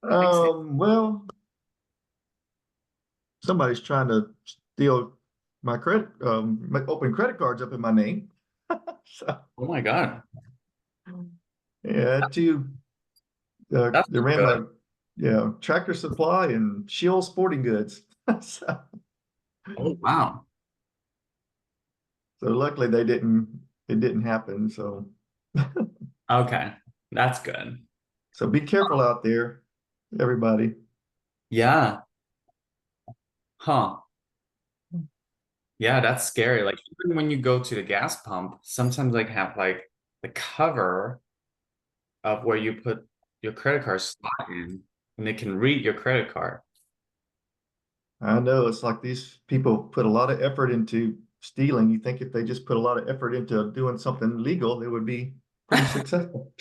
Well, somebody's trying to steal my credit, open credit cards up in my name. So, Oh my God. yeah, That's they ran good. my, yeah, Tractor Supply and Shield Sporting Goods. So, Oh, wow. so luckily it didn't happen. So, Okay. That's good. so be careful out there, everybody. Yeah. Huh. Yeah, that's scary. Like even when you go to the gas pump, sometimes like have like the cover of where you put your credit card slot in, and they can read your credit card. I know it's like these people put a lot of effort into stealing. You think if they just put a lot of effort into doing something legal, they would be pretty successful.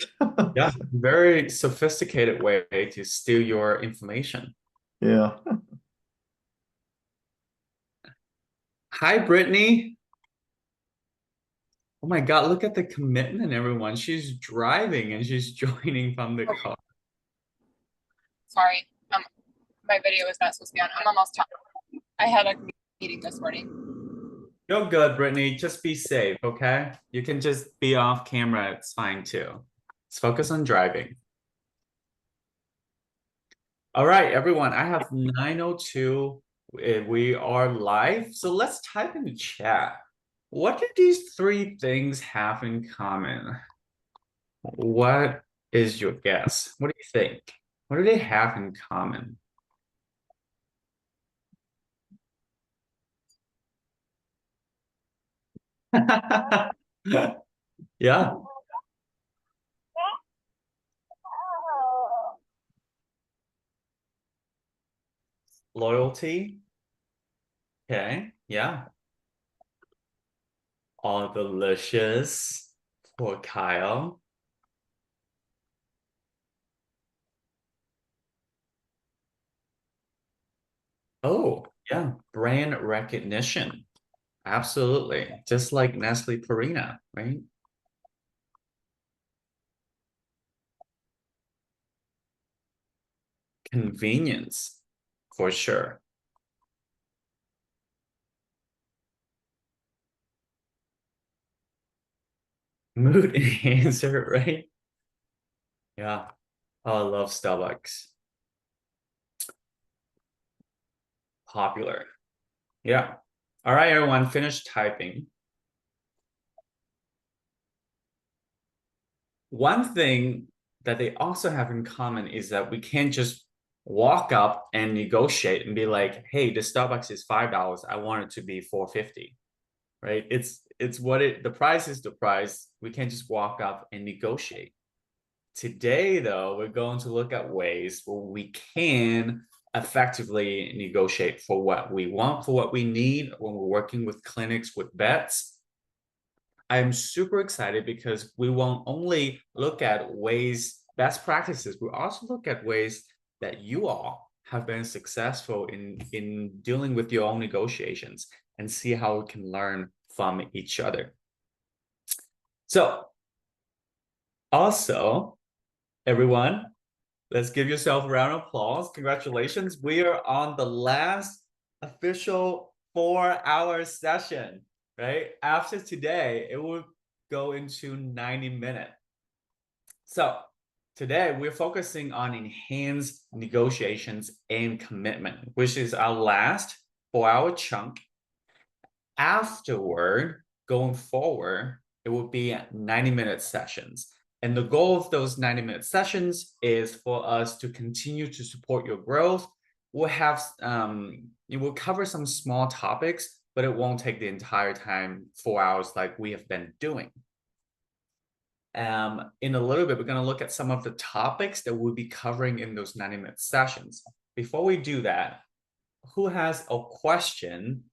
Yeah, very sophisticated way to steal your information. Yeah. Hi, Brittany. Oh my God, look at the commitment, everyone. She's driving and she's joining from the Okay, car. sorry. My video was not supposed to be on. I'm almost done. I had a meeting this morning. You're good, Brittany. Just be safe, okay? You can just be off camera. It's fine too. Let's focus on driving. All right, everyone. I have 9:02. We are live. So let's type in the chat. What do these three things have in common? What is your guess? What do you think? What do they have in common? Yeah, loyalty. Okay, yeah. All delicious for Kyle. Oh, yeah, brand recognition. Absolutely. Just like Nestle Purina, right? Convenience, for sure. Mood enhancer, right? Yeah. Oh, I love Starbucks. Popular. Yeah. All right, everyone, finish typing. One thing that they also have in common is that we can't just walk up and negotiate and be like, hey, the Starbucks is $5. I want it to be 4.50, right? It's what it the price is the price. We can't just walk up and negotiate. Today, though, we're going to look at ways where we can effectively negotiate for what we want, for what we need when we're working with clinics, with vets. I'm super excited because we won't only look at ways, best practices, we also look at ways that you all have been successful in dealing with your own negotiations and see how we can learn from each other. So also, everyone, let's give yourself a round of applause. Congratulations. We are on the last official 4-hour session, right? After today, it will go into 90 minutes. So today we're focusing on enhanced negotiations and commitment, which is our last 4-hour chunk. Afterward, going forward, it will be 90-minute sessions. And the goal of those 90-minute sessions is for us to continue to support your growth. We'll have it will cover some small topics, but it won't take the entire time, 4 hours like we have been doing. In a little bit, we're going to look at some of the topics that we'll be covering in those 90-minute sessions. Before we do that, who has a question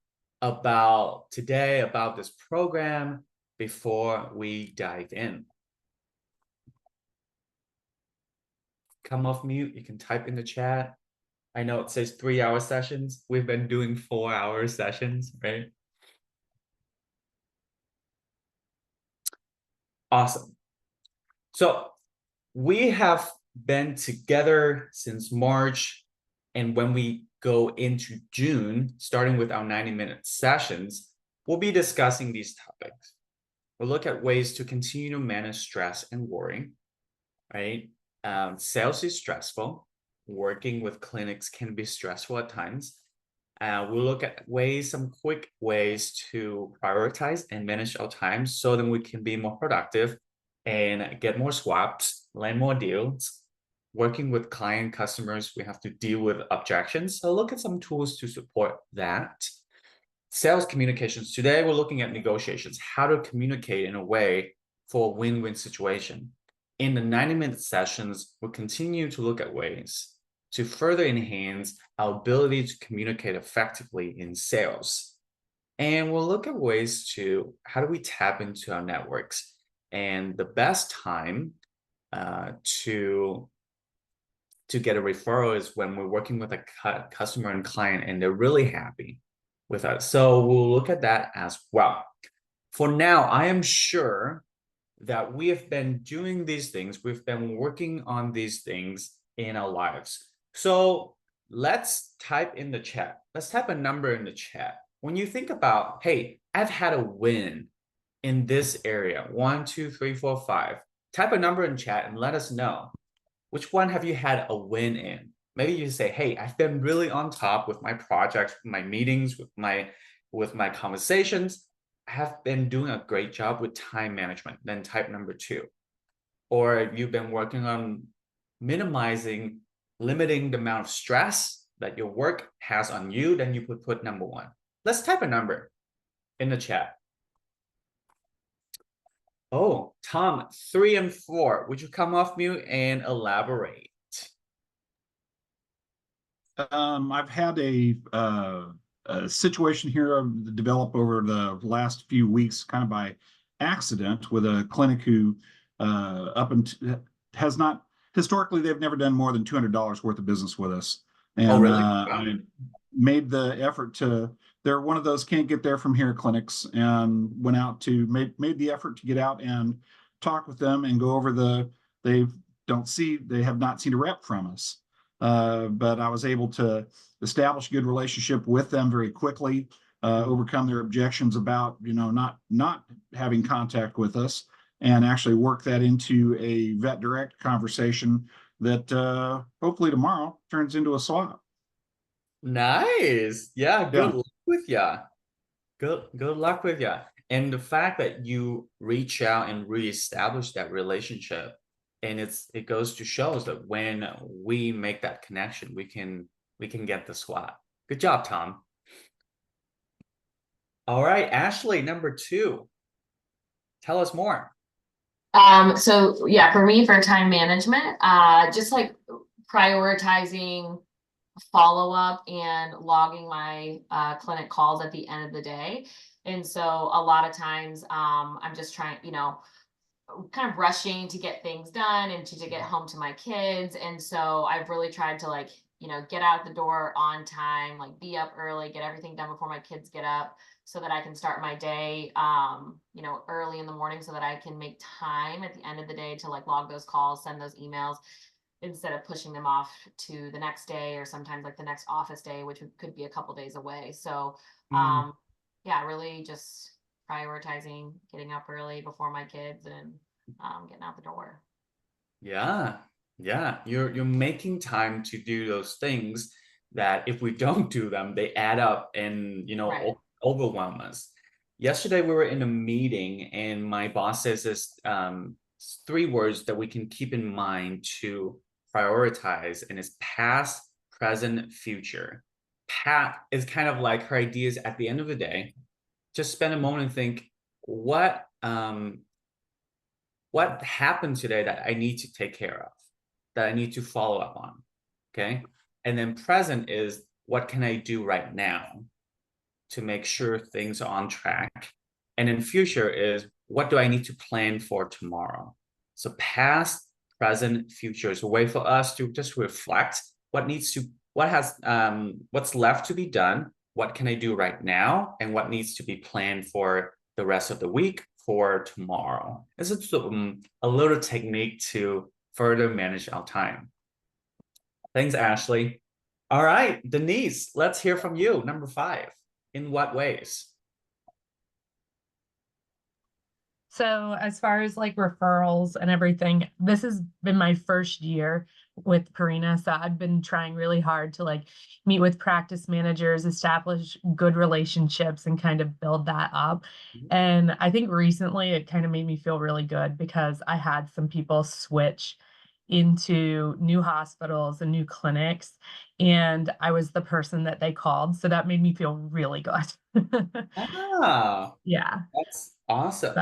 about today, about this program, before we dive in? Come off mute. You can type in the chat. I know it says 3-hour sessions. We've been doing 4-hour sessions, right? Awesome. So we have been together since March, and when we go into June, starting with our 90-minute sessions, we'll be discussing these topics. We'll look at ways to continue to manage stress and worry, right? Sales is stressful. Working with clinics can be stressful at times. We'll look at some quick ways to prioritize and manage our time so that we can be more productive and get more swaps, land more deals. Working with client customers, we have to deal with objections. So look at some tools to support that. Sales communications. Today, we're looking at negotiations, how to communicate in a way for a win-win situation. In the 90-minute sessions, we'll continue to look at ways to further enhance our ability to communicate effectively in sales. And we'll look at ways to, how do we tap into our networks? And the best time to get a referral is when we're working with a customer and client and they're really happy with us. So we'll look at that as well. For now, I am sure that we have been doing these things. We've been working on these things in our lives. So let's type in the chat. Let's type a number in the chat. When you think about, hey, I've had a win in this area, 1, 2, 3, 4, 5. Type a number in chat and let us know. Which one have you had a win in? Maybe you say, hey, I've been really on top with my projects, my meetings, with my conversations. I have been doing a great job with time management. Then type number 2. Or you've been working on limiting the amount of stress that your work has on you, then you put number 1. Let's type a number in the chat. Oh, Tom, 3 and 4. Would you come off mute and elaborate? I've had a situation here develop over the last few weeks, kind of by accident, with a clinic who has not historically, they've never done more than $200 worth of business with us. And oh, really? I made the effort to. They're one of those can't get there from here clinics, and went out to made the effort to get out and talk with them and go over they have not seen a rep from us. But I was able to establish a good relationship with them very quickly, overcome their objections about, not having contact with us, and actually work that into a vet direct conversation that hopefully tomorrow turns into a swap. Nice. Yeah, good luck with ya. Good luck with ya. And the fact that you reach out and reestablish that relationship, and it goes to show us that when we make that connection, we can get the swap. Good job, Tom. All right, Ashley, number 2. Tell us more. So yeah, for me, for time management, just like prioritizing follow-up and logging my clinic calls at the end of the day. And so a lot of times I'm just trying, kind of rushing to get things done and to get home to my kids. And so I've really tried to get out the door on time, be up early, get everything done before my kids get up, so that I can start my day, early in the morning, so that I can make time at the end of the day to log those calls, send those emails, instead of pushing them off to the next day, or sometimes the next office day, which could be a couple days away. So, yeah, really just prioritizing getting up early before my kids and getting out the door. Yeah, you're making time to do those things that if we don't do them, they add up and Right. overwhelm us. Yesterday we were in a meeting and my boss says this 3 words that we can keep in mind to prioritize, and it's past, present, future. Pat is kind of like her ideas at the end of the day. Just spend a moment and think, what happened today that I need to take care of, that I need to follow up on, okay? And then present is, what can I do right now to make sure things are on track? And then future is, what do I need to plan for tomorrow? So past, present, future is a way for us to just reflect what's left to be done, what can I do right now, and what needs to be planned for the rest of the week, for tomorrow. This is a little technique to further manage our time. Thanks, Ashley. All right, Denise, let's hear from you. Number 5. In what ways? So as far as like referrals and everything, this has been my first year with Purina. So I've been trying really hard to like meet with practice managers, establish good relationships and kind of build that up. And I think recently it kind of made me feel really good because I had some people switch into new hospitals and new clinics, and I was the person that they called. So that made me feel really good. Ah, Yeah. that's awesome.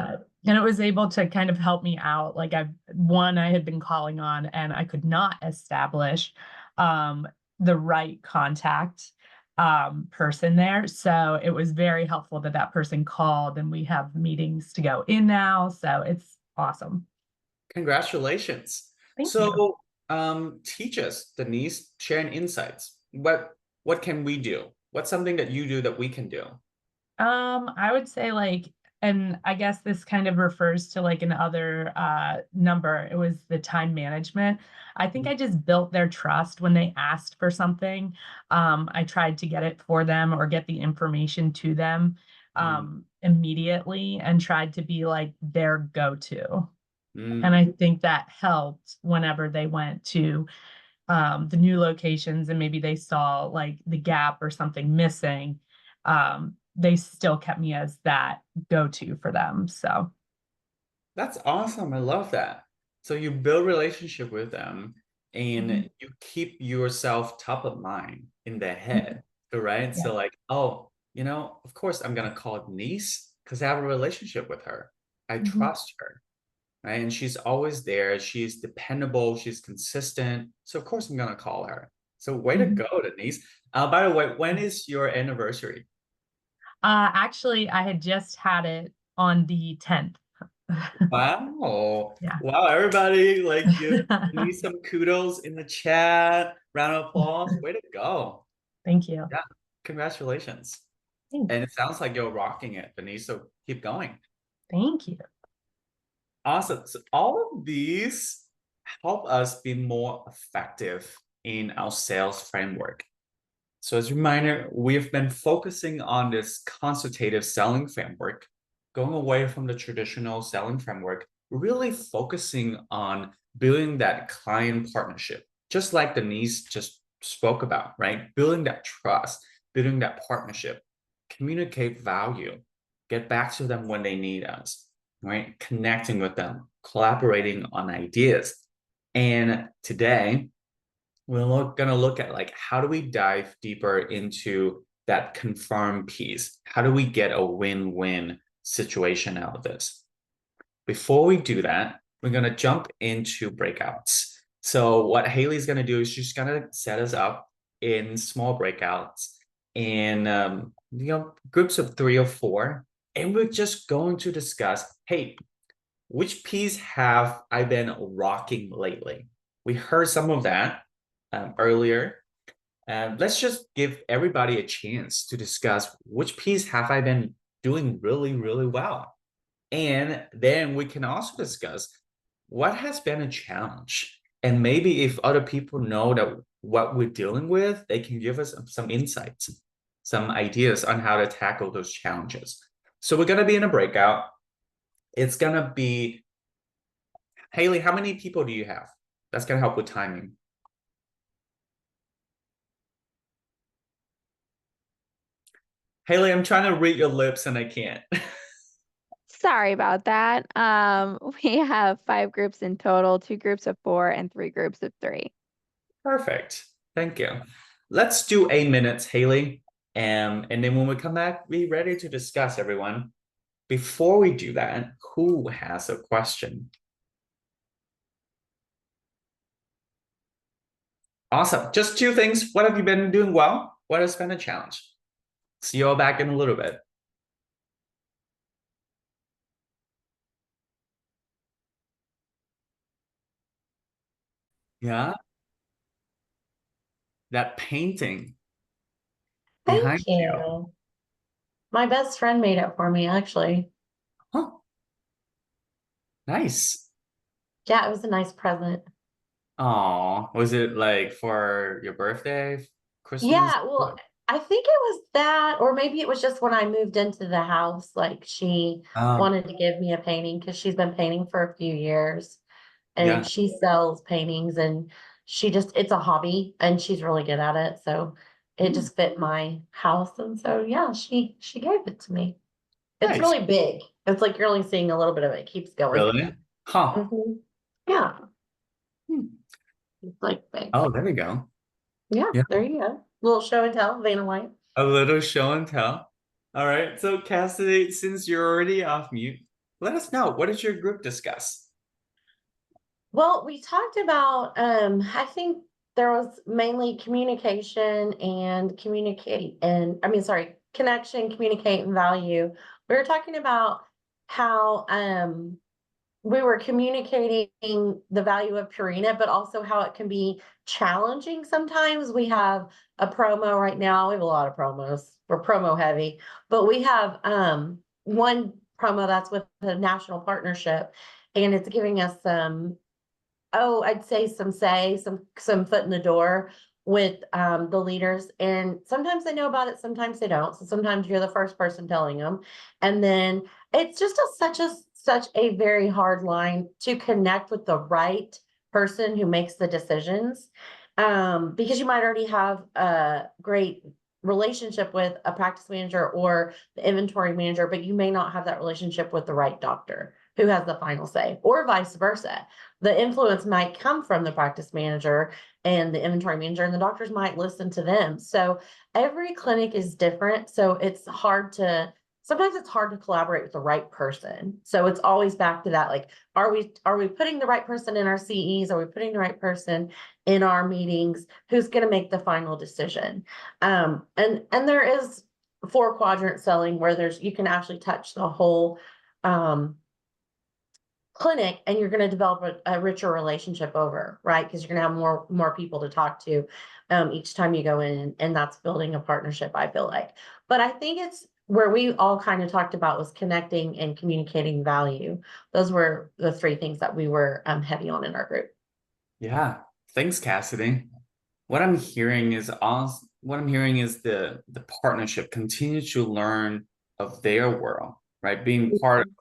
And it was able to kind of help me out. Like I had been calling on and I could not establish the right contact person there. So it was very helpful that that person called, and we have meetings to go in now. So it's awesome. Congratulations. Thank you. So teach us, Denise, sharing insights. What can we do? What's something that you do that we can do? I would say like, and I guess this kind of refers to like another number. It was the time management. I think I just built their trust when they asked for something. I tried to get it for them or get the information to them immediately and tried to be like their go-to. And I think that helped whenever they went to the new locations and maybe they saw like the gap or something missing. They still kept me as that go-to for them. So That's awesome. I love that. So you build relationship with them and you keep yourself top of mind in their head, right? Yeah. So like, oh, of course I'm gonna call Denise because I have a relationship with her. I trust her, right? And she's always there. She's dependable. She's consistent. So of course I'm gonna call her. So way to go, Denise. By the way, when is your anniversary? Actually, I had just had it on the 10th. Wow. Yeah. Wow, everybody, like give me some kudos in the chat. Round of applause. Way to go. Thank you. Yeah, congratulations. Thanks. And it sounds like you're rocking it, Denise. So keep going. Thank you. Awesome. So all of these help us be more effective in our sales framework. So as a reminder, we've been focusing on this consultative selling framework, going away from the traditional selling framework, really focusing on building that client partnership, just like Denise just spoke about, right? Building that trust, building that partnership, communicate value, get back to them when they need us, right? Connecting with them, collaborating on ideas. And today, we're going to look at like, how do we dive deeper into that confirm piece? How do we get a win-win situation out of this? Before we do that, we're going to jump into breakouts. So what Haley's going to do is she's going to set us up in small breakouts in groups of 3 or 4. And we're just going to discuss, hey, which piece have I been rocking lately? We heard some of that earlier. Let's just give everybody a chance to discuss which piece have I been doing really, really well. And then we can also discuss what has been a challenge. And maybe if other people know that what we're dealing with, they can give us some insights, some ideas on how to tackle those challenges. So we're going to be in a breakout. It's going to be, Haley, how many people do you have? That's going to help with timing. Haley, I'm trying to read your lips and I can't. Sorry about that. We have 5 groups in total, 2 groups of 4 and 3 groups of 3. Perfect. Thank you. Let's do 8 minutes, Haley. And then when we come back, be ready to discuss, everyone. Before we do that, who has a question? Awesome. Just 2 things. What have you been doing well? What has been a challenge? See you all back in a little bit. Yeah. That painting behind Thank you. My best friend made it for me, actually. Huh. Nice. Yeah, it was a nice present. Oh, was it like for your birthday, Christmas? Yeah, well, I think it was that, or maybe it was just when I moved into the house, like she Um, wanted to give me a painting because she's been painting for a few years yeah. and she sells paintings and it's a hobby and she's really good at it. So it Hmm. just fit my house. And so, yeah, she gave it to me. It's Nice. really big. It's like you're only seeing a little bit of it. It keeps going. Really? Huh. Mhm. Yeah, Hmm. it's like big. Oh, there we go. Yeah, Yeah. there you go. Little show and tell, Vanna White. A little show and tell. All right. So Cassidy, since you're already off mute, let us know. What did your group discuss? Well, we talked about, I think there was mainly communication and connection, communicate and value. We were talking about how, we were communicating the value of Purina, but also how it can be challenging sometimes. We have a promo right now. We have a lot of promos. We're promo heavy, but we have one promo that's with a national partnership, and it's giving us some, I'd say some foot in the door with the leaders. And sometimes they know about it, sometimes they don't. So sometimes you're the first person telling them. And then it's just such a very hard line to connect with the right person who makes the decisions. Because you might already have a great relationship with a practice manager or the inventory manager, but you may not have that relationship with the right doctor who has the final say, or vice versa. The influence might come from the practice manager and the inventory manager, and the doctors might listen to them. So every clinic is different. So sometimes it's hard to collaborate with the right person. So it's always back to that, like, are we putting the right person in our CEs? Are we putting the right person in our meetings? Who's going to make the final decision? And there is 4-quadrant selling where you can actually touch the whole clinic, and you're going to develop a richer relationship over, right? Because you're going to have more people to talk to each time you go in, and that's building a partnership, I feel like. But I think it's where we all kind of talked about was connecting and communicating value. Those were the 3 things that we were heavy on in our group. Yeah. Thanks, Cassidy. What I'm hearing is the partnership continue to learn of their world, right? Being part of,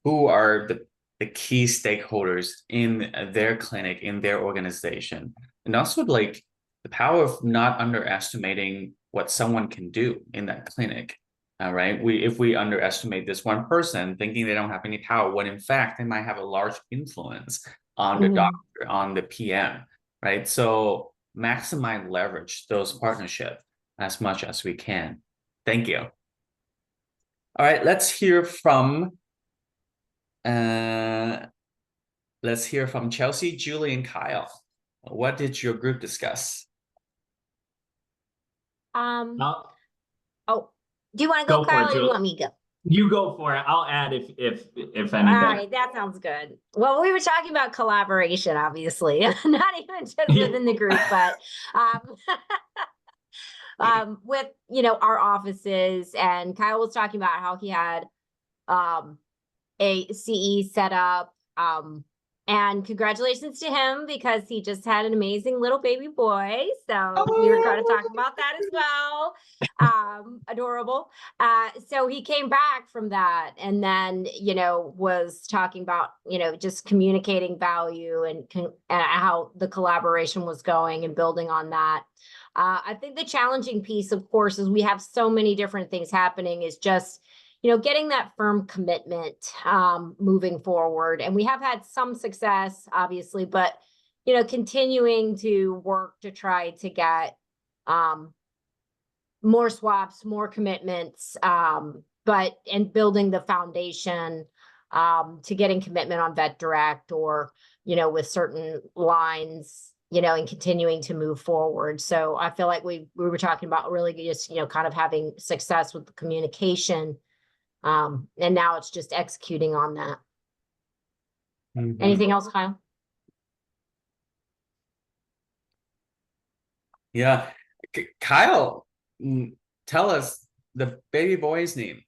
who are the key stakeholders in their clinic, in their organization. And also like the power of not underestimating what someone can do in that clinic. All right. If we underestimate this one person thinking they don't have any power, when in fact they might have a large influence on the doctor, on the PM, right? So maximize leverage those partnerships as much as we can. Thank you. All right, let's hear from Chelsea, Julie, and Kyle. What did your group discuss? I'll Oh, do you want to go, go for Kyle, it, or do you Julie. want me to go? You go for it. I'll add if All anything. right, that sounds good. Well, we were talking about collaboration, obviously, not even just within the group, but with our offices. And Kyle was talking about how he had a CE set up. And congratulations to him because he just had an amazing little baby boy. So we were going to talk about that as well. Adorable. So he came back from that and then, was talking about, just communicating value and how the collaboration was going and building on that. I think the challenging piece, of course, is we have so many different things happening is just getting that firm commitment moving forward. And we have had some success, obviously, but, continuing to work to try to get more swaps, more commitments, and building the foundation to getting commitment on Vet Direct or, with certain lines, and continuing to move forward. So I feel like we were talking about really just, kind of having success with the communication. And now it's just executing on that. Anything else, Kyle? Yeah. Kyle, tell us the baby boy's name.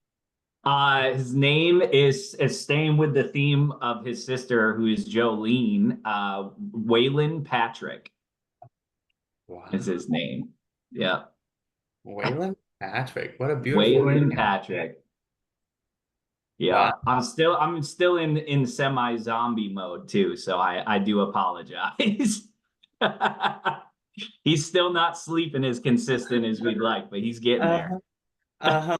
His name is staying with the theme of his sister, who is Jolene. Waylon Patrick Wow. is his name. Yeah, Waylon Patrick. What a beautiful Waylon name. Patrick. Yeah, Wow. I'm still in semi-zombie mode too, so I do apologize. He's still not sleeping as consistent as we'd like, but he's getting there. Uh-huh.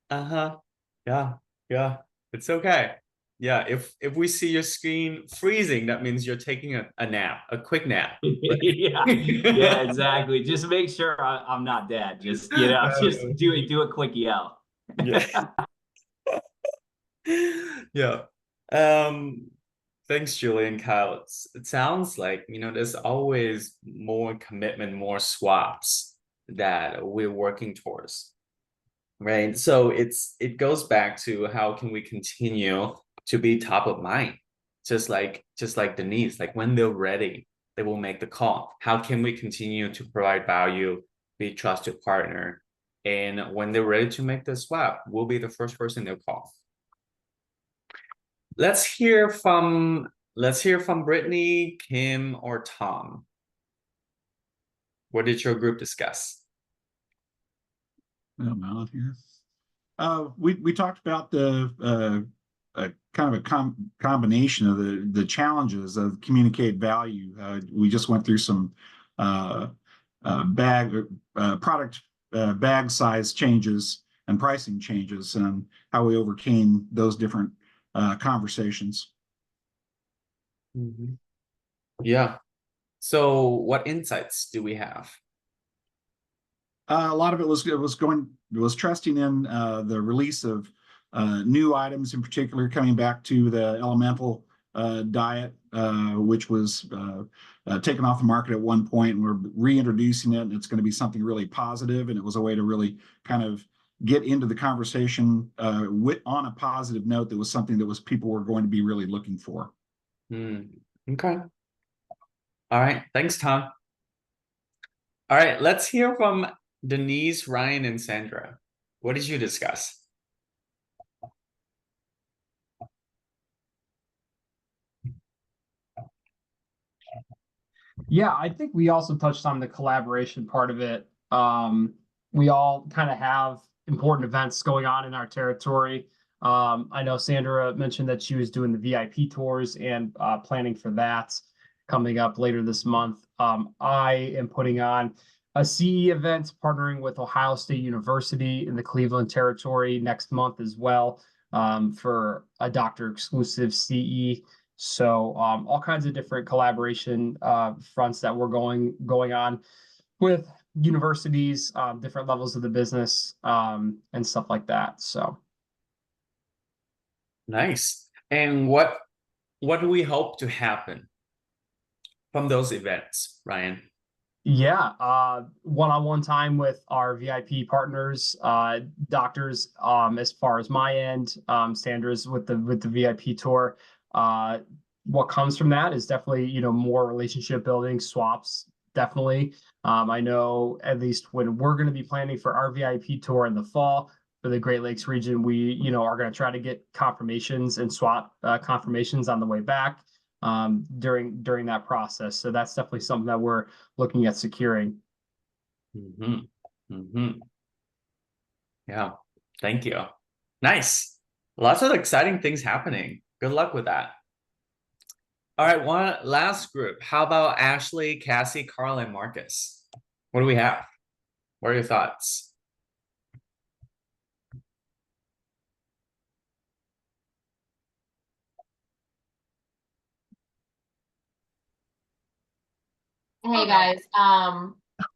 Uh-huh. Yeah. Yeah. It's okay. Yeah. If we see your screen freezing, that means you're taking a nap, a quick nap. Yeah, yeah, exactly. Just make sure I'm not dead. Just just do a quick yell. Yeah. Yeah. Um, thanks, Julie and Kyle. It sounds like, there's always more commitment, more swaps that we're working towards. Right. So it goes back to how can we continue to be top of mind? Just like Denise, like when they're ready, they will make the call. How can we continue to provide value, be a trusted partner? And when they're ready to make the swap, we'll be the first person they'll call. Let's hear from Brittany, Kim, or Tom. What did your group discuss? I'm out here. We talked about the kind of a combination of the challenges of communicate value. We just went through some product bag size changes and pricing changes, and how we overcame those different conversations. Mm-hmm. Yeah. So what insights do we have? A lot of it was trusting in the release of new items, in particular coming back to the elemental diet, which was taken off the market at one point, and we're reintroducing it, and it's going to be something really positive, and it was a way to really kind of get into the conversation on a positive note. That was something that was people were going to be really looking for. Okay. All right. Thanks, Tom. All right. Let's hear from Denise, Ryan, and Sandra. What did you discuss? Yeah, I think we also touched on the collaboration part of it. We all kind of have important events going on in our territory. I know Sandra mentioned that she was doing the VIP tours and planning for that coming up later this month. I am putting on a CE event partnering with Ohio State University in the Cleveland territory next month as well, for a doctor exclusive CE. So all kinds of different collaboration fronts that we're going on with universities, different levels of the business, and stuff like that. So Nice. And what do we hope to happen from those events, Ryan? yeah, one-on-one time with our VIP partners, doctors, as far as my end, Sandra's with the VIP tour. What comes from that is definitely, more relationship building, swaps, definitely. I know at least when we're going to be planning for our VIP tour in the fall for the Great Lakes region, we, are going to try to get confirmations and swap confirmations on the way back during that process. So that's definitely something that we're looking at securing. Yeah, thank you. Nice. Lots of exciting things happening. Good luck with that. All right, one last group. How about Ashley, Cassie, Carl, and Marcus? What do we have? What are your thoughts? Hey guys,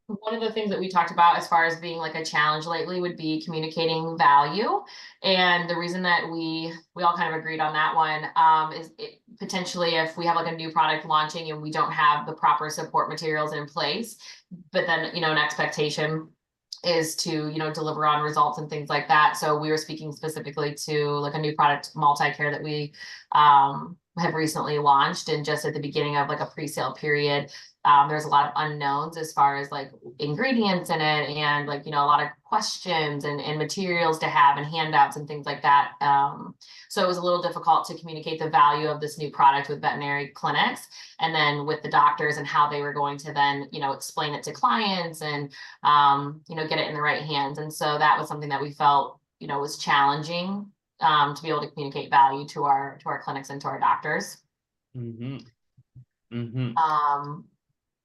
one of the things that we talked about as far as being like a challenge lately would be communicating value. And the reason that we all kind of agreed on that one is potentially if we have like a new product launching and we don't have the proper support materials in place, but then, an expectation is to, deliver on results and things like that. So we were speaking specifically to like a new product multi-care that we have recently launched, and just at the beginning of like a pre-sale period, there's a lot of unknowns as far as like ingredients in it, and like, you know, a lot of questions and materials to have and handouts and things like that. So it was a little difficult to communicate the value of this new product with veterinary clinics, and then with the doctors, and how they were going to then, you know, explain it to clients and, you know, get it in the right hands. And so that was something that we felt, you know, was challenging, to be able to communicate value to our clinics and to our doctors. Mm-hmm. Mm-hmm.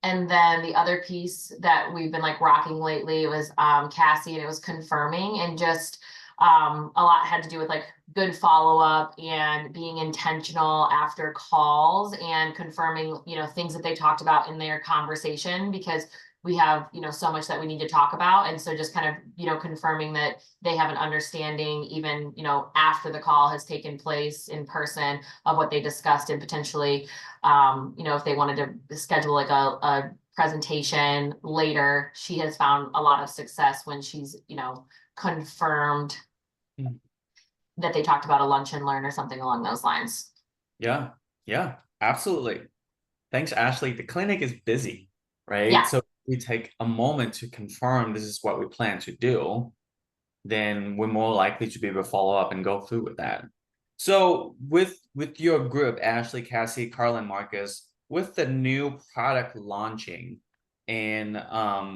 And then the other piece that we've been like rocking lately was Cassie, and it was confirming, and just a lot had to do with like good follow-up and being intentional after calls and confirming, you know, things that they talked about in their conversation, because we have, you know, so much that we need to talk about. And so just kind of, you know, confirming that they have an understanding, even, you know, after the call has taken place in person, of what they discussed, and potentially, you know, if they wanted to schedule like a presentation later, she has found a lot of success when she's, you know, confirmed that they talked about a lunch and learn or something along those lines. Yeah, yeah, absolutely. Thanks, Ashley. The clinic is busy, right? Yeah. So we take a moment to confirm this is what we plan to do, then we're more likely to be able to follow up and go through with that. So with your group, Ashley, Cassie, Carl, and Marcus, with the new product launching, and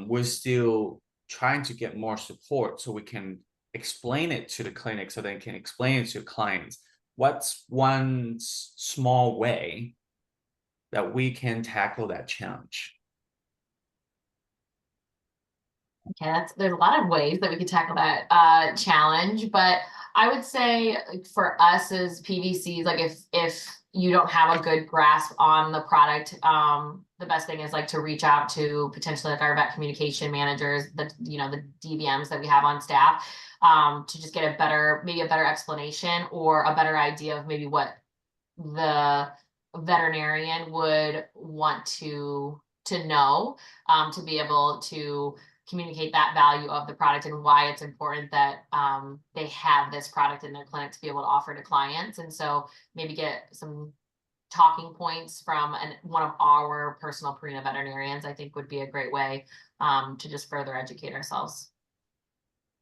we're still trying to get more support so we can explain it to the clinic, so they can explain it to clients. What's one small way that we can tackle that challenge? Okay, there's a lot of ways that we could tackle that challenge, but I would say for us as PVCs, like if you don't have a good grasp on the product, the best thing is like to reach out to potentially like our vet communication managers, the, you know, the DVMs that we have on staff, to just get maybe a better explanation or a better idea of maybe what the veterinarian would want to know, to be able to communicate that value of the product and why it's important that they have this product in their clinic to be able to offer to clients. And so maybe get some talking points from one of our personal Purina veterinarians, I think would be a great way to just further educate ourselves.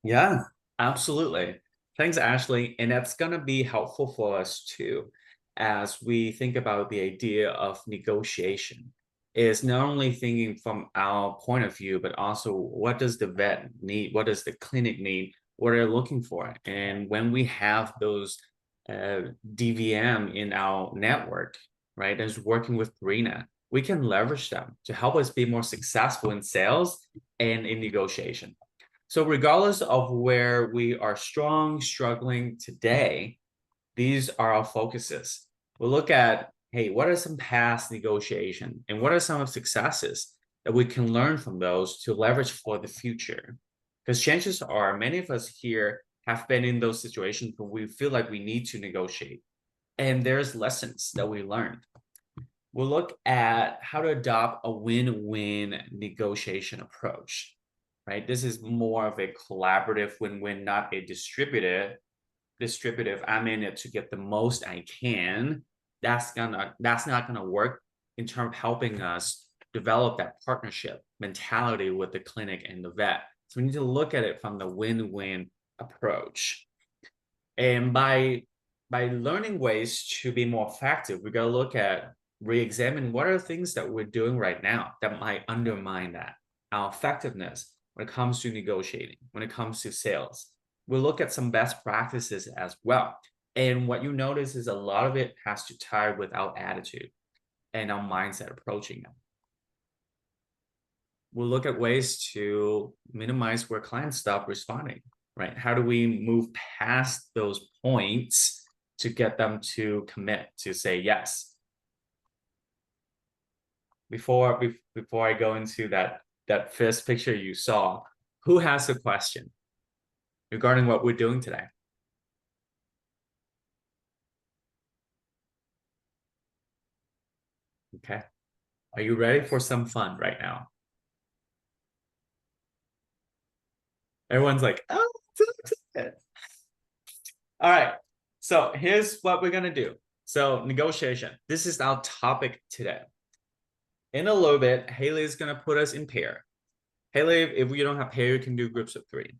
Yeah, absolutely. Thanks, Ashley. And that's going to be helpful for us too, as we think about the idea of negotiation. Is not only thinking from our point of view, but also what does the vet need? What does the clinic need? What they're looking for? And when we have those DVM in our network, right, as working with Purina, we can leverage them to help us be more successful in sales and in negotiation. So regardless of where we are strong, struggling today, these are our focuses. We'll look at, hey, what are some past negotiation and what are some of successes that we can learn from those to leverage for the future? Because chances are many of us here have been in those situations where we feel like we need to negotiate, and there's lessons that we learned. We'll look at how to adopt a win-win negotiation approach, right? This is more of a collaborative win-win, not a distributive. I'm in it to get the most I can. That's not gonna work in terms of helping us develop that partnership mentality with the clinic and the vet. So we need to look at it from the win-win approach. And by learning ways to be more effective, we gotta look at re-examine what are the things that we're doing right now that might undermine our effectiveness when it comes to negotiating, when it comes to sales. We'll look at some best practices as well. And what you notice is a lot of it has to tie with our attitude and our mindset approaching them. We'll look at ways to minimize where clients stop responding, right? How do we move past those points to get them to commit, to say yes? Before I go into that first picture you saw, who has a question regarding what we're doing today? Okay. Are you ready for some fun right now? Everyone's like, oh, so excited. All right. So here's what we're going to do. So negotiation. This is our topic today. In a little bit, Haley is gonna put us in pair. Haley, if we don't have pair, you can do groups of 3.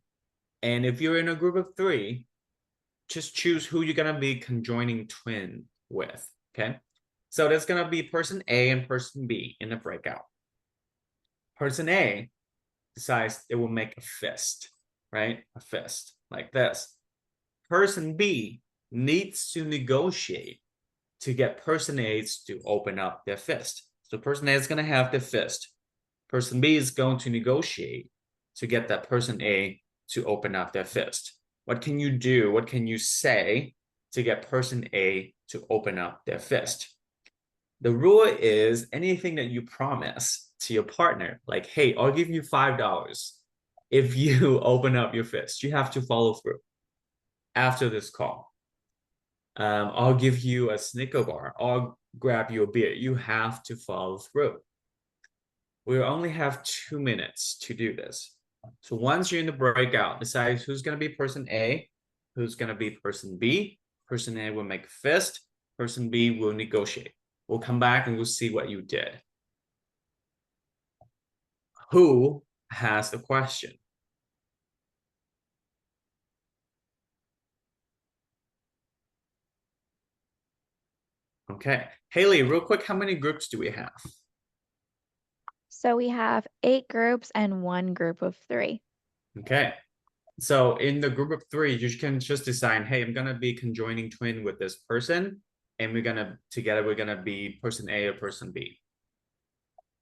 And if you're in a group of 3, just choose who you're gonna be conjoining twin with. Okay. So there's gonna be person A and person B in the breakout. Person A decides it will make a fist, right? A fist like this. Person B needs to negotiate to get person A to open up their fist. So person A is going to have the fist. Person B is going to negotiate to get that person A to open up their fist. What can you do? What can you say to get person A to open up their fist? The rule is anything that you promise to your partner, like, hey, I'll give you $5 if you open up your fist. You have to follow through after this call. I'll give you a Snicker bar. I'll grab you a beer. You have to follow through. We only have 2 minutes to do this. So once you're in the breakout, decide who's going to be person A, who's going to be person B. Person A will make a fist. Person B will negotiate. We'll come back and we'll see what you did. Who has the question? Okay. Haley, real quick, how many groups do we have? So we have 8 groups and 1 group of 3. Okay. So in the group of 3, you can just decide, hey, I'm going to be conjoining twin with this person. And we're going to be person A or person B.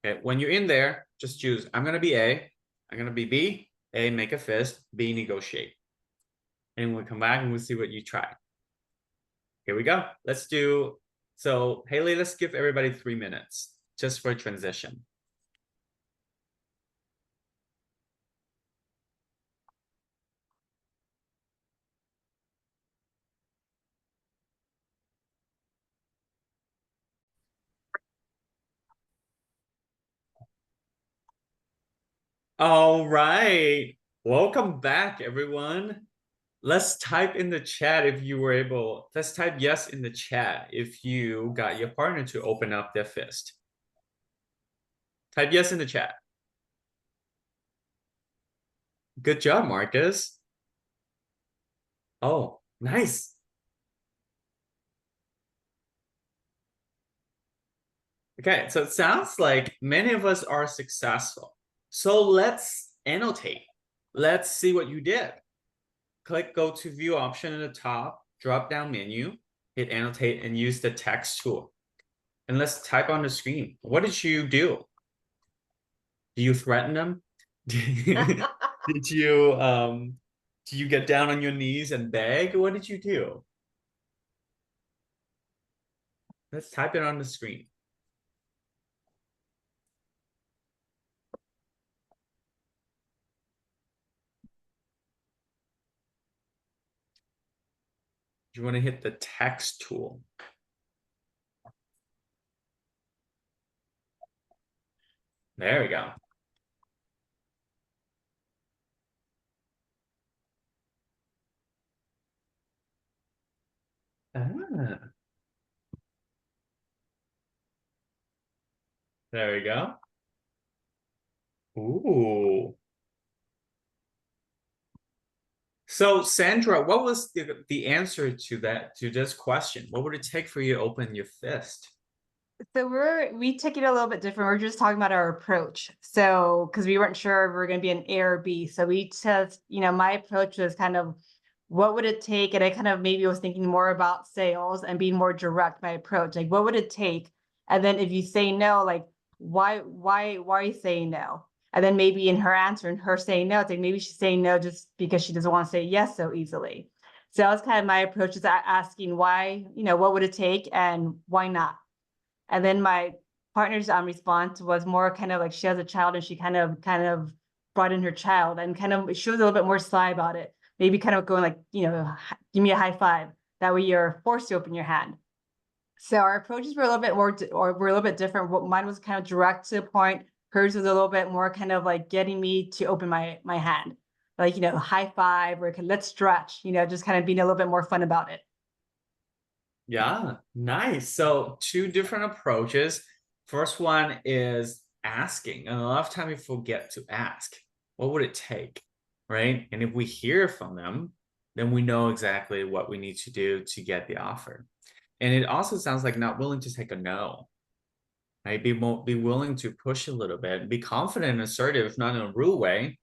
Okay. When you're in there, just choose, I'm going to be A. I'm going to be B. A, make a fist. B, negotiate. And we'll come back and we'll see what you try. Here we go. Let's do, so Haley, let's give everybody 3 minutes just for transition. All right. Welcome back, everyone. Let's type in the chat if you were able. Let's type yes in the chat if you got your partner to open up their fist. Type yes in the chat. Good job, Marcus. Oh, nice. Okay, so it sounds like many of us are successful. So let's annotate. Let's see what you did. Click go to view option in the top, drop down menu, hit annotate and use the text tool. And let's type on the screen. What did you do? Do you threaten them? Did you get down on your knees and beg? What did you do? Let's type it on the screen. You want to hit the text tool. There we go. Ah. There we go. Ooh. So Sandra, what was the answer to this question? What would it take for you to open your fist? So we took it a little bit different. We're just talking about our approach. So because we weren't sure if we were going to be an A or B. So we just, my approach was kind of what would it take? And I kind of maybe was thinking more about sales and being more direct, my approach. Like, what would it take? And then if you say no, like, why are you saying no? And then maybe in her answer and her saying no, it's like maybe she's saying no just because she doesn't want to say yes so easily. So that was kind of my approach, is asking why, what would it take and why not? And then my partner's response was more kind of like she has a child and she kind of brought in her child and kind of she was a little bit more sly about it. Maybe kind of going like, give me a high five. That way you're forced to open your hand. So our approaches were a little bit more, or were a little bit different. Mine was kind of direct to the point. Hers was a little bit more kind of like getting me to open my hand. Like, high five or let's stretch, just kind of being a little bit more fun about it. Yeah, nice. So two different approaches. First one is asking, and a lot of time we forget to ask, what would it take, right? And if we hear from them, then we know exactly what we need to do to get the offer. And it also sounds like not willing to take a no, right? Be willing to push a little bit, be confident and assertive, not in a rude way,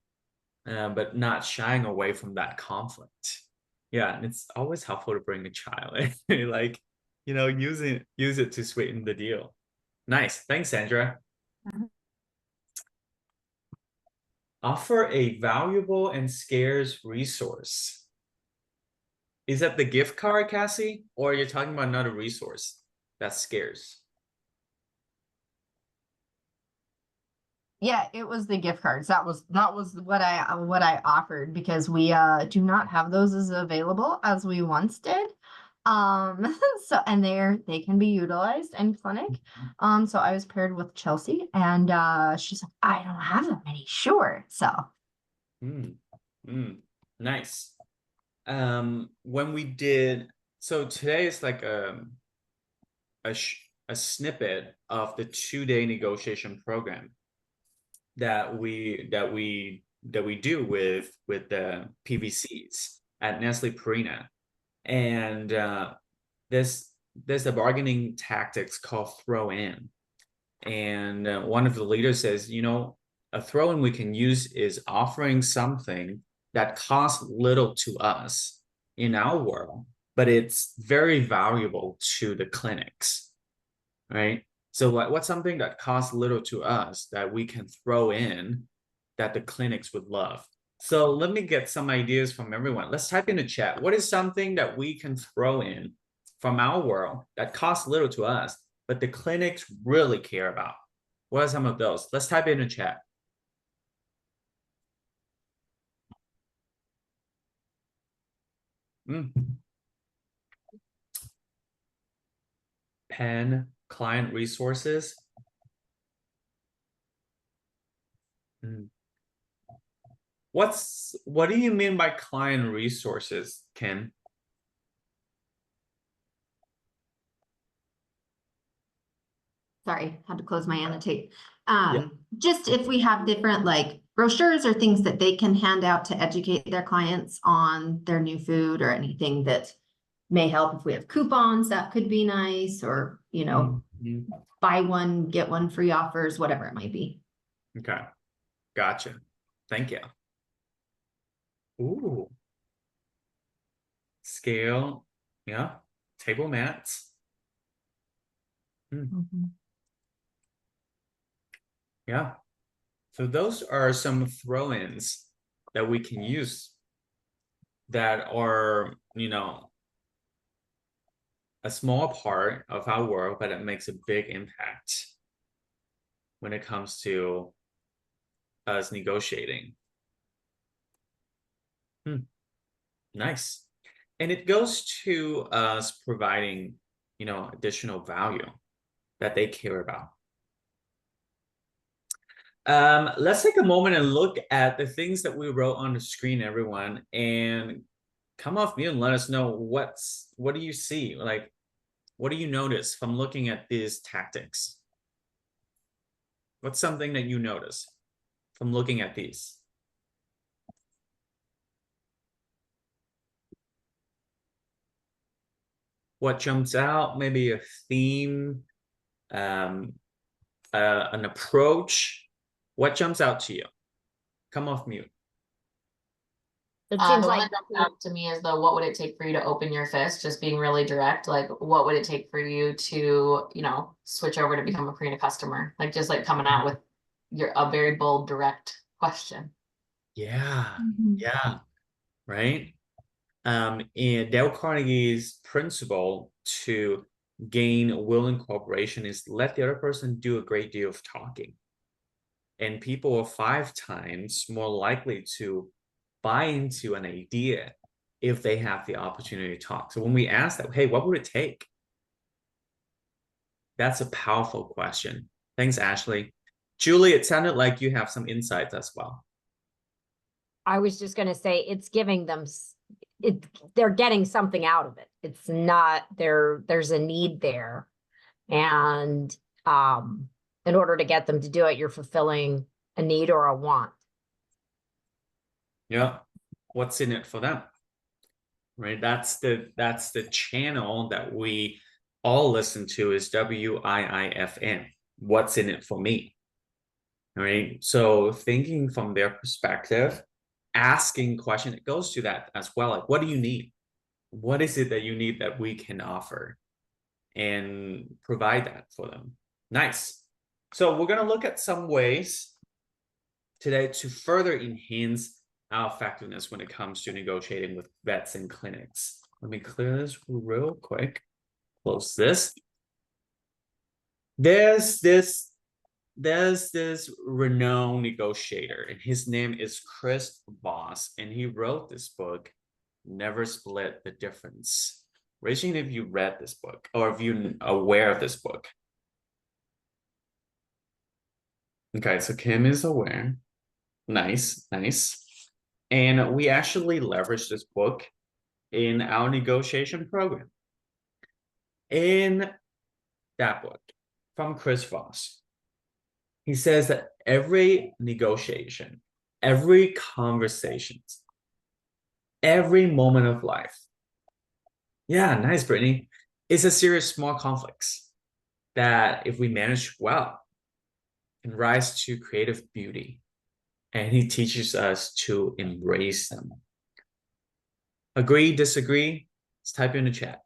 but not shying away from that conflict. Yeah, and it's always helpful to bring a child, like, use it to sweeten the deal. Nice, thanks, Sandra. Offer a valuable and scarce resource. Is that the gift card, Cassie, or you're talking about another resource that's scarce? Yeah, it was the gift cards. That was what I offered because we do not have those as available as we once did. So and they can be utilized in clinic. So I was paired with Chelsea and she's like, I don't have that many, sure. So Nice. When we did, so today is like a snippet of the 2-day negotiation program that we do with the PVCs at Nestle Purina, and there's a bargaining tactics called throw in, and one of the leaders says, a throw in we can use is offering something that costs little to us in our world, but it's very valuable to the clinics, right? So what's something that costs little to us that we can throw in that the clinics would love? So let me get some ideas from everyone. Let's type in the chat. What is something that we can throw in from our world that costs little to us, but the clinics really care about? What are some of those? Let's type in the chat. Pen, client resources. What do you mean by client resources, Ken? Sorry, had to close my annotate. Yeah. Just if we have different like brochures or things that they can hand out to educate their clients on their new food or anything that may help. If we have coupons, that could be nice, or, buy one, get one free offers, whatever it might be. Okay. Gotcha. Thank you. Ooh. Scale. Yeah. Table mats. Yeah. So those are some throw-ins that we can use that are, a small part of our world, but it makes a big impact when it comes to us negotiating. Nice. And it goes to us providing, additional value that they care about. Let's take a moment and look at the things that we wrote on the screen, everyone, and come off mute and let us know what do you see? Like, what do you notice from looking at these tactics? What's something that you notice from looking at these? What jumps out? Maybe a theme, an approach. What jumps out to you? Come off mute. It seems like up to me is what would it take for you to open your fist? Just being really direct. Like, what would it take for you to, switch over to become a Purina customer? Like, just like coming out with a very bold, direct question. Yeah. Yeah. Right. And Dale Carnegie's principle to gain willing cooperation is let the other person do a great deal of talking. And people are 5 times more likely to buy into an idea if they have the opportunity to talk. So when we ask that, hey, what would it take? That's a powerful question. Thanks, Ashley. Julie, it sounded like you have some insights as well. I was just going to say it's giving them they're getting something out of it. It's not there's a need there. And in order to get them to do it, you're fulfilling a need or a want. Yeah. What's in it for them? Right? That's the channel that we all listen to is WIIFM. What's in it for me? Right? So thinking from their perspective, asking question, it goes to that as well. Like, what do you need? What is it that you need that we can offer and provide that for them? Nice. So we're going to look at some ways today to further enhance our effectiveness when it comes to negotiating with vets and clinics. Let me clear this real quick. Close this. There's this renowned negotiator, and his name is Chris Voss, and he wrote this book, Never Split the Difference. Raise your hand if you read this book or if you're aware of this book. Okay, so Kim is aware. Nice, nice. And we actually leveraged this book in our negotiation program. In that book from Chris Voss, he says that every negotiation, every conversation, every moment of life, yeah, nice, Brittany, is a series of small conflicts that if we manage well, can rise to creative beauty. And he teaches us to embrace them. Agree, disagree? Let's type in the chat.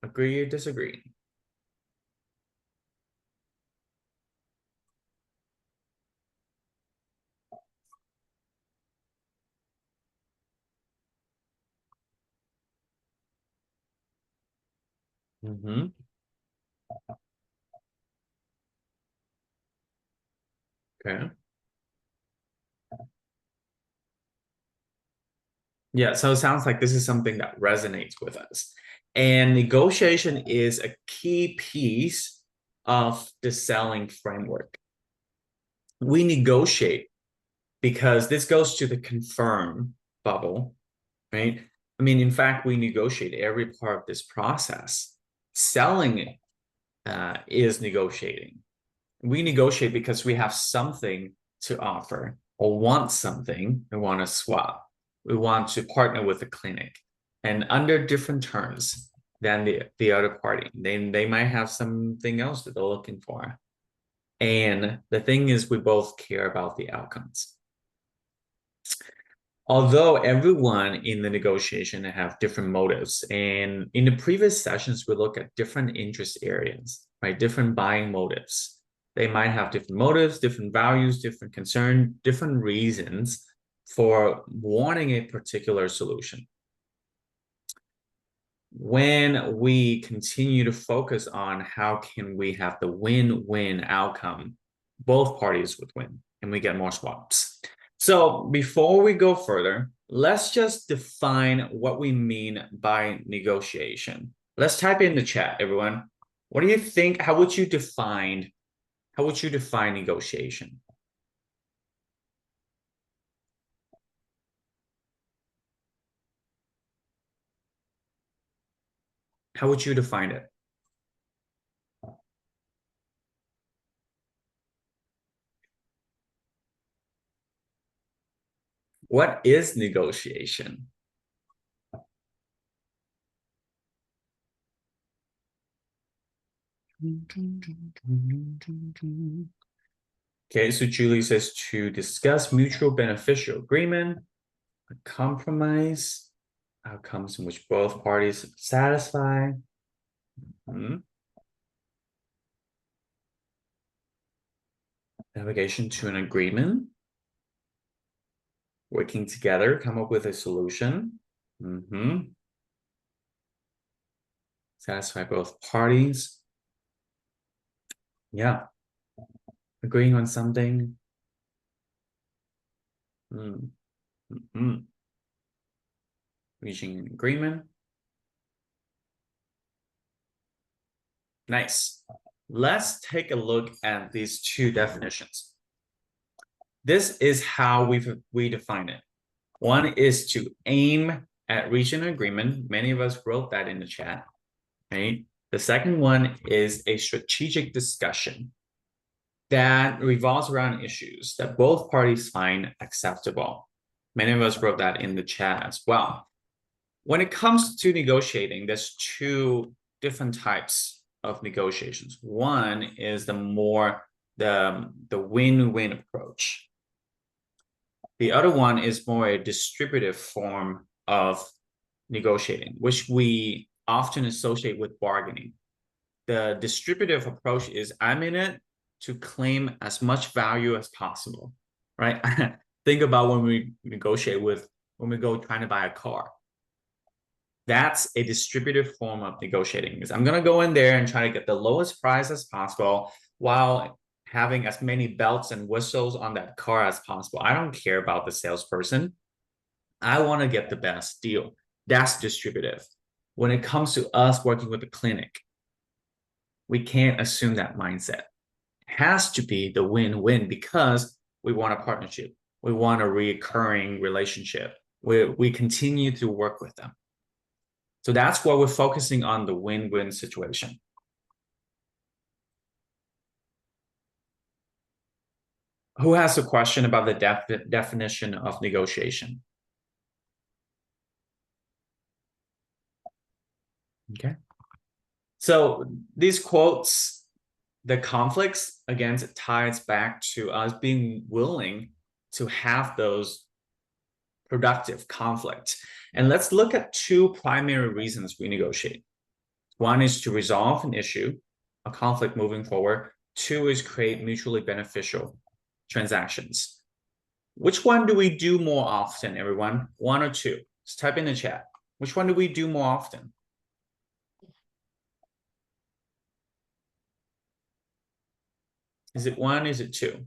Agree or disagree? Mm-hmm. Okay. Yeah, so it sounds like this is something that resonates with us. And negotiation is a key piece of the selling framework. We negotiate because this goes to the confirm bubble, right? I mean, in fact, we negotiate every part of this process. Selling is negotiating. We negotiate because we have something to offer or want something, we want to swap. We want to partner with a clinic and under different terms than the other party. They might have something else that they're looking for. And the thing is, we both care about the outcomes. Although everyone in the negotiation have different motives, and in the previous sessions, we look at different interest areas, right? Different buying motives. They might have different motives, different values, different concern, different reasons for wanting a particular solution. When we continue to focus on how can we have the win-win outcome, both parties would win and we get more swaps. So before we go further, let's just define what we mean by negotiation. Let's type in the chat, everyone. What do you think? How would you define negotiation? How would you define it? What is negotiation? Okay, so Julie says to discuss mutual beneficial agreement, a compromise, outcomes in which both parties are satisfied. Navigation to an agreement. Working together, come up with a solution. Satisfy both parties. Yeah. Agreeing on something. Reaching an agreement. Nice. Let's take a look at these two definitions. This is how we define it. One is to aim at reaching an agreement. Many of us wrote that in the chat, right? The second one is a strategic discussion that revolves around issues that both parties find acceptable. Many of us wrote that in the chat as well. When it comes to negotiating, there's two different types of negotiations. One is the win-win approach. The other one is more a distributive form of negotiating, which we often associate with bargaining. The distributive approach is I'm in it to claim as much value as possible, right? Think about when we negotiate when we go trying to buy a car. That's a distributive form of negotiating. Is I'm going to go in there and try to get the lowest price as possible while having as many belts and whistles on that car as possible. I don't care about the salesperson. I want to get the best deal. That's distributive. When it comes to us working with the clinic, we can't assume that mindset. It has to be the win-win because we want a partnership. We want a recurring relationship. We continue to work with them. So that's why we're focusing on the win-win situation. Who has a question about the definition of negotiation? Okay. So these quotes, the conflicts, again, it ties back to us being willing to have those productive conflicts. And let's look at two primary reasons we negotiate. One is to resolve an issue, a conflict moving forward. Two is create mutually beneficial transactions. Which one do we do more often, everyone? One or two? Just type in the chat. Which one do we do more often? Is it one? Is it two?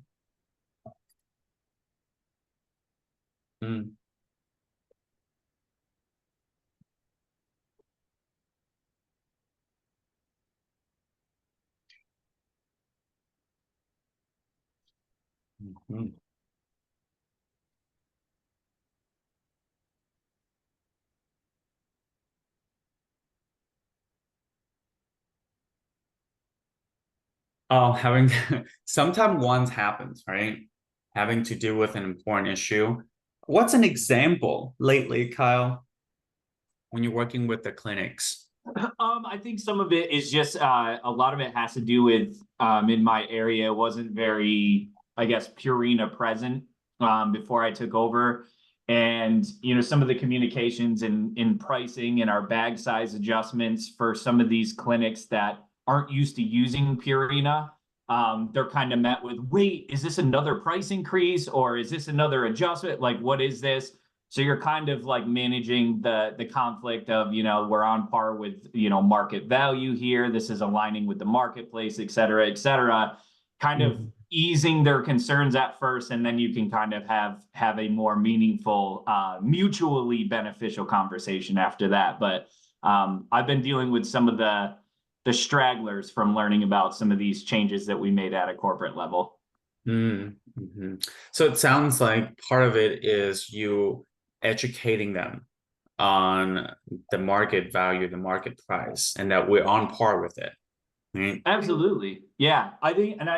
Oh, having sometimes one happens, right? Having to deal with an important issue. What's an example lately, Kyle, when you're working with the clinics? I think some of it is just a lot of it has to do with in my area wasn't very, I guess, Purina present before I took over. And some of the communications in pricing and our bag size adjustments for some of these clinics that aren't used to using Purina, they're kind of met with, wait, is this another price increase or is this another adjustment? Like, what is this? So you're kind of like managing the conflict of, we're on par with, market value here. This is aligning with the marketplace, et cetera, kind of easing their concerns at first. And then you can kind of have a more meaningful, mutually beneficial conversation after that. But I've been dealing with some of the stragglers from learning about some of these changes that we made at a corporate level. So it sounds like part of it is you educating them on the market value, the market price, and that we're on par with it. Right? Absolutely. Yeah. I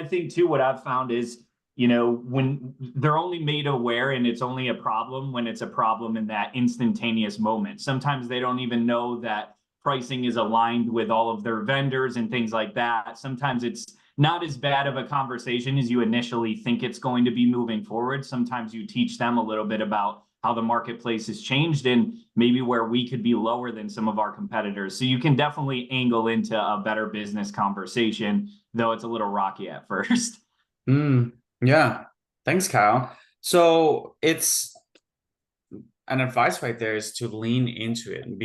think too, what I've found is, when they're only made aware and it's only a problem when it's a problem in that instantaneous moment. Sometimes they don't even know that pricing is aligned with all of their vendors and things like that. Sometimes it's not as bad of a conversation as you initially think it's going to be moving forward. Sometimes you teach them a little bit about how the marketplace has changed and maybe where we could be lower than some of our competitors. So you can definitely angle into a better business conversation, though it's a little rocky at first. Yeah. Thanks, Kyle. So it's an advice right there is to lean into it and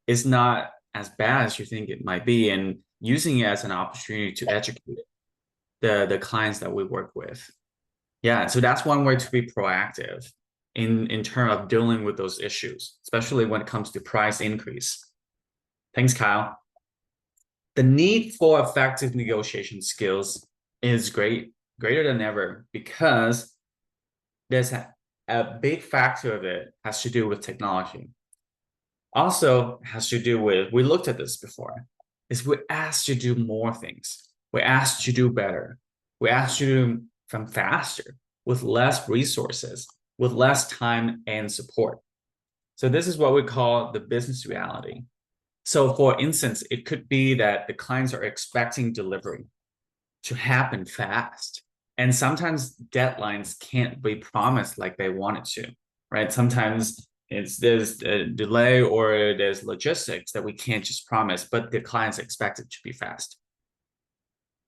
it's not as bad as you think it might be, and using it as an opportunity to educate the clients that we work with. Yeah, so that's one way to be proactive in terms of dealing with those issues, especially when it comes to price increase. Thanks, Kyle. The need for effective negotiation skills is great. greater than ever, because there's a big factor of it has to do with technology. Also has to do with, we looked at this before, is we're asked to do more things. We're asked to do better. We're asked to do them faster, with less resources, with less time and support. So this is what we call the business reality. So for instance, it could be that the clients are expecting delivery to happen fast. And sometimes deadlines can't be promised like they want it to, right? Sometimes there's a delay or there's logistics that we can't just promise, but the clients expect it to be fast.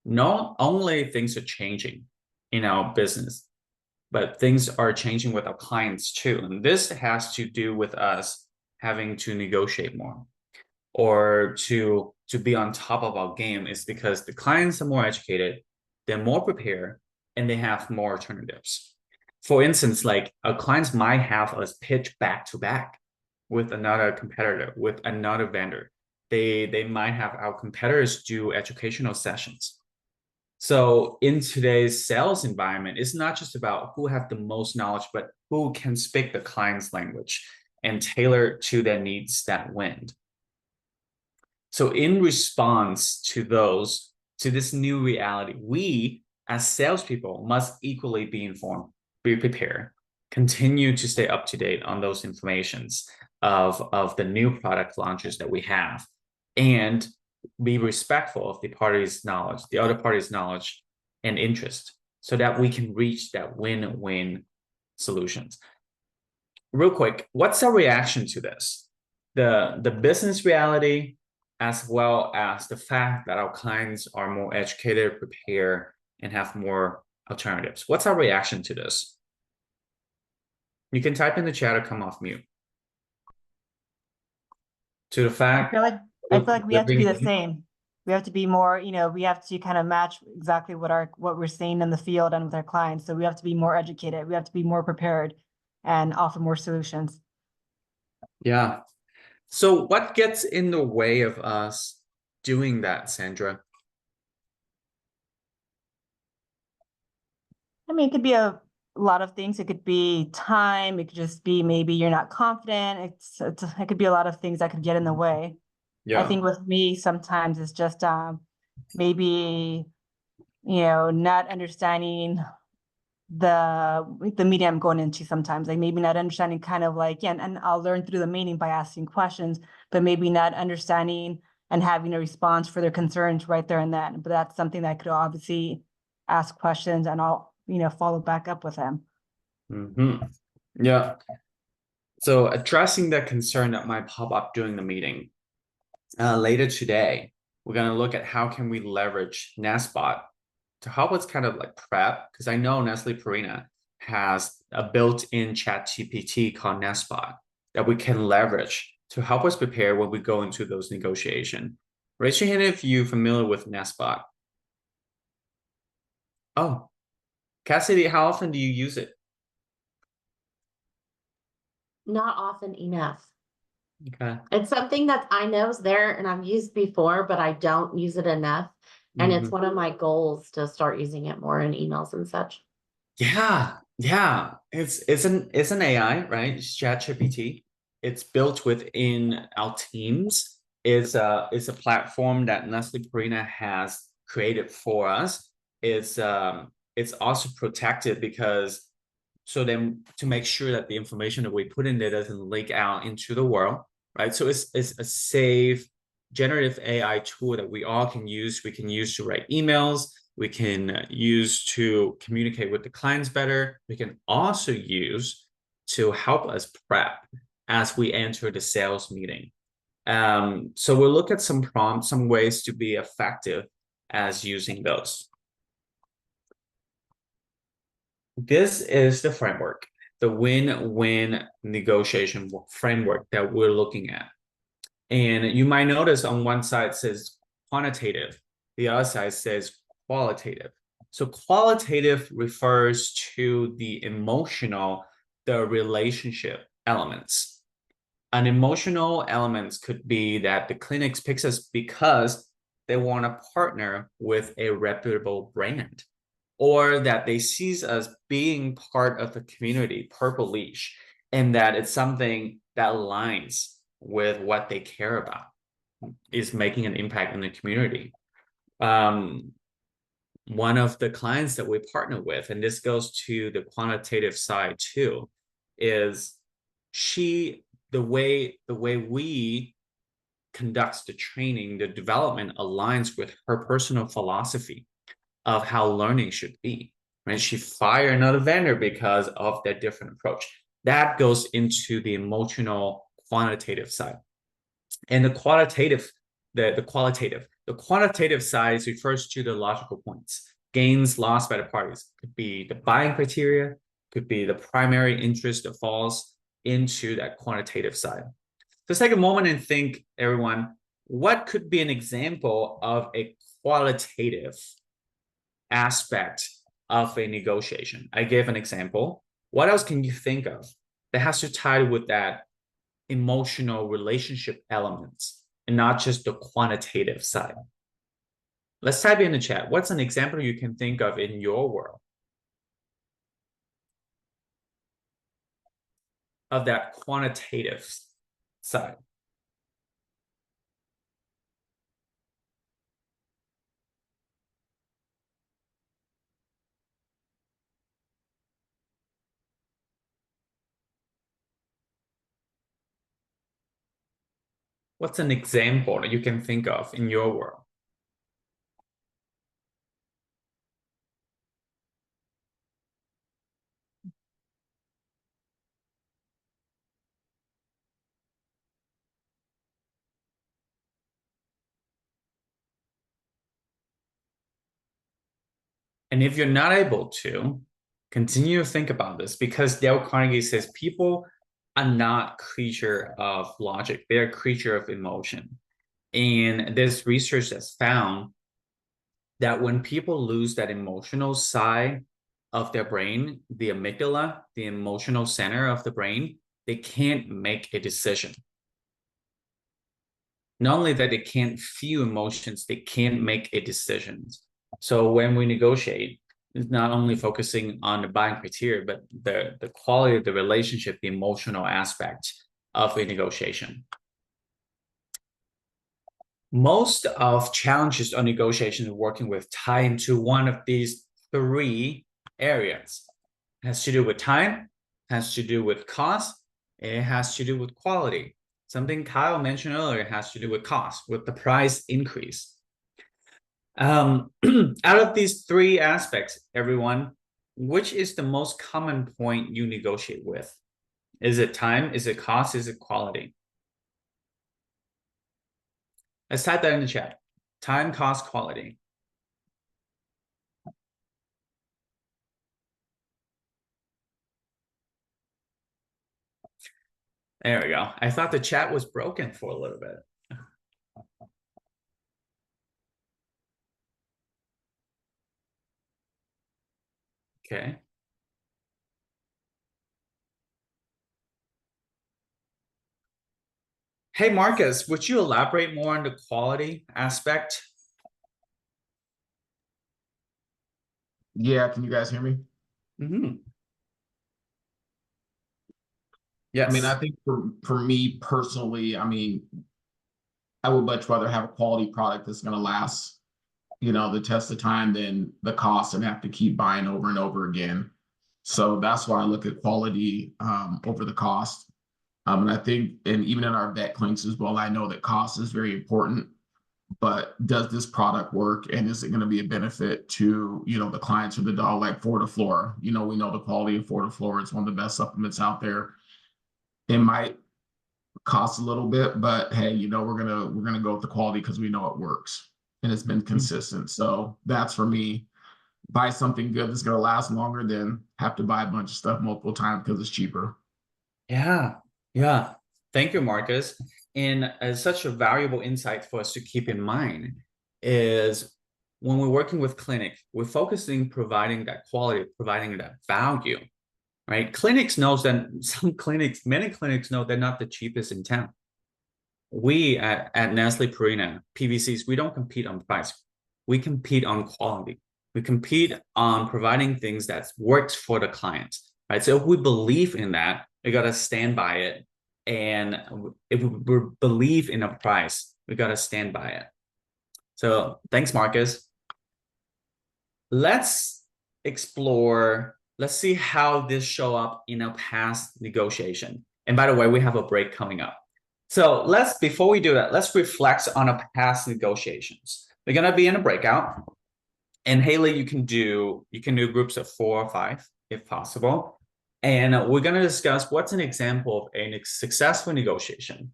Not only things are changing in our business, but things are changing with our clients too. And this has to do with us having to negotiate more or to be on top of our game, is because the clients are more educated, they're more prepared, and they have more alternatives. For instance, like our clients might have us pitch back to back with another competitor, with another vendor. They might have our competitors do educational sessions. So in today's sales environment, it's not just about who have the most knowledge, but who can speak the client's language and tailor to their needs that win. So in response to this new reality, we as salespeople must equally be informed, be prepared, continue to stay up to date on those informations of the new product launches that we have, and be respectful of the other party's knowledge and interest, so that we can reach that win-win solutions. Real quick, what's our reaction to this? The business reality, as well as the fact that our clients are more educated, prepared, and have more alternatives. What's our reaction to this? You can type in the chat or come off mute. To the fact, I feel like we have to be the same. We have to be more, we have to kind of match exactly what we're seeing in the field and with our clients. So we have to be more educated. We have to be more prepared and offer more solutions. Yeah. So what gets in the way of us doing that, Sandra? I mean, it could be a lot of things. It could be time. It could just be maybe you're not confident. It could be a lot of things that could get in the way. Yeah. I think with me, sometimes it's just maybe, not understanding the meeting I'm going into sometimes, like maybe not understanding kind of like, yeah, and I'll learn through the meeting by asking questions, but maybe not understanding and having a response for their concerns right there and then. But that's something that I could obviously ask questions and I'll, follow back up with them. Yeah. So addressing that concern that might pop up during the meeting. Later today, we're going to look at how can we leverage Nestbot to help us kind of like prep, because I know Nestle Purina has a built-in chat GPT called Nestbot that we can leverage to help us prepare when we go into those negotiations. Raise your hand if you're familiar with Nestbot. Oh, Cassidy, how often do you use it? Not often enough. Okay. It's something that I know is there and I've used before, but I don't use it enough. And it's one of my goals to start using it more in emails and such. Yeah. It's an AI, right? It's ChatGPT. It's built within our teams. It's a platform that Nestle Purina has created for us. It's also protected because to make sure that the information that we put in there doesn't leak out into the world, right? So it's a safe generative AI tool that we all can use. We can use to write emails. We can use to communicate with the clients better. We can also use to help us prep as we enter the sales meeting. So we'll look at some prompts, some ways to be effective as using those. This is the framework, the win-win negotiation framework that we're looking at. And you might notice on one side says quantitative, the other side says qualitative. So qualitative refers to the emotional, the relationship elements. An emotional elements could be that the clinics picks us because they want to partner with a reputable brand. or that they see us being part of the community, purple leash, and that it's something that aligns with what they care about, is making an impact in the community. One of the clients that we partner with, and this goes to the quantitative side too, is the way we conducts the training, the development aligns with her personal philosophy of how learning should be. Right? She fired another vendor because of that different approach. That goes into the emotional quantitative side. And the qualitative side refers to the logical points. Gains lost by the parties could be the buying criteria, could be the primary interest that falls into that quantitative side. Just take a moment and think, everyone, what could be an example of a qualitative aspect of a negotiation? I gave an example. What else can you think of that has to tie with that emotional relationship elements and not just the quantitative side? Let's type in the chat. What's an example you can think of in your world of that quantitative side? What's an example that you can think of in your world? And if you're not able to, continue to think about this, because Dale Carnegie says people are not creature of logic. They're a creature of emotion. And there's research that's found that when people lose that emotional side of their brain, the amygdala, the emotional center of the brain, they can't make a decision. Not only that they can't feel emotions, they can't make a decision. So when we negotiate, it's not only focusing on the buying criteria, but the quality of the relationship, the emotional aspect of a negotiation. Most of challenges on negotiations working with tie into one of these three areas. It has to do with time, has to do with cost, it has to do with quality. Something Kyle mentioned earlier has to do with cost, with the price increase. Out of these three aspects, everyone, which is the most common point you negotiate with? Is it time? Is it cost? Is it quality? Let's type that in the chat. Time, cost, quality. There we go. I thought the chat was broken for a little bit. Okay. Hey, Marcus, would you elaborate more on the quality aspect? Yeah, can you guys hear me? Mm-hmm. Yes. I mean, I think for me personally, I mean, I would much rather have a quality product that's going to last, you know, the test of time than the cost and have to keep buying over and over again. So that's why I look at quality over the cost. And I think, and even in our vet clinics as well, I know that cost is very important. But does this product work, and is it going to be a benefit to, you know, the clients or the dog? Like Fortiflora, you know, we know the quality of Fortiflora is one of the best supplements out there. It might cost a little bit, but hey, you know, we're gonna go with the quality because we know it works and it's been consistent. So that's for me. Buy something good that's gonna last longer than have to buy a bunch of stuff multiple times because it's cheaper. Yeah. Thank you, Marcus. And such a valuable insight for us to keep in mind is when we're working with clinic, we're focusing providing that quality, providing that value, right? Clinics knows that many clinics know they're not the cheapest in town. We at Nestle Purina, PVCs, we don't compete on price. We compete on quality. We compete on providing things that works for the client, right? So if we believe in that, we got to stand by it. And if we believe in a price, we got to stand by it. So thanks, Marcus. Let's explore, let's see how this show up in a past negotiation. And by the way, we have a break coming up. So before we do that, let's reflect on a past negotiations. We're gonna be in a breakout. And Haley, you can do groups of 4 or 5 if possible. And we're gonna discuss what's an example of a successful negotiation.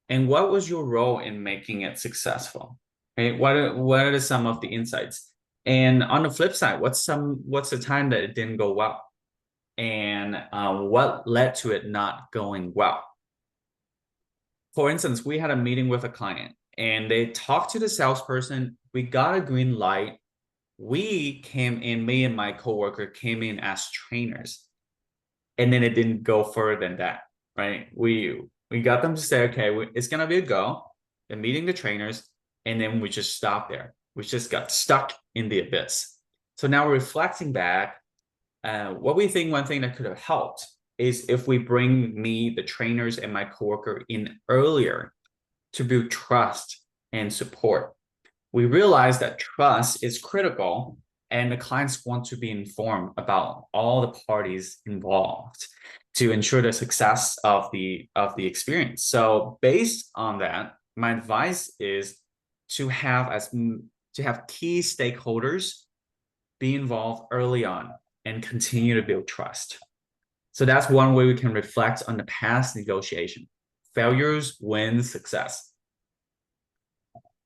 And what was your role in making it successful? Okay, what are some of the insights? And on the flip side, what's the time that it didn't go well? And what led to it not going well? For instance, we had a meeting with a client and they talked to the salesperson. We got a green light. We came in, me and my coworker came in as trainers. And then it didn't go further than that, right? We got them to say, okay, it's going to be a go. They're meeting the trainers. And then we just stopped there. We just got stuck in the abyss. So now reflecting back, what we think one thing that could have helped is if we bring me, the trainers, and my coworker in earlier to build trust and support. We realize that trust is critical and the clients want to be informed about all the parties involved to ensure the success of the experience. So based on that, my advice is to have key stakeholders be involved early on and continue to build trust. So that's one way we can reflect on the past negotiation. Failures win success.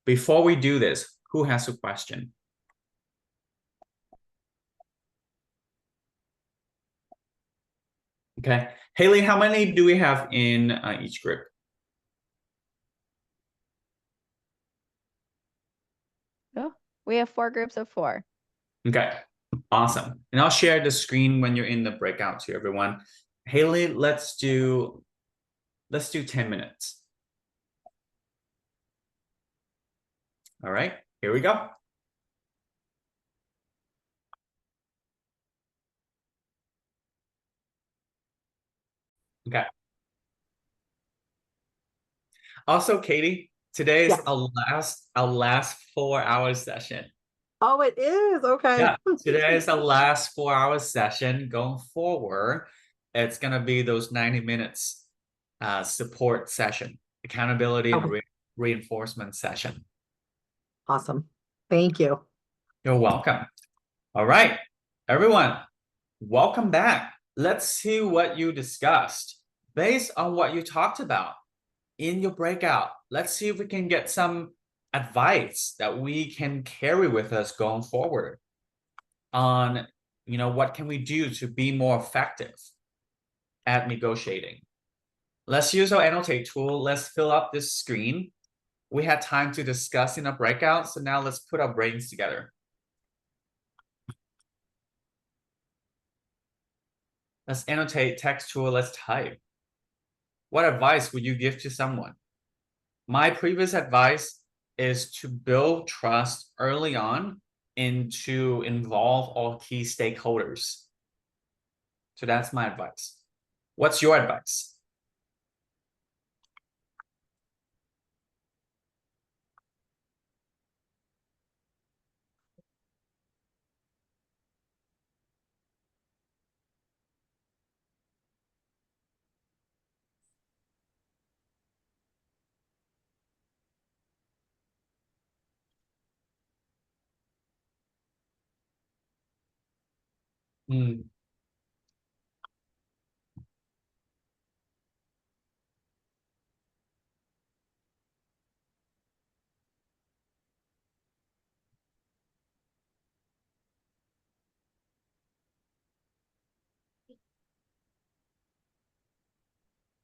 Before we do this, who has a question? Okay. Haley, how many do we have in each group? Oh, we have 4 groups of 4. Okay, awesome. And I'll share the screen when you're in the breakout to everyone. Haley, let's do 10 minutes. All right, here we go. Okay. Also, Katie, today is our last 4-hour session. Oh, it is. Okay. Yeah, today is the last 4-hour session. Going forward, it's gonna be those 90 minutes support session, accountability and reinforcement session. Awesome. Thank you. You're welcome. All right, everyone, welcome back. Let's see what you discussed based on what you talked about in your breakout. Let's see if we can get some advice that we can carry with us going forward on, what can we do to be more effective at negotiating. Let's use our annotate tool. Let's fill up this screen. We had time to discuss in a breakout, so now let's put our brains together. Let's annotate text tool. Let's type. What advice would you give to someone? My previous advice is to build trust early on and to involve all key stakeholders. So that's my advice. What's your advice?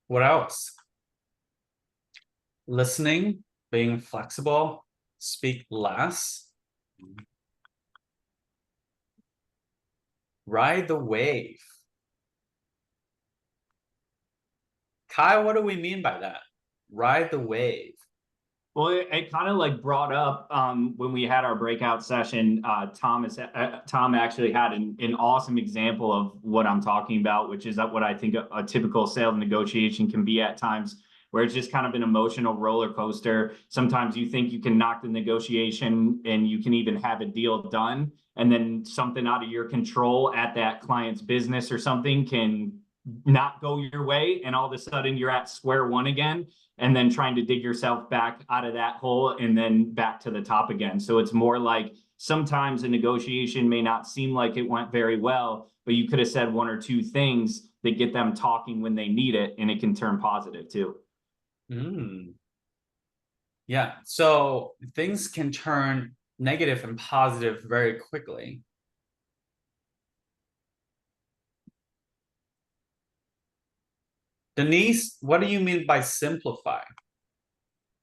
What else? Listening, being flexible, speak less. Ride the wave. Kyle, what do we mean by that? Ride the wave. Well, it kind of like brought up when we had our breakout session. Tom actually had an awesome example of what I'm talking about, which is what I think a typical sales negotiation can be at times, where it's just kind of an emotional roller coaster. Sometimes you think you can knock the negotiation and you can even have a deal done, and then something out of your control at that client's business or something can not go your way, and all of a sudden you're at square one again, and then trying to dig yourself back out of that hole and then back to the top again. So it's more like sometimes a negotiation may not seem like it went very well, but you could have said one or two things that get them talking when they need it, and it can turn positive too. Yeah, so things can turn negative and positive very quickly. Denise, what do you mean by simplify?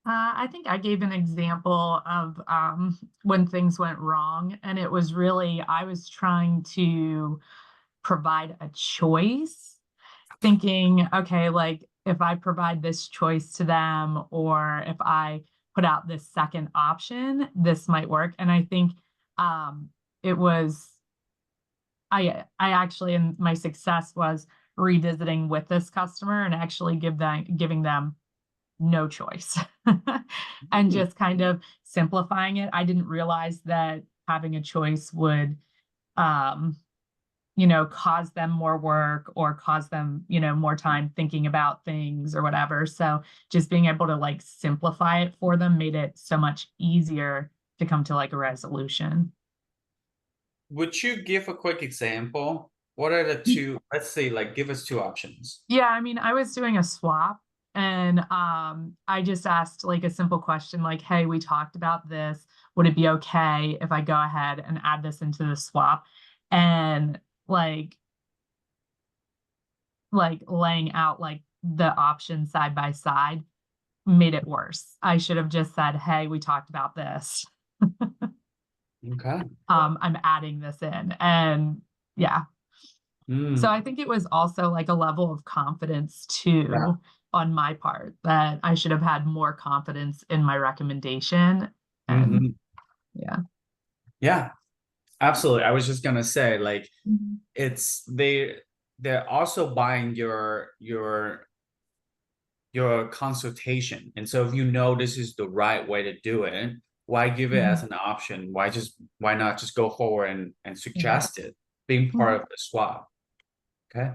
I think I gave an example of when things went wrong, and it was really, I was trying to provide a choice, thinking, okay, like if I provide this choice to them, or if I put out this second option, this might work. And I think it was, I actually, and my success was revisiting with this customer and actually giving them no choice and just kind of simplifying it. I didn't realize that having a choice would, cause them more work or cause them, more time thinking about things or whatever. So just being able to like simplify it for them made it so much easier to come to like a resolution. Would you give a quick example? What are the two, let's say, like give us two options. Yeah, I mean, I was doing a swap, and I just asked like a simple question like, hey, we talked about this. Would it be okay if I go ahead and add this into the swap? And like laying out like the options side by side made it worse. I should have just said, hey, we talked about this. Okay. I'm adding this in. And yeah. So I think it was also like a level of confidence too on my part, that I should have had more confidence in my recommendation. And yeah, absolutely. I was just gonna say, like, it's they're also buying your consultation, and so if you know this is the right way to do it, why give it as an option? Why not just go forward and suggest it being part of the swap? Okay.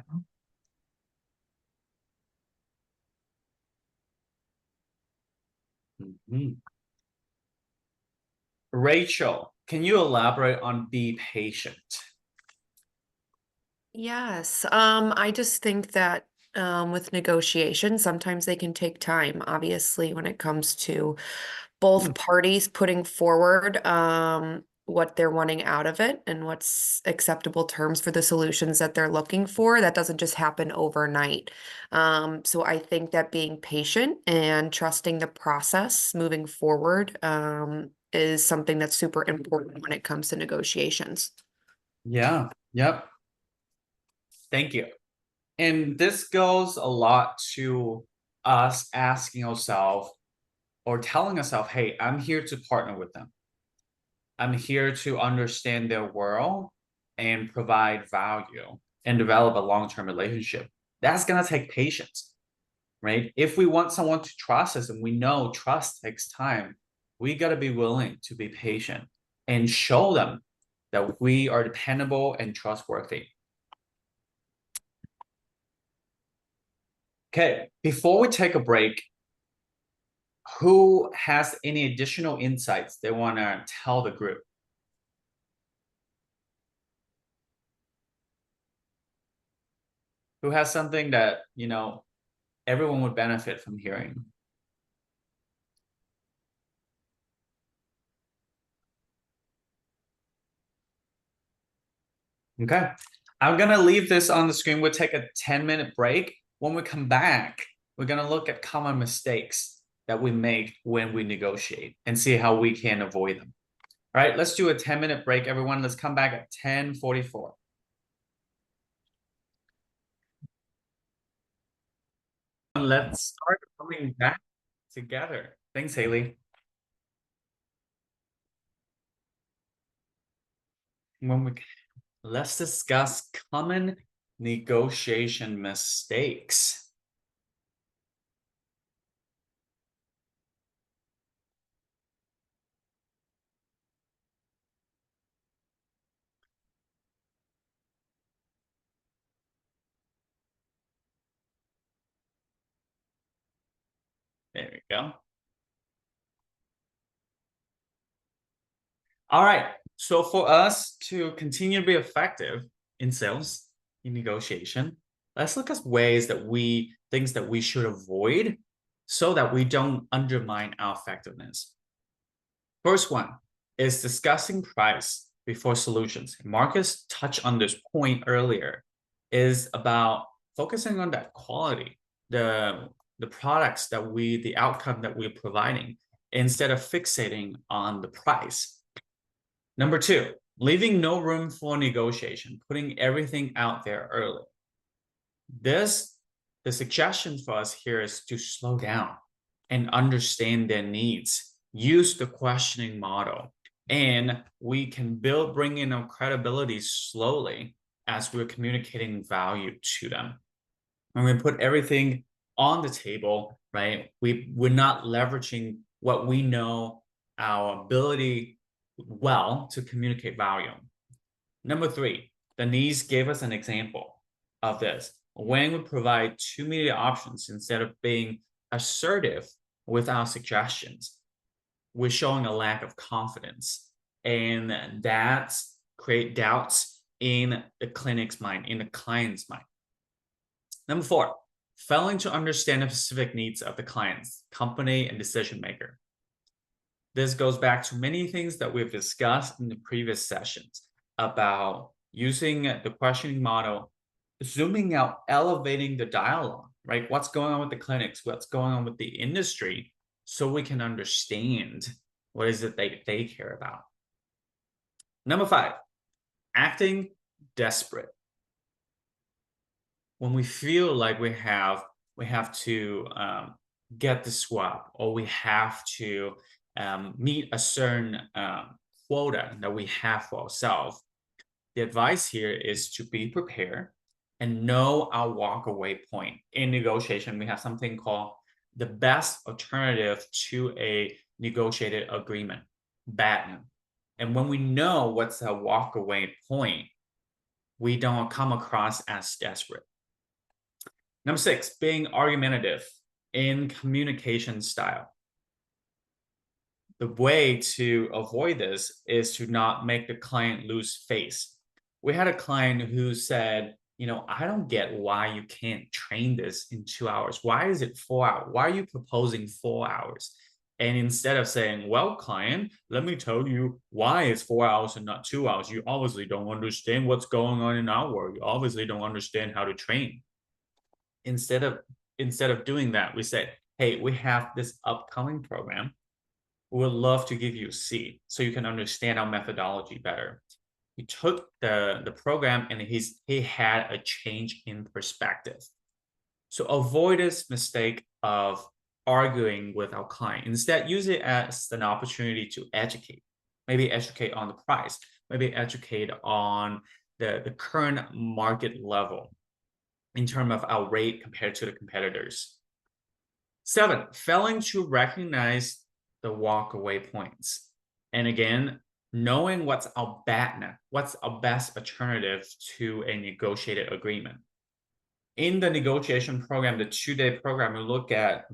Rachel, can you elaborate on be patient? Yes, I just think that with negotiations, sometimes they can take time, obviously, when it comes to both parties putting forward what they're wanting out of it and what's acceptable terms for the solutions that they're looking for. That doesn't just happen overnight. So I think that being patient and trusting the process moving forward is something that's super important when it comes to negotiations. Yeah, yep. Thank you. And this goes a lot to us asking ourselves or telling ourselves, hey, I'm here to partner with them. I'm here to understand their world and provide value and develop a long-term relationship. That's going to take patience, right? If we want someone to trust us, and we know trust takes time, we got to be willing to be patient and show them that we are dependable and trustworthy. Okay, before we take a break, who has any additional insights they want to tell the group? Who has something that, everyone would benefit from hearing? Okay, I'm gonna leave this on the screen. We'll take a 10-minute break. When we come back, we're gonna look at common mistakes that we make when we negotiate and see how we can avoid them. All right, let's do a 10-minute break, everyone. Let's come back at 10:44. Let's start coming back together. Thanks, Haley. let's discuss common negotiation mistakes. There we go. All right. So for us to continue to be effective in sales, in negotiation, let's look at ways that things that we should avoid so that we don't undermine our effectiveness. First one is discussing price before solutions. Marcus touched on this point earlier, is about focusing on that quality, the products that the outcome that we're providing, instead of fixating on the price. Number two, leaving no room for negotiation, putting everything out there early. The suggestion for us here is to slow down and understand their needs. Use the questioning model, and we can bring in our credibility slowly as we're communicating value to them. When we put everything on the table, right, we're not leveraging what we know, our ability well to communicate value. Number three, Denise gave us an example of this. When we provide too many options instead of being assertive with our suggestions, we're showing a lack of confidence, and that create doubts in the clinic's mind, in the client's mind. Number four, failing to understand the specific needs of the client's company and decision maker. This goes back to many things that we've discussed in the previous sessions about using the questioning model, zooming out, elevating the dialogue, right? What's going on with the clinics? What's going on with the industry? So we can understand what is it they care about. Number five, acting desperate. When we feel like we have to get the swap, or we have to meet a certain quota that we have for ourselves, the advice here is to be prepared and know our walk away point. In negotiation, we have something called the best alternative to a negotiated agreement, BATN. And when we know what's a walk away point, we don't come across as desperate. Number six, being argumentative in communication style. The way to avoid this is to not make the client lose face. We had a client who said, I don't get why you can't train this in 2 hours. Why is it 4 hours? Why are you proposing 4 hours? And instead of saying, well, client, let me tell you why it's 4 hours and not 2 hours. You obviously don't understand what's going on in our world. You obviously don't understand how to train. Instead of doing that, we said, hey, we have this upcoming program. We would love to give you a seat so you can understand our methodology better. He took the program, and he had a change in perspective. So avoid this mistake of arguing with our client. Instead, use it as an opportunity to educate. Maybe educate on the price. Maybe educate on the current market level in terms of our rate compared to the competitors. 7, failing to recognize the walk-away points. And again, knowing what's our BATNA, what's our best alternative to a negotiated agreement. In the negotiation program, the 2-day program, we look at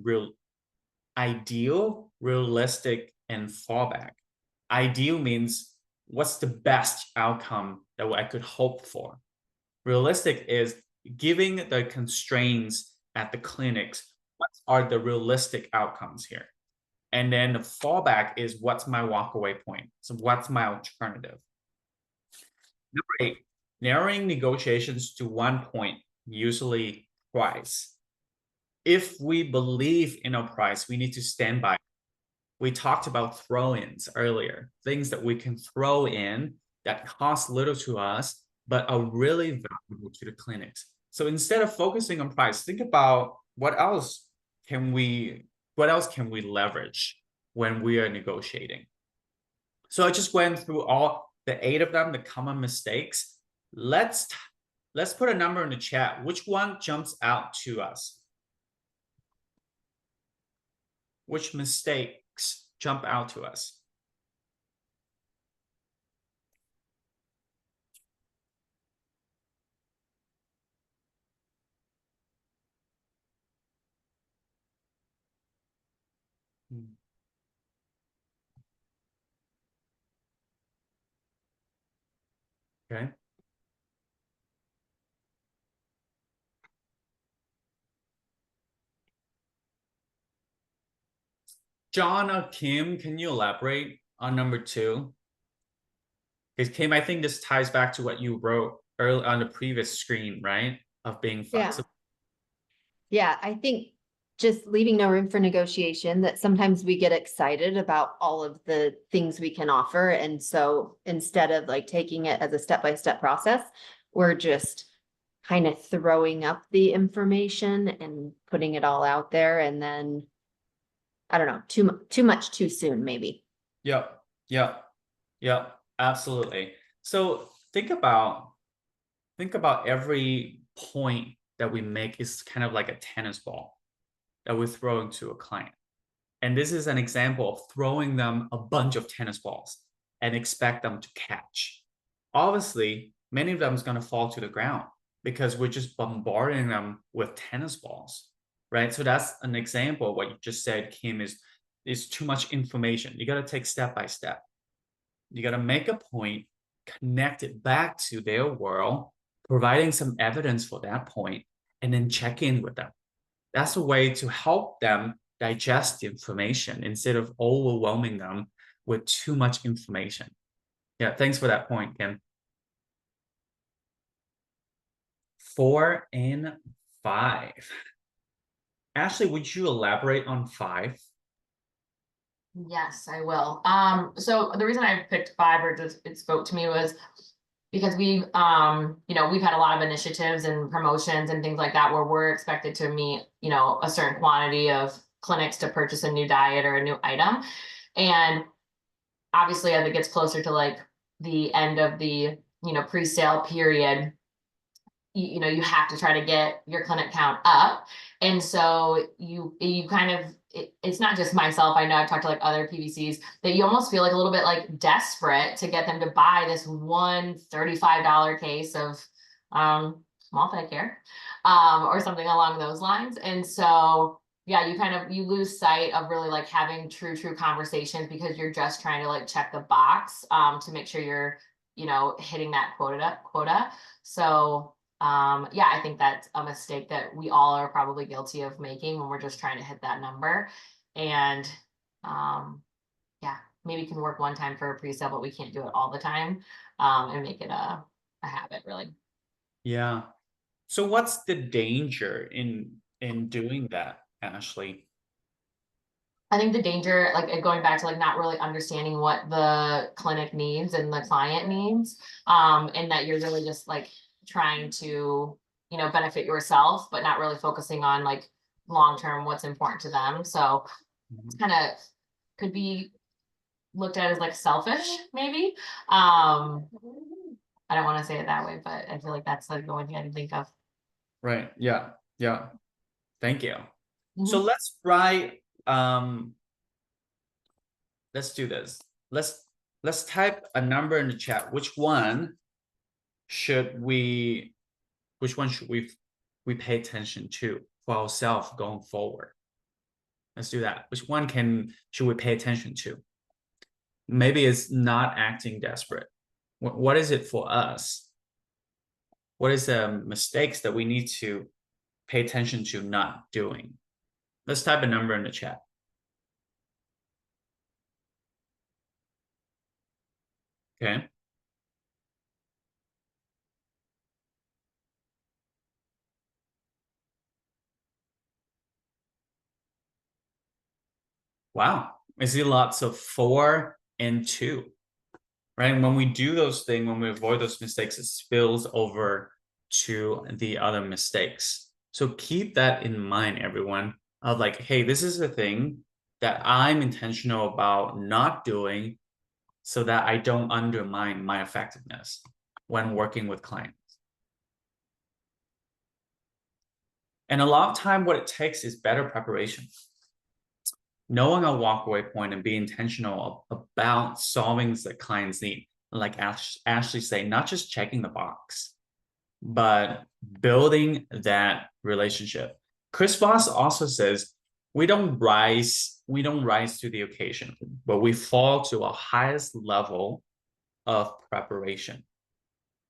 ideal, realistic, and fallback. Ideal means what's the best outcome that I could hope for. Realistic is giving the constraints at the clinics, what are the realistic outcomes here? And then the fallback is what's my walkaway point? So what's my alternative? Number 8, narrowing negotiations to one point, usually price. If we believe in our price, we need to stand by it. We talked about throw-ins earlier, things that we can throw in that cost little to us, but are really valuable to the clinics. So instead of focusing on price, think about what else can we leverage when we are negotiating. So I just went through all the 8 of them, the common mistakes, let's put a number in the chat. Which one jumps out to us? Which mistakes jump out to us? Okay. John or Kim, can you elaborate on number 2? Because Kim, I think this ties back to what you wrote early on the previous screen, right? Of being flexible. Yeah, I think just leaving no room for negotiation, that sometimes we get excited about all of the things we can offer. And so instead of like taking it as a step-by-step process, we're just kind of throwing up the information and putting it all out there. And then, I don't know, too much too soon, maybe. Yep. Absolutely. So think about every point that we make is kind of like a tennis ball that we're throwing to a client. And this is an example of throwing them a bunch of tennis balls and expect them to catch. Obviously, many of them is going to fall to the ground because we're just bombarding them with tennis balls, right? So that's an example of what you just said, Kim, is too much information. You got to take step by step. You got to make a point, connect it back to their world, providing some evidence for that point, and then check in with them. That's a way to help them digest the information instead of overwhelming them with too much information. Yeah, thanks for that point, Kim. 4 and 5. Ashley, would you elaborate on 5? Yes, I will. So the reason I picked 5 or just it spoke to me was because we've we've had a lot of initiatives and promotions and things like that where we're expected to meet, a certain quantity of clinics to purchase a new diet or a new item. And obviously as it gets closer to like the end of the, pre-sale period, you have to try to get your clinic count up. And so you kind of, it's not just myself. I know I've talked to like other PBCs that you almost feel like a little bit like desperate to get them to buy this one $35 case of multi-care or something along those lines. And so, yeah, you lose sight of really like having true conversations because you're just trying to like check the box to make sure you're, hitting that quota. So yeah, I think that's a mistake that we all are probably guilty of making when we're just trying to hit that number. And yeah, maybe can work one time for a pre-sale, but we can't do it all the time and make it a habit, really. Yeah. So what's the danger in doing that, Ashley? I think the danger, like going back to like not really understanding what the clinic needs and the client needs, and that you're really just like trying to, benefit yourself, but not really focusing on like long-term what's important to them. So it's kind of could be looked at as like selfish, maybe. I don't want to say it that way, but I feel like that's like the only thing I can think of. Right. Yeah. Thank you. So let's try, let's do this. Let's type a number in the chat. Which one should we pay attention to for ourselves going forward? Let's do that. Which one should we pay attention to? Maybe it's not acting desperate. What is it for us? What is the mistakes that we need to pay attention to not doing? Let's type a number in the chat. Okay. Wow. I see lots of 4 and 2. Right? When we do those things, when we avoid those mistakes, it spills over to the other mistakes. So keep that in mind, everyone, of like, hey, this is the thing that I'm intentional about not doing so that I don't undermine my effectiveness when working with clients. And a lot of time, what it takes is better preparation. Knowing a walkaway point and being intentional about solving the client's need. Like Ashley say, not just checking the box, but building that relationship. Chris Voss also says, we don't rise to the occasion, but we fall to a highest level of preparation.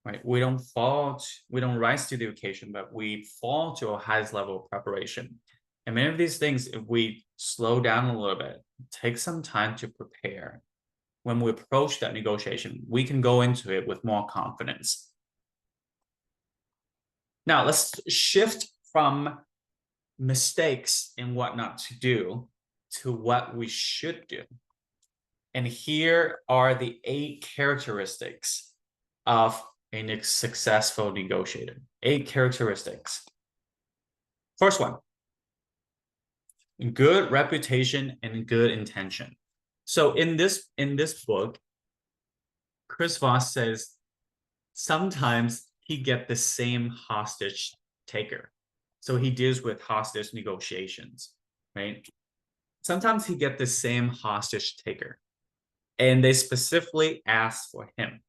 Right? We don't rise to the occasion, but we fall to a highest level of preparation. And many of these things, if we slow down a little bit, take some time to prepare, when we approach that negotiation, we can go into it with more confidence. Now, let's shift from mistakes and what not to do to what we should do. And here are the 8 characteristics of a successful negotiator. 8 characteristics. First one, good reputation and good intention. So in this book, Chris Voss says sometimes he get the same hostage taker. So he deals with hostage negotiations, right? Sometimes he get the same hostage taker, and they specifically ask for him.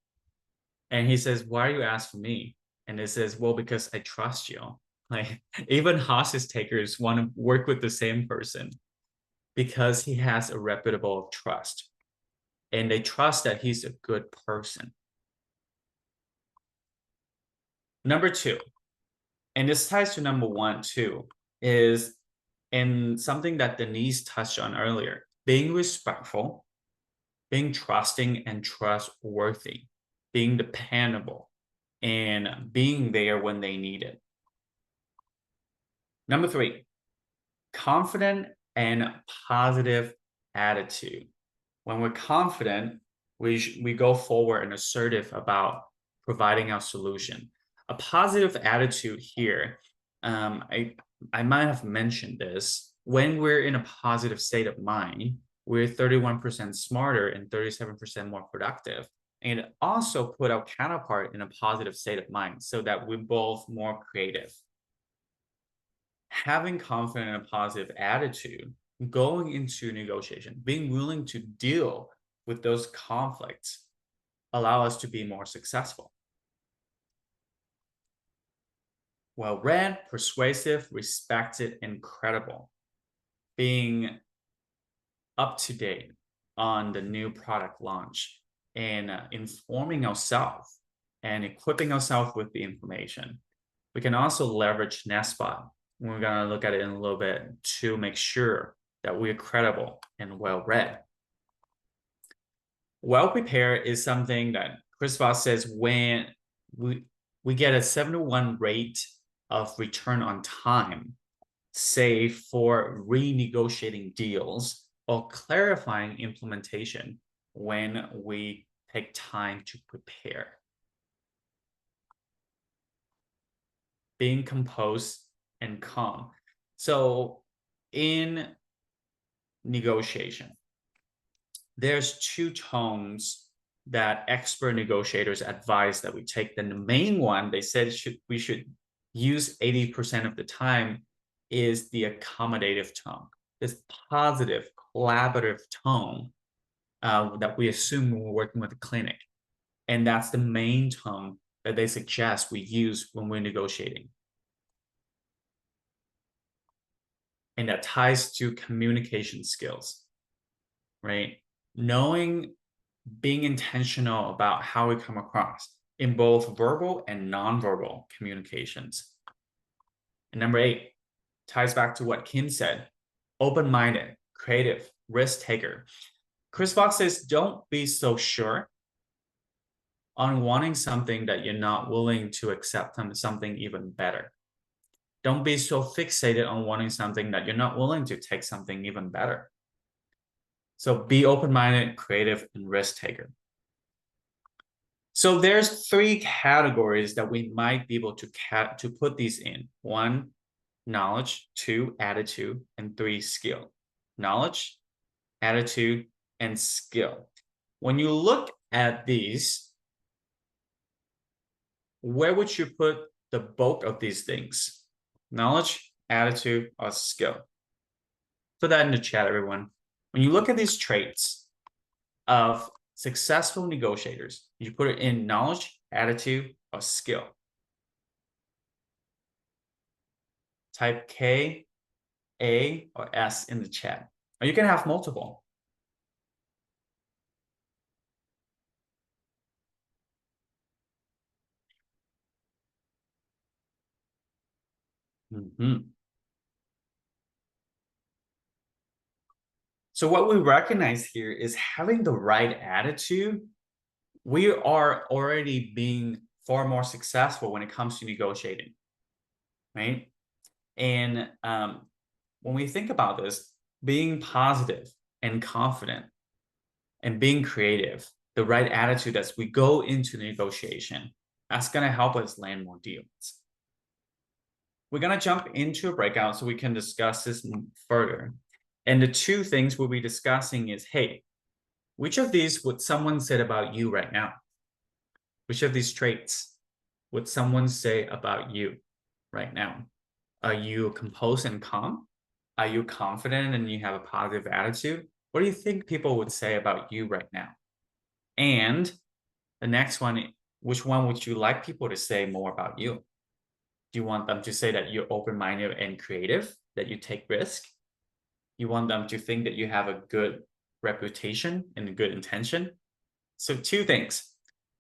And he says, why are you asking for me? And it says, well, because I trust you. Like, even hostage takers want to work with the same person because he has a reputable trust. And they trust that he's a good person. Number 2, and this ties to number 1 too, is in something that Denise touched on earlier, being respectful, being trusting and trustworthy, being dependable, and being there when they need it. Number 3, confident and positive attitude. When we're confident, we go forward and assertive about providing our solution. A positive attitude here, I might have mentioned this, when we're in a positive state of mind, we're 31% smarter and 37% more productive. And also put our counterpart in a positive state of mind so that we're both more creative. Having confident and positive attitude, going into negotiation, being willing to deal with those conflicts, allow us to be more successful. Well-read, persuasive, respected, and credible. Being up to date on the new product launch and informing ourselves and equipping ourselves with the information. We can also leverage Nestle. We're going to look at it in a little bit to make sure that we're credible and well-read. Well-prepared is something that Chris Voss says when we get a 71 rate of return on time, say for renegotiating deals or clarifying implementation when we take time to prepare. Being composed and calm. So in negotiation, there's 2 tones that expert negotiators advise that we take. Then the main one, they said we should use 80% of the time, is the accommodative tone. This positive, collaborative tone that we assume when we're working with a clinic. And that's the main tone that they suggest we use when we're negotiating. And that ties to communication skills, right? Being intentional about how we come across in both verbal and nonverbal communications. And number 8 ties back to what Kim said, open-minded, creative, risk taker. Chris Voss says, don't be so sure on wanting something that you're not willing to accept something even better. Don't be so fixated on wanting something that you're not willing to take something even better. So be open-minded, creative, and risk taker. So there's 3 categories that we might be able to put these in. 1, knowledge, 2, attitude, and 3, skill. Knowledge, attitude, and skill. when you look at these, where would you put the bulk of these things? Knowledge, attitude, or skill? Put that in the chat, everyone. When you look at these traits of successful negotiators, you put it in knowledge, attitude, or skill. Type K, A, or S in the chat. Or you can have multiple. So what we recognize here is having the right attitude. We are already being far more successful when it comes to negotiating, right? And when we think about this, being positive and confident and being creative, the right attitude as we go into the negotiation, that's going to help us land more deals. We're going to jump into a breakout so we can discuss this further. And the two things we'll be discussing is, hey, which of these would someone say about you right now? Which of these traits would someone say about you right now? Are you composed and calm? Are you confident and you have a positive attitude? What do you think people would say about you right now? And the next one, which one would you like people to say more about you? Do you want them to say that you're open-minded and creative, that you take risk? You want them to think that you have a good reputation and a good intention? So two things.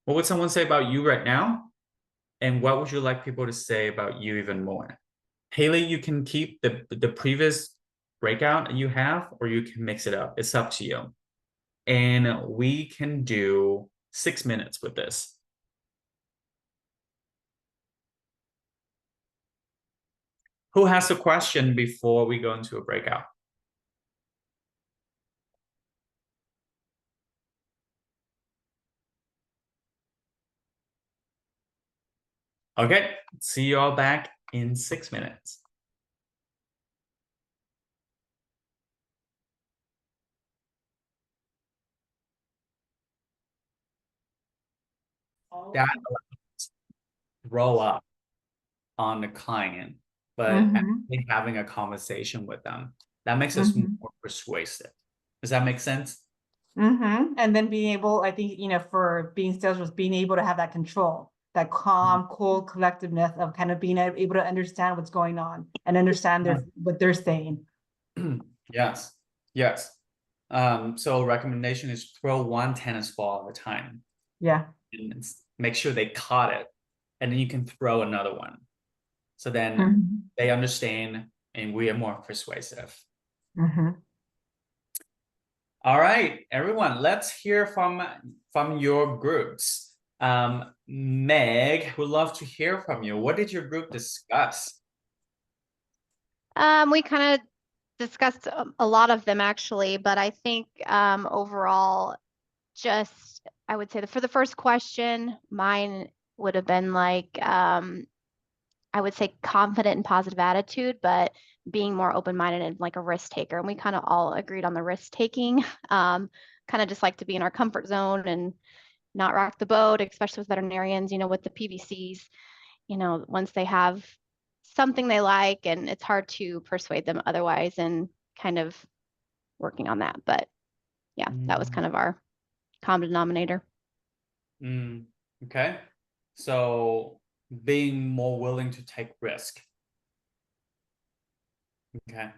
What would someone say about you right now? And what would you like people to say about you even more? Haley, you can keep the previous breakout you have, or you can mix it up. It's up to you. And we can do 6 minutes with this. Who has a question before we go into a breakout? Okay, see you all back in 6 minutes. That roll up on the client, but actually having a conversation with them, that makes us more persuasive. Does that make sense? And then being able, I think, for being sales was being able to have that control, that calm, cool collectiveness of kind of being able to understand what's going on and understand what they're saying. Yes. Yes. So recommendation is throw one tennis ball at a time. Yeah. And make sure they caught it. And then you can throw another one. So then they understand and we are more persuasive. All right, everyone, let's hear from your groups. Meg, would love to hear from you. What did your group discuss? We kind of discussed a lot of them actually, but I think overall, just I would say that for the first question, mine would have been like, I would say confident and positive attitude, but being more open-minded and like a risk taker. And we kind of all agreed on the risk taking, kind of just like to be in our comfort zone and not rock the boat, especially with veterinarians, with the PVCs, once they have something they like and it's hard to persuade them otherwise, and kind of working on that. But yeah, that was kind of our common denominator. Okay. So being more willing to take risk. Okay.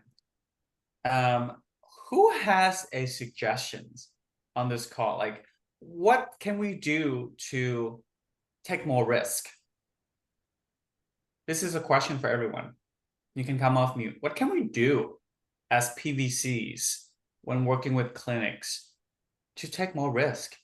Who has a suggestions on this call? Like, what can we do to take more risk? This is a question for everyone. You can come off mute. What can we do as PVCs when working with clinics to take more risk?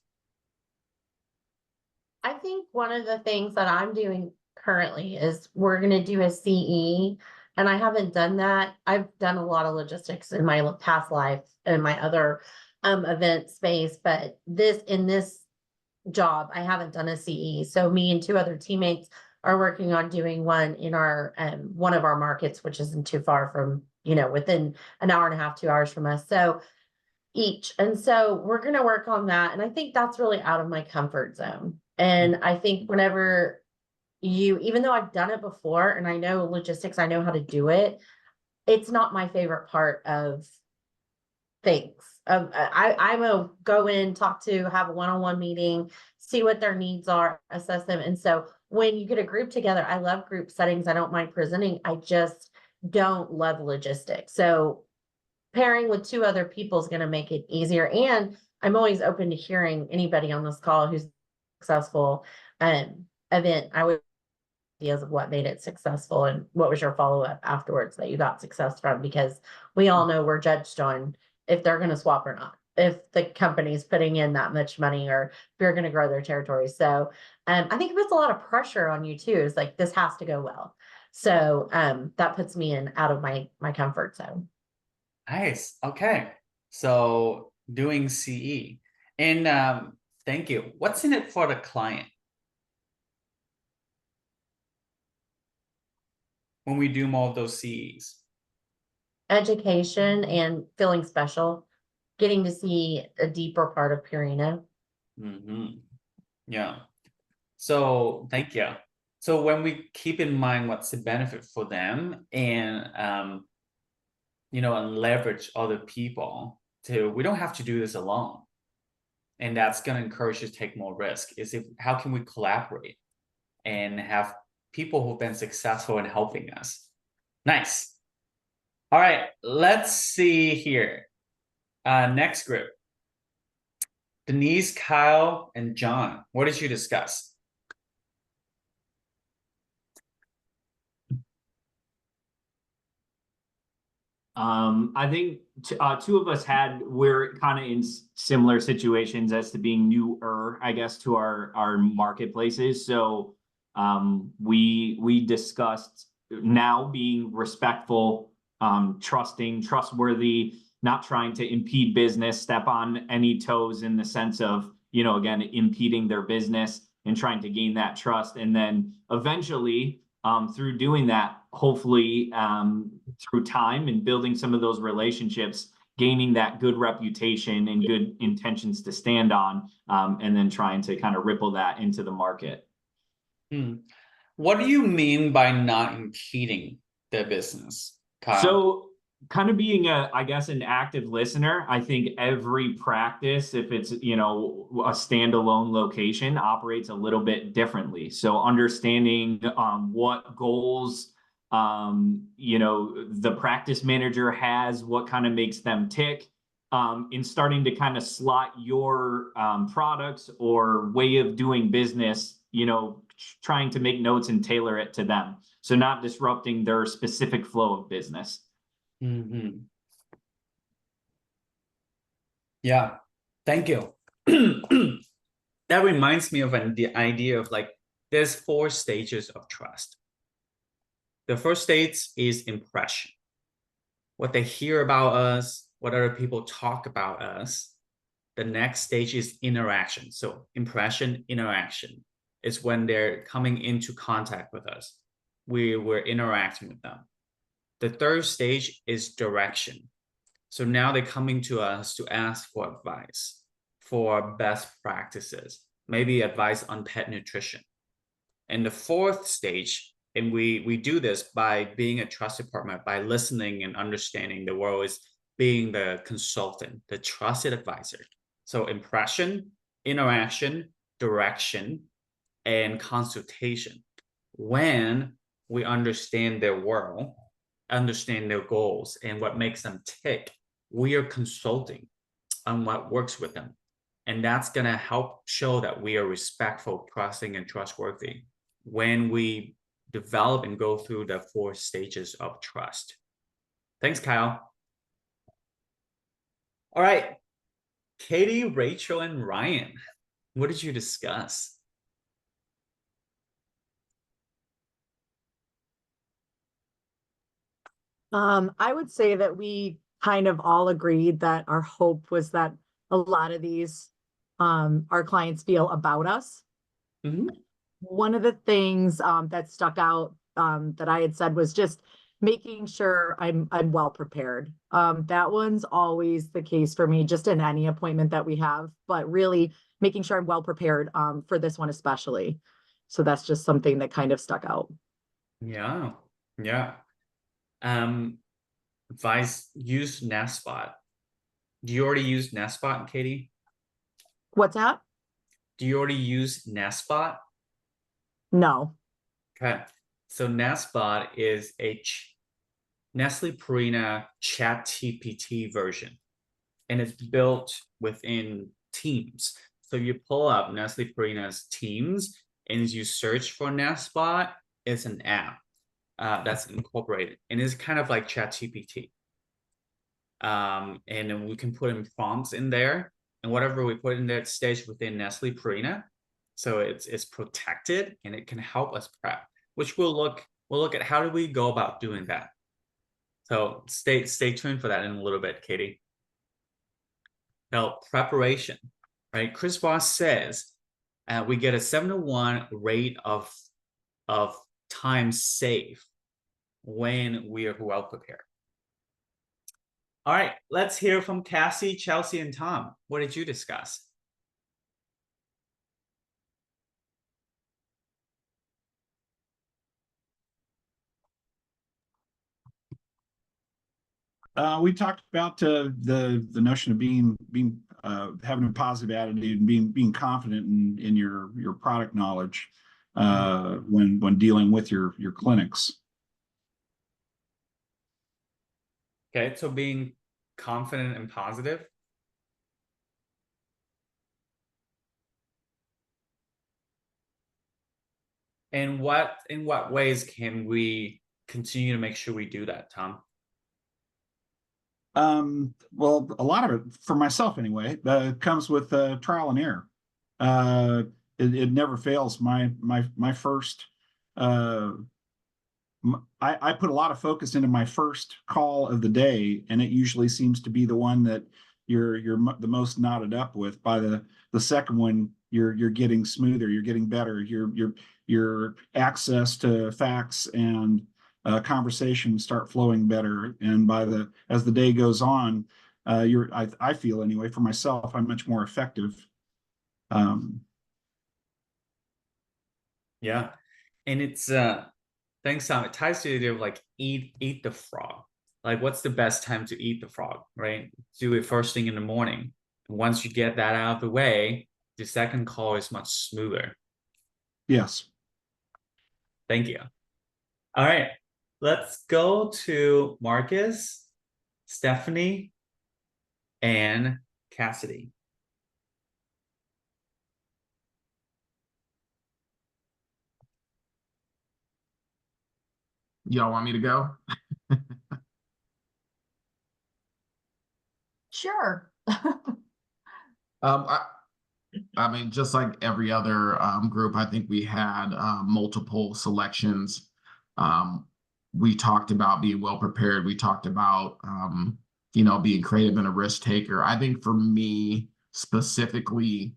I think one of the things that I'm doing currently is we're going to do a CE, and I haven't done that. I've done a lot of logistics in my past life and my other event space, but in this job, I haven't done a CE. So me and two other teammates are working on doing one in our one of our markets, which isn't too far from, within an hour and a half, 2 hours from us. So each. And so we're going to work on that. And I think that's really out of my comfort zone. And I think whenever even though I've done it before and I know logistics, I know how to do it, it's not my favorite part of things. I will go in, talk to, have a one-on-one meeting, see what their needs are, assess them. And so when you get a group together, I love group settings. I don't mind presenting. I just don't love logistics. So pairing with 2 other people is going to make it easier. And I'm always open to hearing anybody on this call who's successful event. I would ideas of what made it successful and what was your follow-up afterwards that you got success from, because we all know we're judged on if they're going to swap or not, if the company's putting in that much money or if you're going to grow their territory. So I think it puts a lot of pressure on you too. It's like, this has to go well. So that puts me out of my comfort zone. Nice. Okay. So doing CE. And thank you. What's in it for the client? When we do more of those CEs? Education and feeling special, getting to see a deeper part of Purina. Yeah. So thank you. So when we keep in mind what's the benefit for them and and leverage other people we don't have to do this alone. And that's going to encourage you to take more risk. How can we collaborate and have people who've been successful in helping us? Nice. All right, let's see here. Next group. Denise, Kyle, and John. What did you discuss? I think 2 of us we're kind of in similar situations as to being newer, I guess, to our marketplaces. So we discussed now being respectful, trusting, trustworthy, not trying to impede business, step on any toes in the sense of, again, impeding their business and trying to gain that trust. And then eventually, through doing that, hopefully through time and building some of those relationships, gaining that good reputation and good intentions to stand on, and then trying to kind of ripple that into the market. What do you mean by not impeding the business, Kyle? So kind of being I guess an active listener. I think every practice, if it's, a standalone location, operates a little bit differently. So understanding what goals, the practice manager has, what kind of makes them tick, in starting to kind of slot your products or way of doing business, trying to make notes and tailor it to them. So not disrupting their specific flow of business. Yeah, thank you. That reminds me of the idea of there's 4 stages of trust. The first stage is impression. What they hear about us, what other people talk about us. The next stage is interaction. So impression, interaction is when they're coming into contact with us. We're interacting with them. The third stage is direction. So now they're coming to us to ask for advice, for best practices, maybe advice on pet nutrition. And the fourth stage, and we do this by being a trusted partner, by listening and understanding the world, is being the consultant, the trusted advisor. So impression, interaction, direction, and consultation. When we understand their world, understand their goals and what makes them tick, we are consulting on what works with them. And that's going to help show that we are respectful, trusting, and trustworthy when we develop and go through the 4 stages of trust. Thanks, Kyle. All right, Katie, Rachel, and Ryan, what did you discuss? I would say that we kind of all agreed that our hope was that a lot of these our clients feel about us. One of the things that stuck out that I had said was just making sure I'm well prepared. That one's always the case for me, just in any appointment that we have, but really making sure I'm well prepared for this one especially. So that's just something that kind of stuck out. Yeah. Yeah. Advice, use Nestbot. Do you already use Nestbot, Katie? What's that? Do you already use Nestbot? No. Okay. So Nestbot is a Nestle Purina ChatGPT version, and it's built within Teams. So you pull up Nestle Purina's Teams, and as you search for Nestbot, it's an app that's incorporated, and it's kind of like ChatGPT. And then we can put in prompts in there, and whatever we put in there stays within Nestle Purina, so it's protected, and it can help us prep. Which we'll look at how do we go about doing that. So stay tuned for that in a little bit, Katie. Now, preparation, right? Chris Voss says we get a 7-to-1 rate of time saved when we are well prepared. All right, let's hear from Cassie, Chelsea, and Tom. What did you discuss? We talked about the notion of being having a positive attitude and being confident in your product knowledge when dealing with your clinics. Okay, so being confident and positive. And in what ways can we continue to make sure we do that, Tom? Well, a lot of it, for myself anyway, comes with trial and error. It never fails. My first, I put a lot of focus into my first call of the day, and it usually seems to be the one that you're the most knotted up with. By the second one, you're getting smoother, you're getting better, your access to facts and conversations start flowing better. And as the day goes on, I feel anyway, for myself, I'm much more effective. Yeah, and it's thanks, Tom. It ties to the idea of like eat the frog. Like, what's the best time to eat the frog, right? Do it first thing in the morning. Once you get that out of the way, the second call is much smoother. Yes. Thank you. All right, let's go to Marcus, Stephanie, and Cassidy. Y'all want me to go? Sure. I mean, just like every other group, I think we had multiple selections. We talked about being well prepared. We talked about, being creative and a risk taker. I think for me specifically,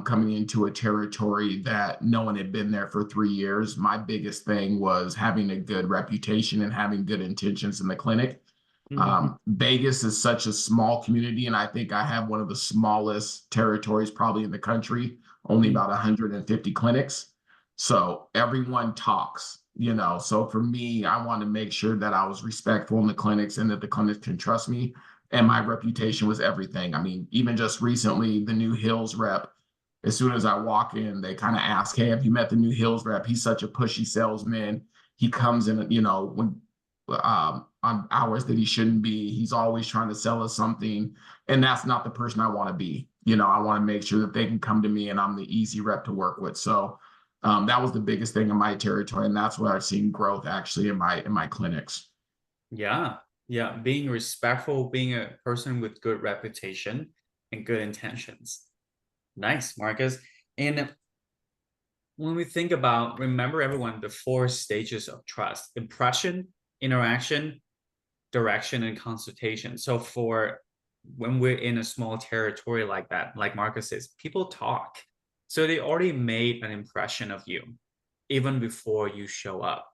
coming into a territory that no one had been there for 3 years, my biggest thing was having a good reputation and having good intentions in the clinic. Vegas is such a small community, and I think I have one of the smallest territories probably in the country, only about 150 clinics. So everyone talks, So for me, I want to make sure that I was respectful in the clinics and that the clinics can trust me. And my reputation was everything. I mean, even just recently, the new Hills rep, as soon as I walk in, they kind of ask, "Hey, have you met the new Hills rep? He's such a pushy salesman. He comes in, when on hours that he shouldn't be. He's always trying to sell us something." And that's not the person I want to be. I want to make sure that they can come to me and I'm the easy rep to work with. So that was the biggest thing in my territory. And that's where I've seen growth actually in my clinics. Yeah. Yeah. Being respectful, being a person with good reputation and good intentions. Nice, Marcus. And when we think about, remember everyone, the 4 stages of trust: impression, interaction, direction, and consultation. So for when we're in a small territory like that, like Marcus says, people talk. So they already made an impression of you even before you show up.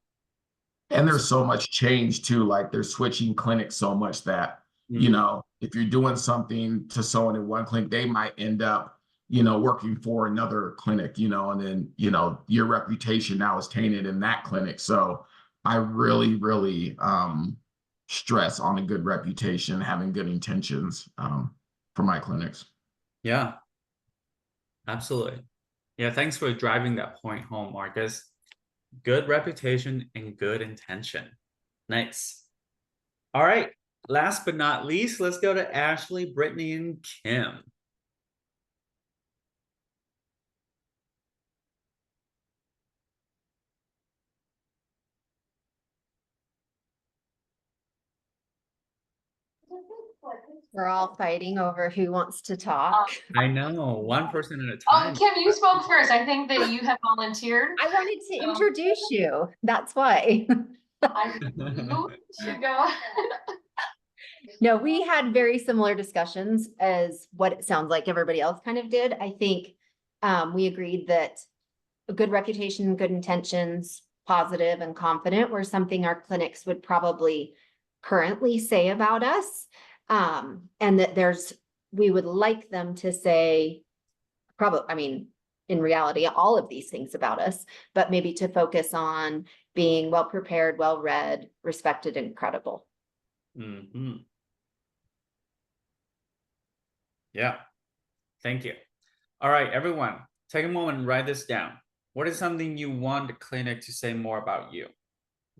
And there's so much change too, like they're switching clinics so much that, you know, if you're doing something to someone in one clinic, they might end up, you know, working for another clinic, you know, and then, you know, your reputation now is tainted in that clinic. So I really, really stress on a good reputation, having good intentions for my clinics. Yeah, absolutely. Yeah, thanks for driving that point home, Marcus. Good reputation and good intention. Nice. All right. Last but not least, let's go to Ashley, Brittany, and Kim. We're all fighting over who wants to talk. I know, one person at a Oh, time. Kim, you spoke first. I think that you have volunteered. I wanted to introduce you. That's why. You should go. No, we had very similar discussions as what it sounds like everybody else kind of did. I think we agreed that a good reputation, good intentions, positive and confident were something our clinics would probably currently say about us. And that we would like them to say, probably, I mean, in reality, all of these things about us, but maybe to focus on being well prepared, well read, respected, and credible. Yeah, thank you. All right, everyone, take a moment and write this down. What is something you want the clinic to say more about you?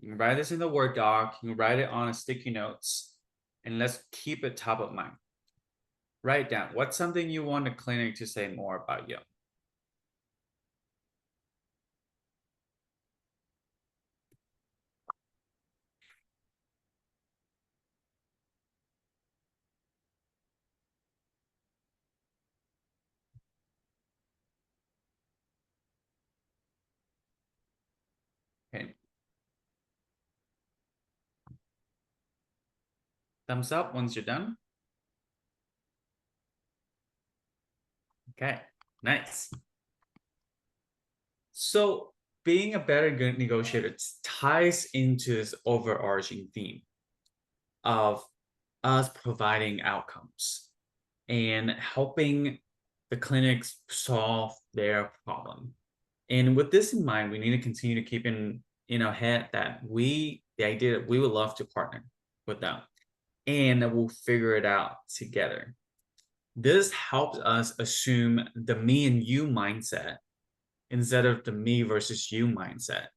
You can write this in the Word doc, you can write it on a sticky notes, and let's keep it top of mind. Write down, what's something you want the clinic to say more about you? Okay. Thumbs up once you're done. Okay, nice. So being a better good negotiator ties into this overarching theme of us providing outcomes and helping the clinics solve their problem. And with this in mind, we need to continue to keep in our head that the idea that we would love to partner with them and that we'll figure it out together. This helps us assume the me and you mindset instead of the me versus you mindset.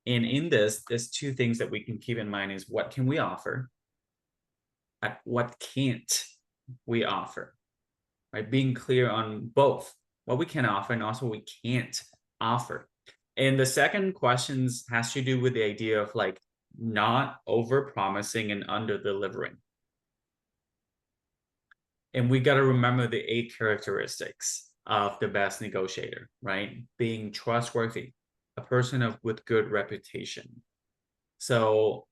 And in this, there's two things that we can keep in mind is what can we offer? What can't we offer? Right? Being clear on both what we can offer and also what we can't offer. And the second questions has to do with the idea of like not over promising and under delivering. And we got to remember the 8 characteristics of the best negotiator, right? Being trustworthy, a person with good reputation. So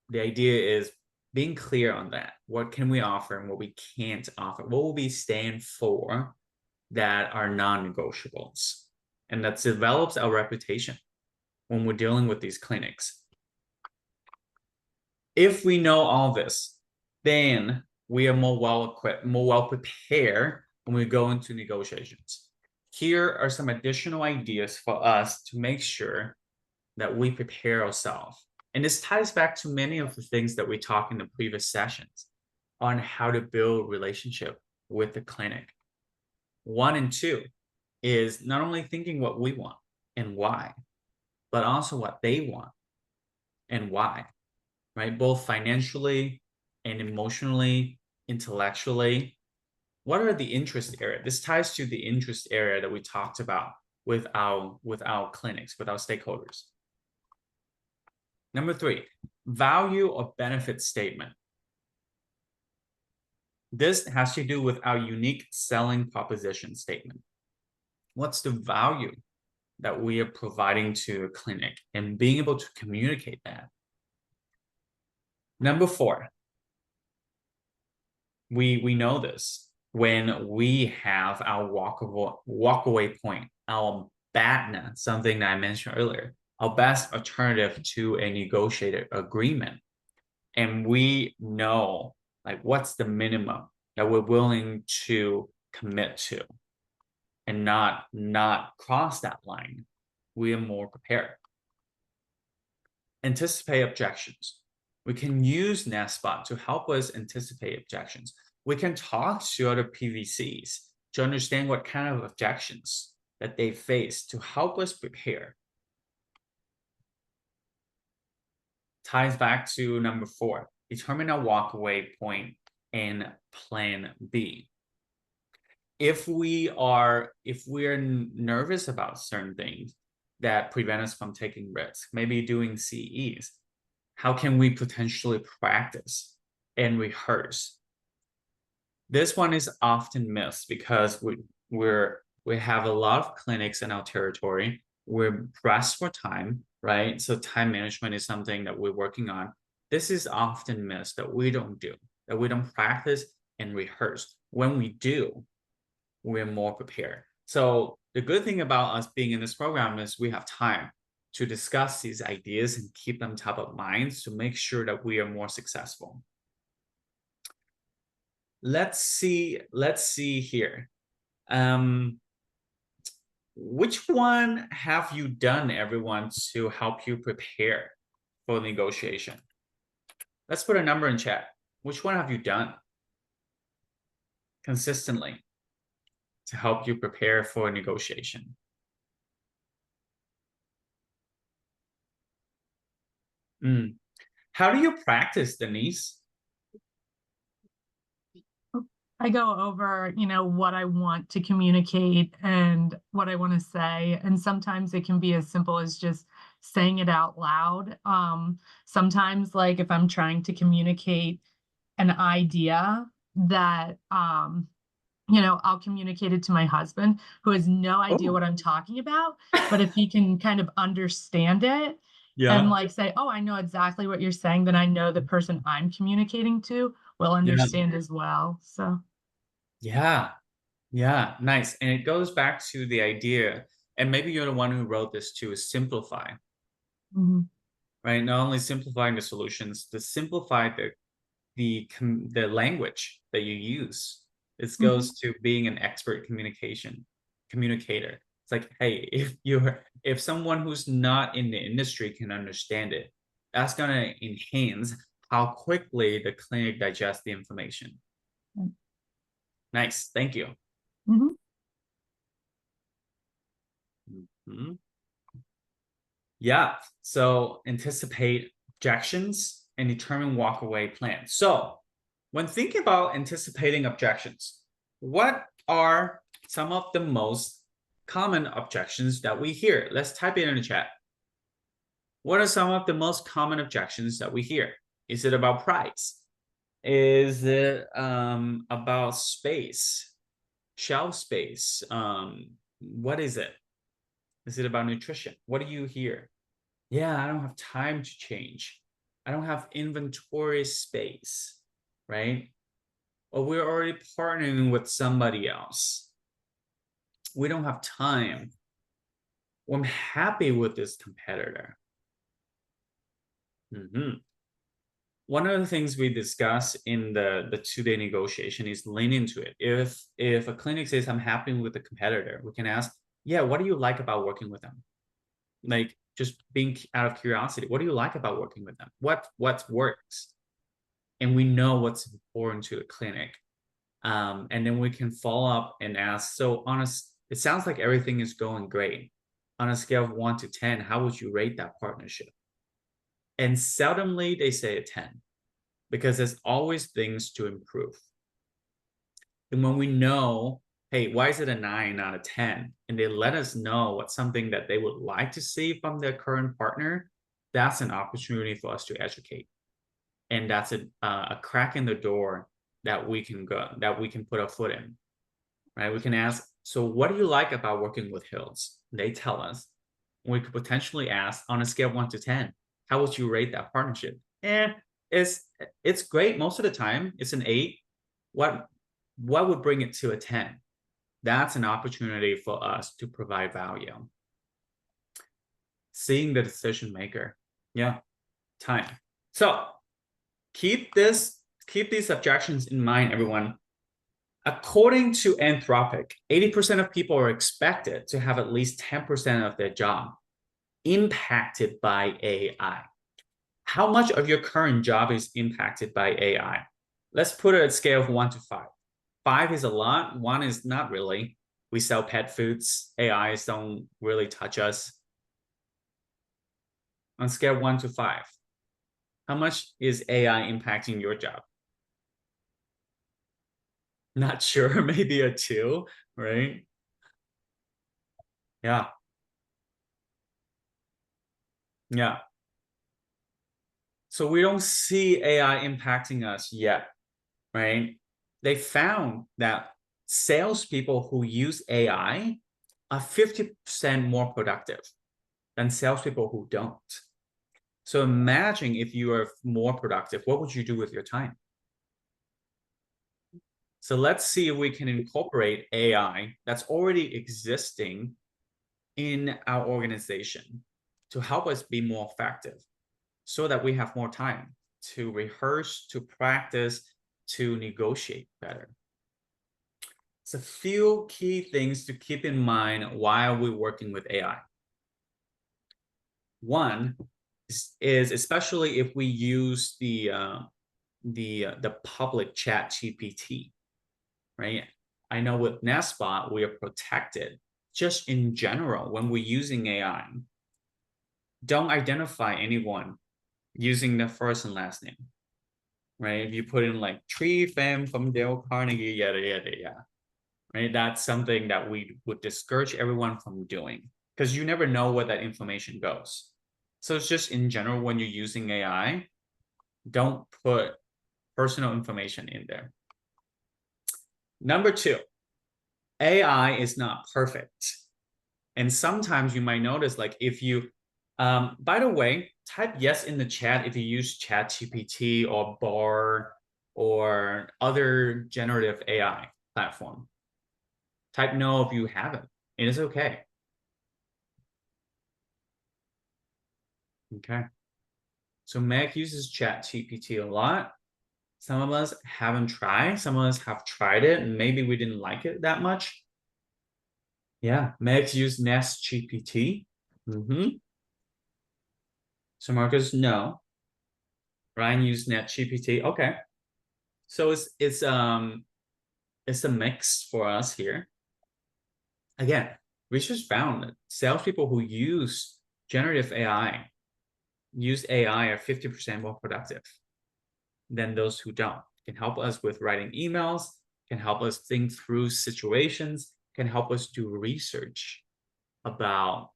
the idea is being clear on that. What can we offer and what we can't offer? What will we stand for that are non-negotiables? And that develops our reputation when we're dealing with these clinics. If we know all this, then we are more well-equipped, more well-prepared when we go into negotiations. Here are some additional ideas for us to make sure that we prepare ourselves. And this ties back to many of the things that we talked in the previous sessions on how to build relationship with the clinic. 1 and 2 is not only thinking what we want and why, but also what they want and why, right? Both financially and emotionally, intellectually. What are the interest area? This ties to the interest area that we talked about with our clinics, with our stakeholders. Number 3, value or benefit statement. This has to do with our unique selling proposition statement. What's the value that we are providing to a clinic and being able to communicate that? Number 4, we know this when we have our walk away point, our BATNA, something that I mentioned earlier. our best alternative to a negotiated agreement. And we know like what's the minimum that we're willing to commit to and not cross that line. We are more prepared. Anticipate objections. We can use Nestbot to help us anticipate objections. We can talk to other PVCs to understand what kind of objections that they face to help us prepare. Ties back to number 4, determine a walkaway point in plan B. If we're nervous about certain things that prevent us from taking risks, maybe doing CEs, how can we potentially practice and rehearse? This one is often missed because we have a lot of clinics in our territory. We're pressed for time, right? So time management is something that we're working on. This is often missed that we don't do, that we don't practice and rehearse. When we do, we're more prepared. So the good thing about us being in this program is we have time to discuss these ideas and keep them top of mind to make sure that we are more successful. Let's see here. Which one have you done, everyone, to help you prepare for negotiation? Let's put a number in chat. Which one have you done consistently to help you prepare for a negotiation? How do you practice, Denise? I go over, what I want to communicate and what I want to say. And sometimes it can be as simple as just saying it out loud. Sometimes, like if I'm trying to communicate an idea that, I'll communicate it to my husband who has no idea what I'm talking about. But if he can kind of understand it and like say, oh, I know exactly what you're saying, then I know the person I'm communicating to will understand as well. So. Yeah, nice. And it goes back to the idea, and maybe you're the one who wrote this too, is simplify. Right? Not only simplifying the solutions, to simplify the language that you use. This goes to being an expert communicator. It's like, hey, if someone who's not in the industry can understand it, that's gonna enhance how quickly the clinic digests the information. Nice, thank you. Yeah, so anticipate objections and determine walkaway plan. So when thinking about anticipating objections, what are some of the most common objections that we hear? Let's type it in the chat. What are some of the most common objections that we hear? Is it about price? Is it about space, shelf space? What is it? Is it about nutrition? What do you hear? Yeah, I don't have time to change. I don't have inventory space, right? Or we're already partnering with somebody else. We don't have time. Well, I'm happy with this competitor. One of the things we discuss in the 2-day negotiation is lean into it. If a clinic says I'm happy with the competitor, we can ask, yeah, what do you like about working with them? Like just being out of curiosity, what do you like about working with them? What works? And we know what's important to the clinic. And then we can follow up and ask, so it sounds like everything is going great. On a scale of 1 to 10, how would you rate that partnership? And seldomly they say a 10, because there's always things to improve. And when we know, hey, why is it a 9, not a 10? And they let us know what's something that they would like to see from their current partner, that's an opportunity for us to educate. And that's a crack in the door that we can put our foot in, right? We can ask, so what do you like about working with Hills? They tell us. We could potentially ask, on a scale of 1 to 10, how would you rate that partnership? It's great most of the time. It's an 8. What would bring it to a 10? That's an opportunity for us to provide value. seeing the decision maker. Yeah, time. So keep these objections in mind, everyone. According to Anthropic, 80% of people are expected to have at least 10% of their job impacted by AI. How much of your current job is impacted by AI? Let's put it at a scale of 1 to 5. 5 is a lot, 1 is not really. We sell pet foods, AIs don't really touch us. On scale 1 to 5, how much is AI impacting your job? Not sure, maybe a 2, right? Yeah. Yeah. So we don't see AI impacting us yet, right? They found that salespeople who use AI are 50% more productive than salespeople who don't. So imagine if you are more productive, what would you do with your time? So let's see if we can incorporate AI that's already existing in our organization to help us be more effective so that we have more time to rehearse, to practice, to negotiate better. It's a few key things to keep in mind while we're working with AI. One is especially if we use the public chat GPT, right? I know with Nestle, we are protected. Just in general, when we're using AI, don't identify anyone using the first and last name, right? If you put in like Tree Fam from Dale Carnegie, yada, yada, yada, right? That's something that we would discourage everyone from doing because you never know where that information goes. So it's just in general, when you're using AI, don't put personal information in there. Number 2, AI is not perfect. And sometimes you might notice, like if you, by the way, type yes in the chat if you use ChatGPT or Bard or other generative AI platform. Type no if you haven't. It is okay. Okay. So Meg uses ChatGPT a lot. Some of us haven't tried. Some of us have tried it and maybe we didn't like it that much. Yeah, Meg's used Nest GPT. So Marcus, no. Ryan used NetGPT. Okay. So it's a mix for us here. Again, research found that salespeople who use generative AI are 50% more productive than those who don't. It can help us with writing emails, can help us think through situations, can help us do research about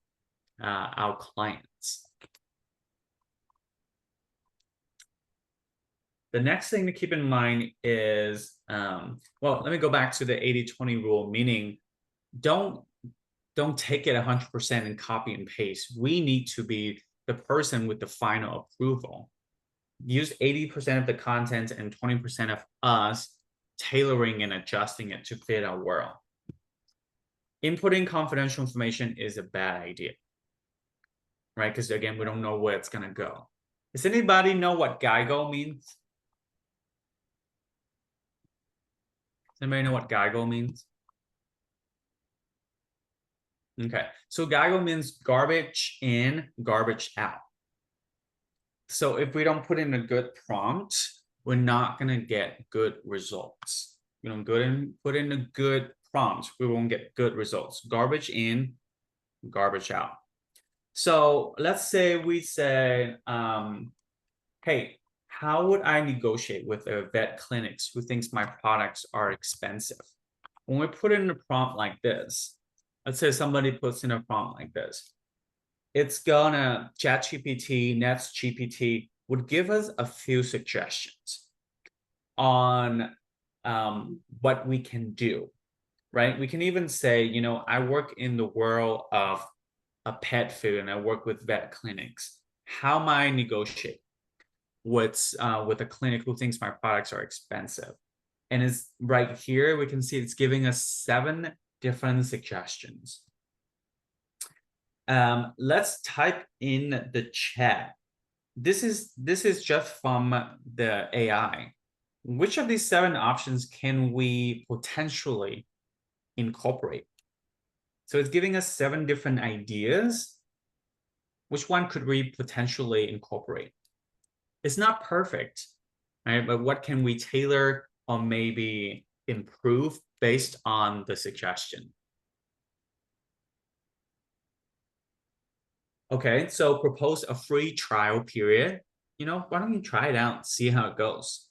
our clients. The next thing to keep in mind is, well, let me go back to the 80-20 rule, meaning don't take it 100% and copy and paste. We need to be the person with the final approval. Use 80% of the content and 20% of us tailoring and adjusting it to fit our world. Inputting confidential information is a bad idea, right? Because again, we don't know where it's going to go. Does anybody know what GIGO means? Does anybody know what GIGO means? Okay, so GIGO means garbage in, garbage out. So if we don't put in a good prompt, we're not going to get good results. We don't put in a good prompt, we won't get good results. Garbage in, garbage out. So let's say we say, hey, how would I negotiate with a vet clinics who thinks my products are expensive? When we put in a prompt like this, let's say somebody puts in a prompt like this, it's gonna, ChatGPT, NetsGPT would give us a few suggestions on what we can do, right? We can even say, you know, I work in the world of a pet food and I work with vet clinics. How am I negotiate with a clinic who thinks my products are expensive? And it's right here, we can see it's giving us 7 different suggestions. Let's type in the chat. This is just from the AI. Which of these 7 options can we potentially incorporate? So it's giving us 7 different ideas. Which one could we potentially incorporate? It's not perfect, right? But what can we tailor or maybe improve based on the suggestion? Okay, so propose a free trial period. You know, why don't you try it out, see how it goes?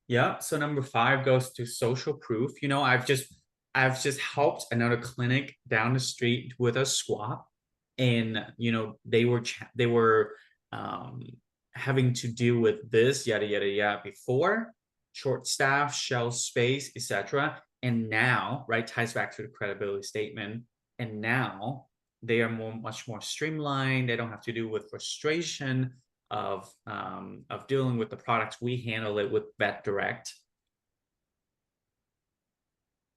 Yeah, so number 5 goes to social proof. You know, I've just helped another clinic down the street with a swap, and you know, they were having to deal with this yada yada yada before, short staff, shelf space, etc. And now, right, ties back to the credibility statement. And now they are much more streamlined. They don't have to deal with frustration of dealing with the products. We handle it with Vet Direct.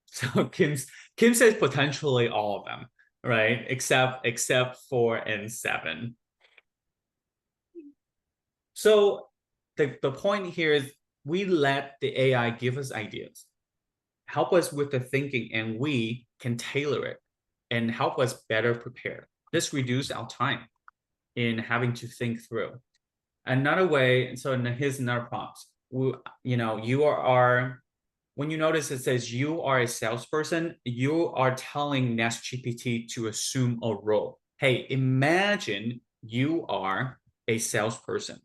So Kim says potentially all of them, right? Except 4 and 7. So the point here is we let the AI give us ideas, help us with the thinking, and we can tailor it and help us better prepare. This reduces our time in having to think through. Another way, so here's another prompt. You know, when you notice it says you are a salesperson, you are telling Nest GPT to assume a role. Hey, imagine you are a salesperson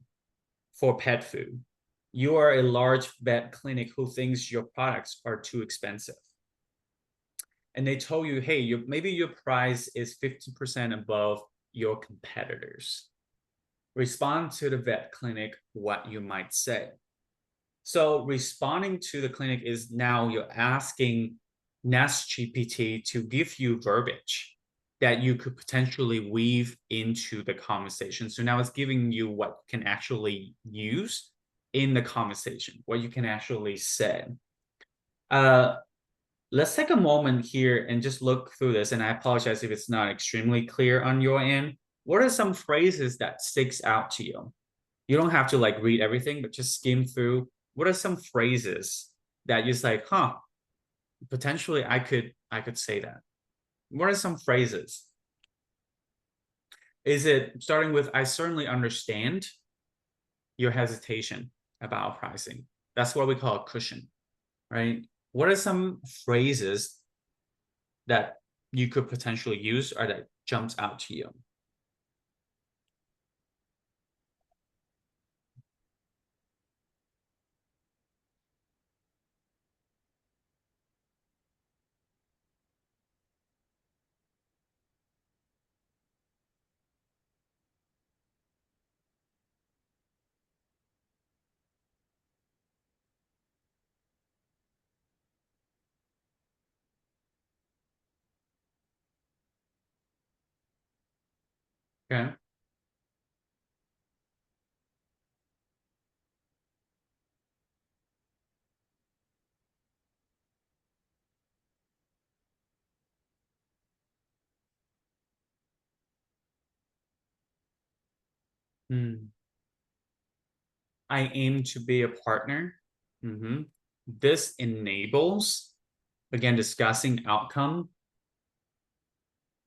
for pet food. You are a large vet clinic who thinks your products are too expensive. And they told you, hey, maybe your price is 50% above your competitors. Respond to the vet clinic what you might say. So responding to the clinic is now you're asking Nest GPT to give you verbiage that you could potentially weave into the conversation. So now it's giving you what you can actually use in the conversation, what you can actually say. Let's take a moment here and just look through this. And I apologize if it's not extremely clear on your end. What are some phrases that sticks out to you? You don't have to like read everything, but just skim through. What are some phrases that you're like, huh, potentially I could say that? What are some phrases? Is it starting with, I certainly understand your hesitation about pricing. That's what we call a cushion, right? What are some phrases that you could potentially use or that jumps out to you? Okay. I aim to be a partner. This enables, again, discussing outcome.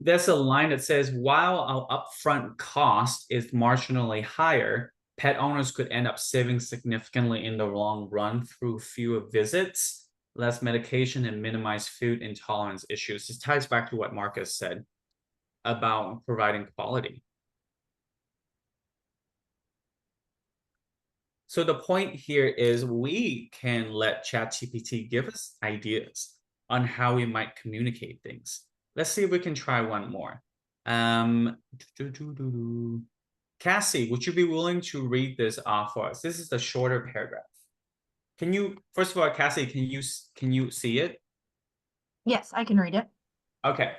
There's a line that says, while our upfront cost is marginally higher, pet owners could end up saving significantly in the long run through fewer visits, less medication, and minimize food intolerance issues. This ties back to what Marcus said about providing quality. So the point here is we can let ChatGPT give us ideas on how we might communicate things. Let's see if we can try one more. Cassie, would you be willing to read this off for us? This is a shorter paragraph. Can you, first of all, Cassie, can you see it? Yes, I can read it. Okay.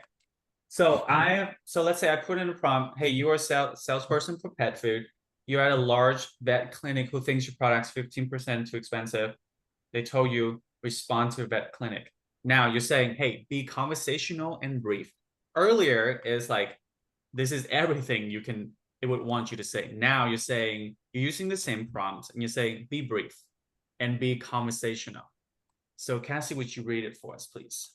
So let's say I put in a prompt, hey, you are a salesperson for pet food. You're at a large vet clinic who thinks your product's 15% too expensive. They told you respond to a vet clinic. Now you're saying, hey, be conversational and brief. Earlier is like, this is everything it would want you to say. Now you're saying, you're using the same prompts and you're saying, be brief and be conversational. So Cassie, would you read it for us, please?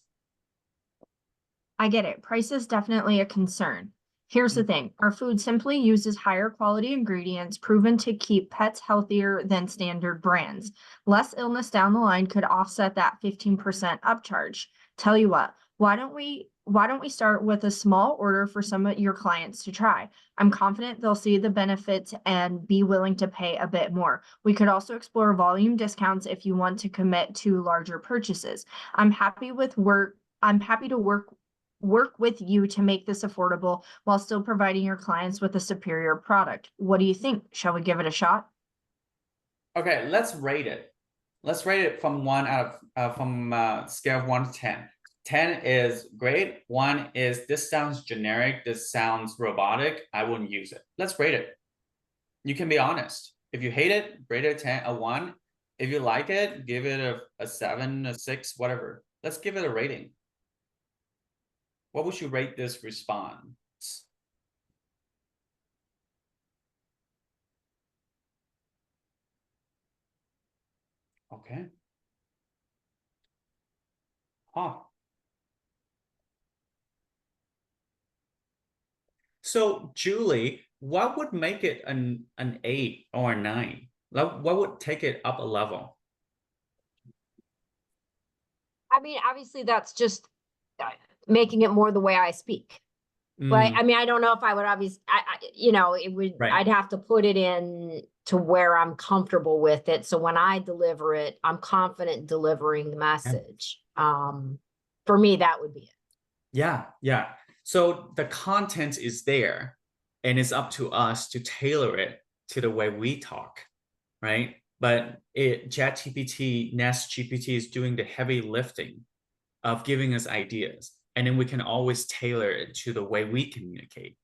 I get it. Price is definitely a concern. Here's the thing. Our food simply uses higher quality ingredients proven to keep pets healthier than standard brands. Less illness down the line could offset that 15% upcharge. Tell you what, why don't we start with a small order for some of your clients to try? I'm confident they'll see the benefits and be willing to pay a bit more. We could also explore volume discounts if you want to commit to larger purchases. I'm happy to work with you to make this affordable while still providing your clients with a superior product. What do you think? Shall we give it a shot? Okay, let's rate it. Let's rate it from scale of 1 to 10. 10 is great. 1 is this sounds generic. This sounds robotic. I wouldn't use it. Let's rate it. You can be honest. If you hate it, rate it a 1. If you like it, give it a 7, a 6, whatever. Let's give it a rating. What would you rate this response? Okay. Huh. So Julie, what would make it an 8 or a 9? What would take it up a level? I mean, obviously that's just making it more the way I speak. Right. I mean, I don't know if I would obviously, it would, Right. I'd have to put it in to where I'm comfortable with it. So when I deliver it, I'm confident delivering the message. For me, that would be it. Yeah, yeah. So the content is there and it's up to us to tailor it to the way we talk, right? But ChatGPT, Nest GPT is doing the heavy lifting of giving us ideas. And then we can always tailor it to the way we communicate.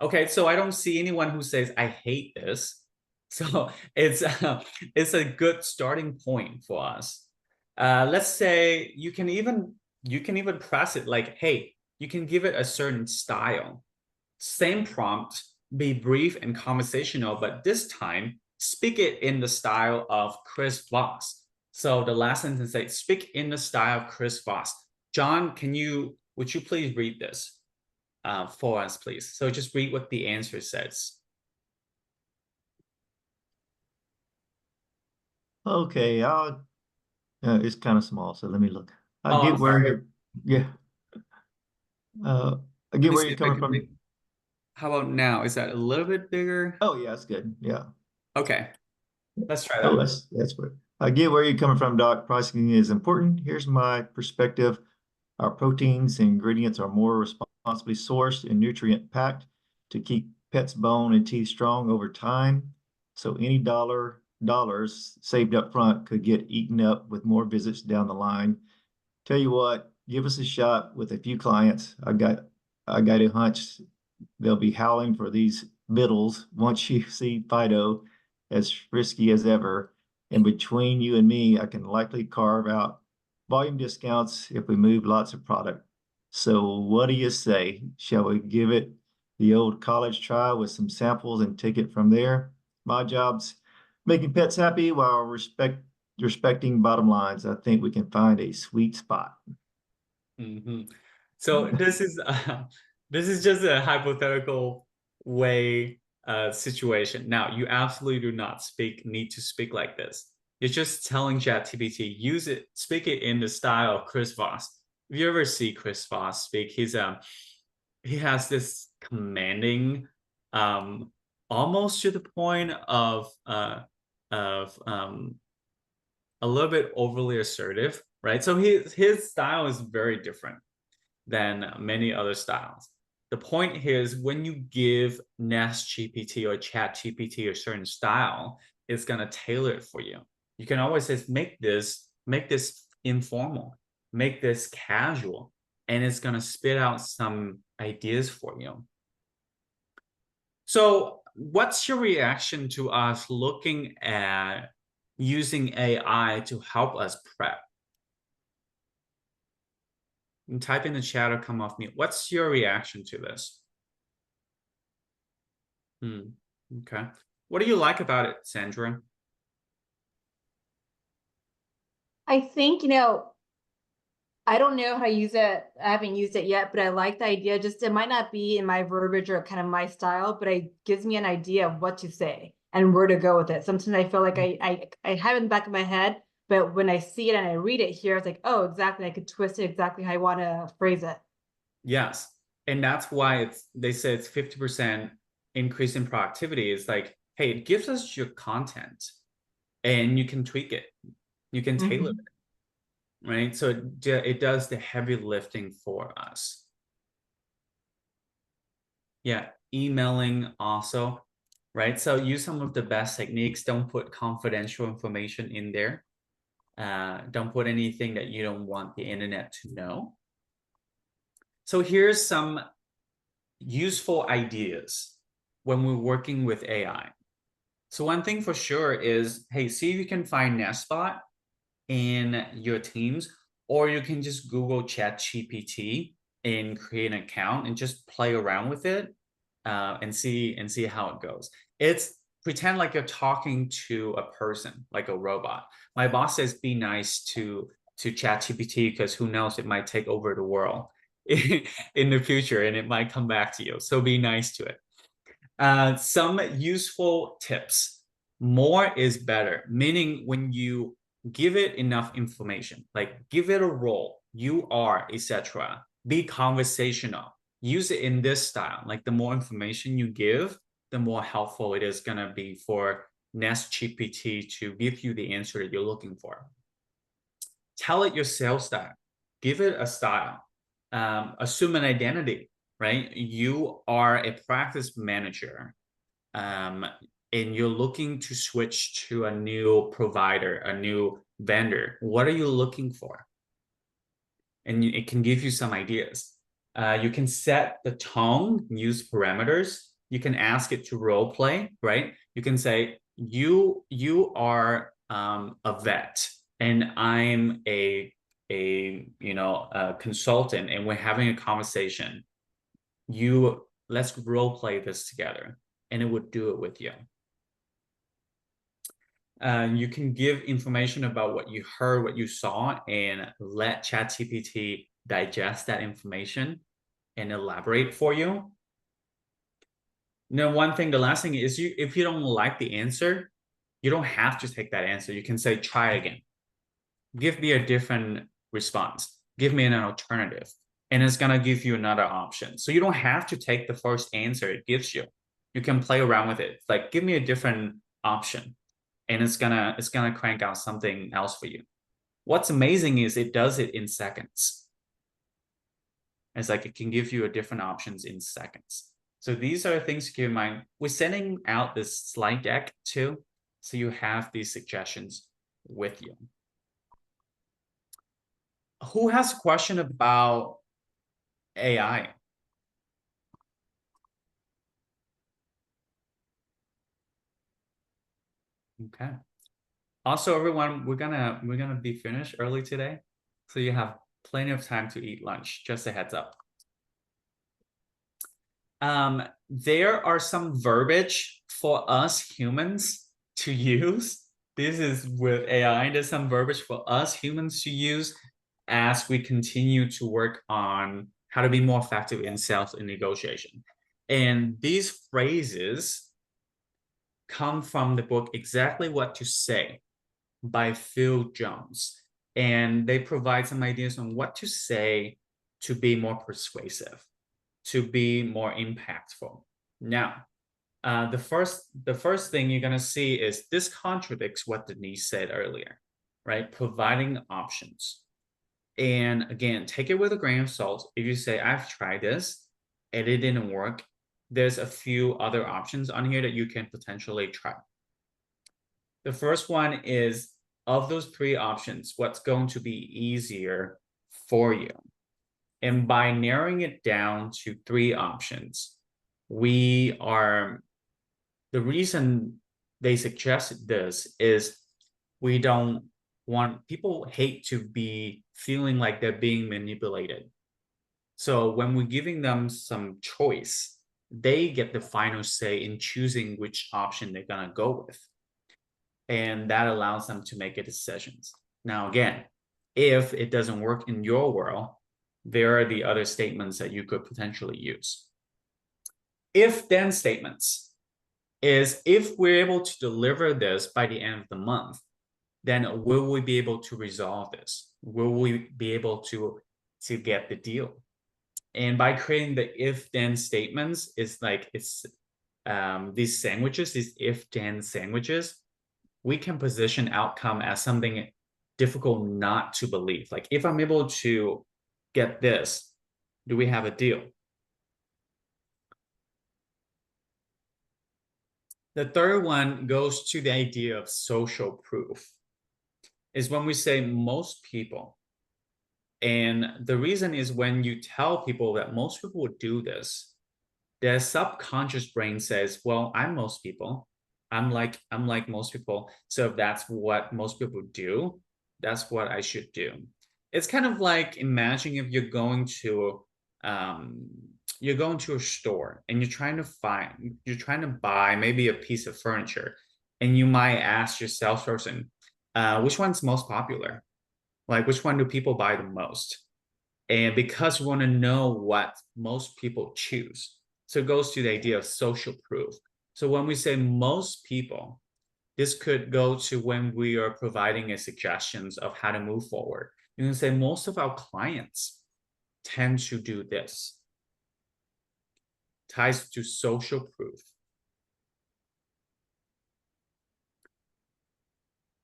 Okay, so I don't see anyone who says, I hate this. So it's a good starting point for us. Let's say you can even press it like, hey, you can give it a certain style. Same prompt, be brief and conversational, but this time, speak it in the style of Chris Voss. So the last sentence says, speak in the style of Chris Voss. John, would you please read this for us, please? So just read what the answer says. Okay, it's kind of small, so let me look. I get where you're, yeah. I get where you're coming from. How about now? Is that a little bit bigger? Oh yeah, that's good. Yeah. Okay, let's try that. Oh, that's good. I get where you're coming from, Doc. Pricing is important. Here's my perspective. Our proteins and ingredients are more responsibly sourced and nutrient packed to keep pets' bone and teeth strong over time. So any dollars saved up front could get eaten up with more visits down the line. Tell you what, give us a shot with a few clients. I got a hunch they'll be howling for these vittles once you see Fido as frisky as ever. And between you and me, I can likely carve out volume discounts if we move lots of product. So what do you say? Shall we give it the old college try with some samples and take it from there? My job's making pets happy while respecting bottom lines. I think we can find a sweet spot. So this is just a hypothetical way situation. Now, you absolutely do not need to speak like this. You're just telling ChatGPT, speak it in the style of Chris Voss. If you ever see Chris Voss speak, he has this commanding, almost to the point of a little bit overly assertive, right? So his style is very different than many other styles. The point here is when you give Nest GPT or Chat GPT a certain style, it's gonna tailor it for you. You can always say, make this informal, make this casual, and it's gonna spit out some ideas for you. So what's your reaction to us looking at using AI to help us prep? And type in the chat or come off mute. What's your reaction to this? Okay. What do you like about it, Sandra? I think, I don't know how to use it. I haven't used it yet, but I like the idea. Just it might not be in my verbiage or kind of my style, but it gives me an idea of what to say and where to go with it. Sometimes I feel like I have it in the back of my head, but when I see it and I read it here, it's like, oh, exactly. I could twist it exactly how I want to phrase it. Yes. And that's why they say it's 50% increase in productivity. It's like, hey, it gives us your content and you can tweak it. You can tailor it, right? So it does the heavy lifting for us. Yeah, emailing also, right? So use some of the best techniques. Don't put confidential information in there. Don't put anything that you don't want the internet to know. So here's some useful ideas when we're working with AI. So one thing for sure is, hey, see if you can find Nestbot in your teams, or you can just Google ChatGPT and create an account and just play around with it and see how it goes. It's pretend like you're talking to a person, like a robot. My boss says be nice to ChatGPT because who knows, it might take over the world in the future and it might come back to you. So be nice to it. Some useful tips. More is better, meaning when you give it enough information, like give it a role, you are, etc. Be conversational. Use it in this style. Like the more information you give, the more helpful it is going to be for Nest GPT to give you the answer that you're looking for. Tell it your sales style. Give it a style. Assume an identity, right? You are a practice manager and you're looking to switch to a new provider, a new vendor. What are you looking for? And it can give you some ideas. You can set the tone, use parameters. You can ask it to role play, right? You can say, you are a vet and I'm a consultant and we're having a conversation. Let's role play this together, and it would do it with you. You can give information about what you heard, what you saw, and let ChatGPT digest that information and elaborate for you. Now, the last thing is, if you don't like the answer, you don't have to take that answer. You can say, try again. Give me a different response. Give me an alternative. And it's going to give you another option. So you don't have to take the first answer it gives you. You can play around with it. Like, give me a different option. And it's gonna crank out something else for you. What's amazing is it does it in seconds. It's like it can give you a different options in seconds. So these are things to keep in mind. We're sending out this slide deck too, so you have these suggestions with you. Who has a question about AI? Okay. Also, everyone, we're gonna be finished early today, so you have plenty of time to eat lunch. Just a heads up. There are some verbiage for us humans to use. This is with AI. There's some verbiage for us humans to use as we continue to work on how to be more effective in sales and negotiation. And these phrases come from the book Exactly What to Say by Phil Jones. And they provide some ideas on what to say to be more persuasive, to be more impactful. Now, the first thing you're going to see is this contradicts what Denise said earlier, right? Providing options. And again, take it with a grain of salt. If you say, I've tried this and it didn't work, there's a few other options on here that you can potentially try. The first one is, of those three options, what's going to be easier for you? And by narrowing it down to three options, the reason they suggested this is We don't want, people hate to be feeling like they're being manipulated. So when we're giving them some choice, they get the final say in choosing which option they're gonna go with. And that allows them to make a decisions. Now, again, if it doesn't work in your world, there are the other statements that you could potentially use. If then statements is, if we're able to deliver this by the end of the month, then will we be able to resolve this? Will we be able to get the deal? And by creating the if then statements, it's like it's these sandwiches, these if then sandwiches, we can position outcome as something difficult not to believe. Like, if I'm able to get this, do we have a deal? The third one goes to the idea of social proof. Is when we say most people. And the reason is, when you tell people that most people would do this, their subconscious brain says, well, I'm most people. I'm like most people. So if that's what most people do, that's what I should do. It's kind of like, imagine if you're going to a store and you're trying to buy maybe a piece of furniture, and you might ask your salesperson, which one's most popular? Like, which one do people buy the most? And because we want to know what most people choose. So it goes to the idea of social proof. So when we say most people, this could go to when we are providing a suggestions of how to move forward. You can say most of our clients tend to do this. Ties to social proof.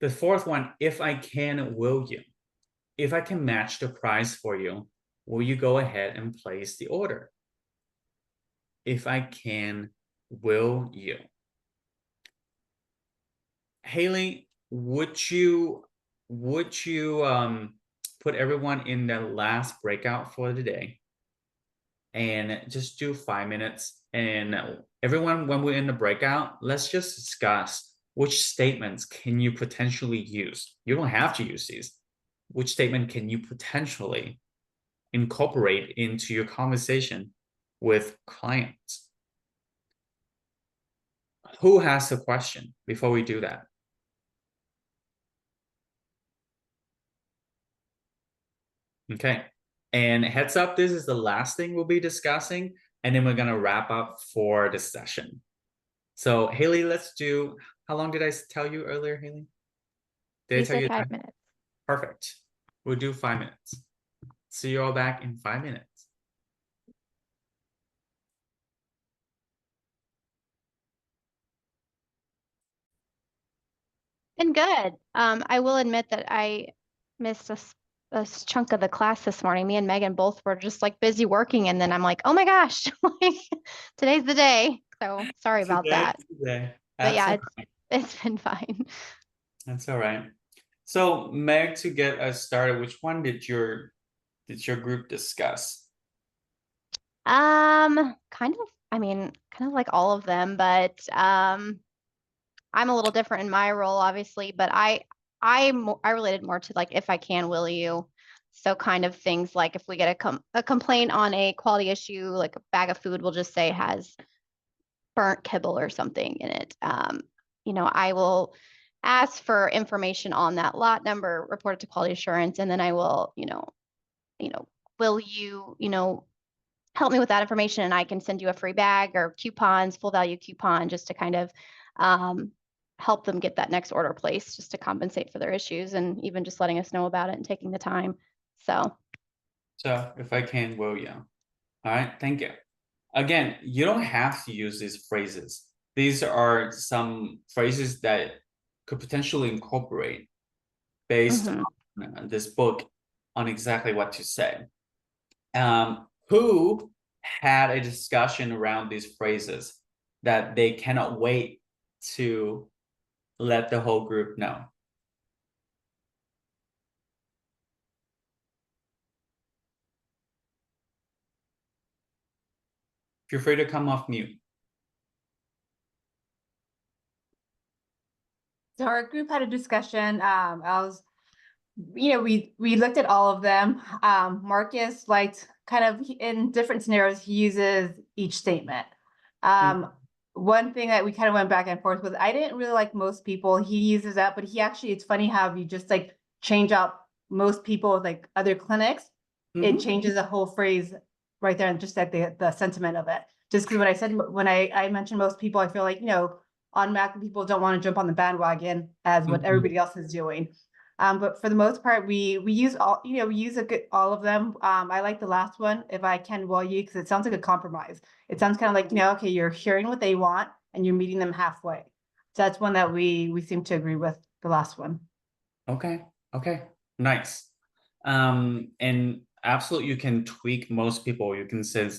The fourth one, if I can, will you? If I can match the price for you, will you go ahead and place the order? If I can, will you? Haley, would you put everyone in the last breakout for the day and just do 5 minutes? And everyone, when we're in the breakout, let's just discuss which statements can you potentially use. You don't have to use these. Which statement can you potentially incorporate into your conversation with clients? Who has a question before we do that? Okay, and heads up, this is the last thing we'll be discussing, and then we're gonna wrap up for the session. So Haley, let's do, how long did I tell you earlier, Haley? Did I tell you 5 minutes. Perfect. We'll do 5 minutes. See you all back in 5 minutes. And good. I will admit that I missed a chunk of the class this morning. Me and Megan both were just like busy working, and then I'm like, oh my gosh, like today's the day. So sorry about that. But yeah, it's been fine. That's all right. So Meg, to get us started, which one did your group discuss? Kind of, I mean, kind of like all of them, but I'm a little different in my role, obviously, but I related more to like, if I can, will you? So kind of things like, if we get a complaint on a quality issue, like a bag of food, we'll just say has burnt kibble or something in it. I will ask for information on that lot number, report it to quality assurance, and then I will, will you, help me with that information, and I can send you a free bag or coupons, full value coupon, just to kind of help them get that next order placed, just to compensate for their issues, and even just letting us know about it and taking the time. So if I can, will you? All right, thank you. Again, you don't have to use these phrases. These are some phrases that could potentially incorporate based on this book on exactly what to say. Who had a discussion around these phrases that they cannot wait to let the whole group know? Feel free to come off mute. So our group had a discussion. We looked at all of them. Marcus liked kind of in different scenarios, he uses each statement. One thing that we kind of went back and forth with, I didn't really like most people. He uses that, but he actually, it's funny how you just like change out most people with like other clinics. It changes the whole phrase right there and just like the sentiment of it. Just because when I mentioned most people, I feel like, automatically people don't want to jump on the bandwagon as what everybody else is doing. But for the most part, we use all, we use all of them. I like the last one, if I can you, because it sounds like a compromise. It sounds kind of like, okay, you're hearing what they want and you're meeting them halfway. So that's one that we seem to agree with, the last one. Okay. Nice. And absolutely, you can tweak most people. You can say,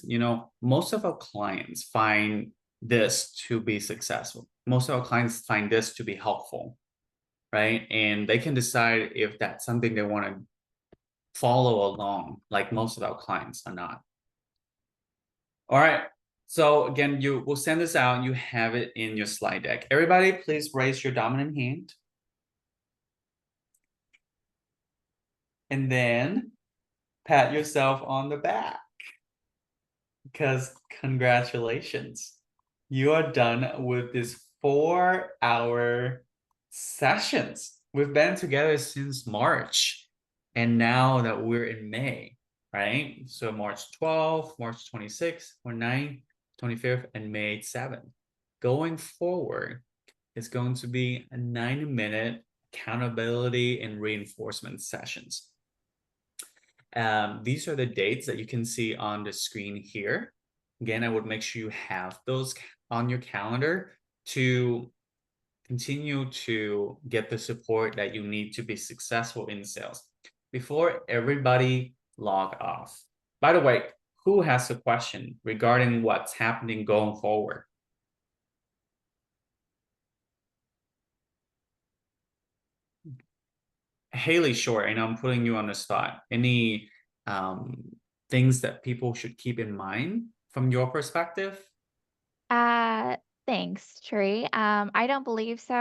most of our clients find this to be successful. Most of our clients find this to be helpful, right? And they can decide if that's something they want to follow along, like most of our clients are not. All right. So again, we'll send this out. You have it in your slide deck. Everybody, please raise your dominant hand. And then pat yourself on the back, because congratulations, you are done with this 4-hour sessions. We've been together since March, and now that we're in May, right? So March 12th, March 26th, or 9th, 25th, and May 7th. Going forward, it's going to be a 90-minute accountability and reinforcement sessions. These are the dates that you can see on the screen here. Again, I would make sure you have those on your calendar to continue to get the support that you need to be successful in sales. Before everybody log off, by the way, who has a question regarding what's happening going forward? Haley, sure, and I'm putting you on the spot. Any things that people should keep in mind from your perspective? Thanks, Tree. I don't believe so.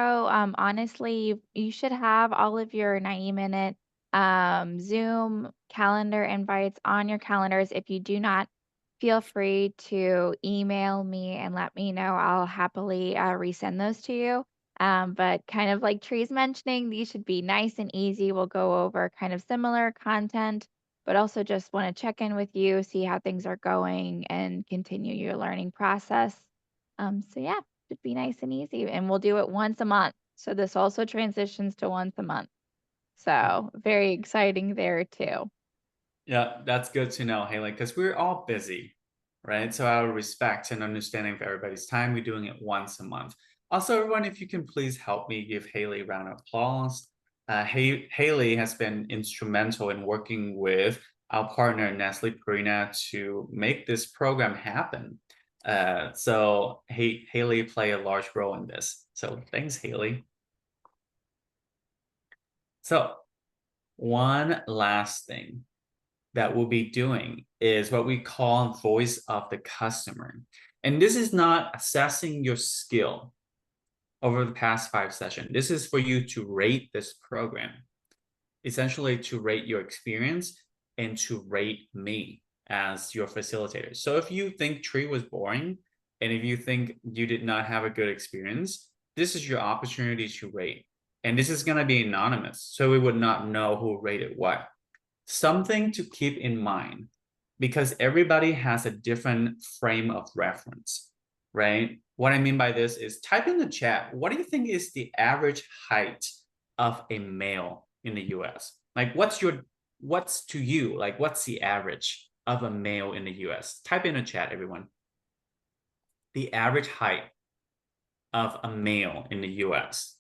Honestly, you should have all of your 90-minute Zoom calendar invites on your calendars. If you do not, feel free to email me and let me know. I'll happily resend those to you. But kind of like Tree's mentioning, these should be nice and easy. We'll go over kind of similar content, but also just want to check in with you, see how things are going, and continue your learning process. So yeah, should be nice and easy, and we'll do it once a month. So this also transitions to once a month. So very exciting there too. Yeah, that's good to know, Haley, because we're all busy, right? So out of respect and understanding of everybody's time, we're doing it once a month. Also, everyone, if you can please help me give Haley a round of applause. Haley has been instrumental in working with our partner Nestle Purina to make this program happen. So Haley played a large role in this. So thanks, Haley. So one last thing that we'll be doing is what we call voice of the customer. And this is not assessing your skill over the past 5 sessions. This is for you to rate this program, essentially to rate your experience and to rate me as your facilitator. So if you think Tree was boring, and if you think you did not have a good experience, this is your opportunity to rate. And this is gonna be anonymous, so we would not know who rated what. Something to keep in mind, because everybody has a different frame of reference, right? What I mean by this is type in the chat, what do you think is the average height of a male in the US? Like what's to you, like what's the average of a male in the US? Type in the chat, everyone. The average height of a male in the US.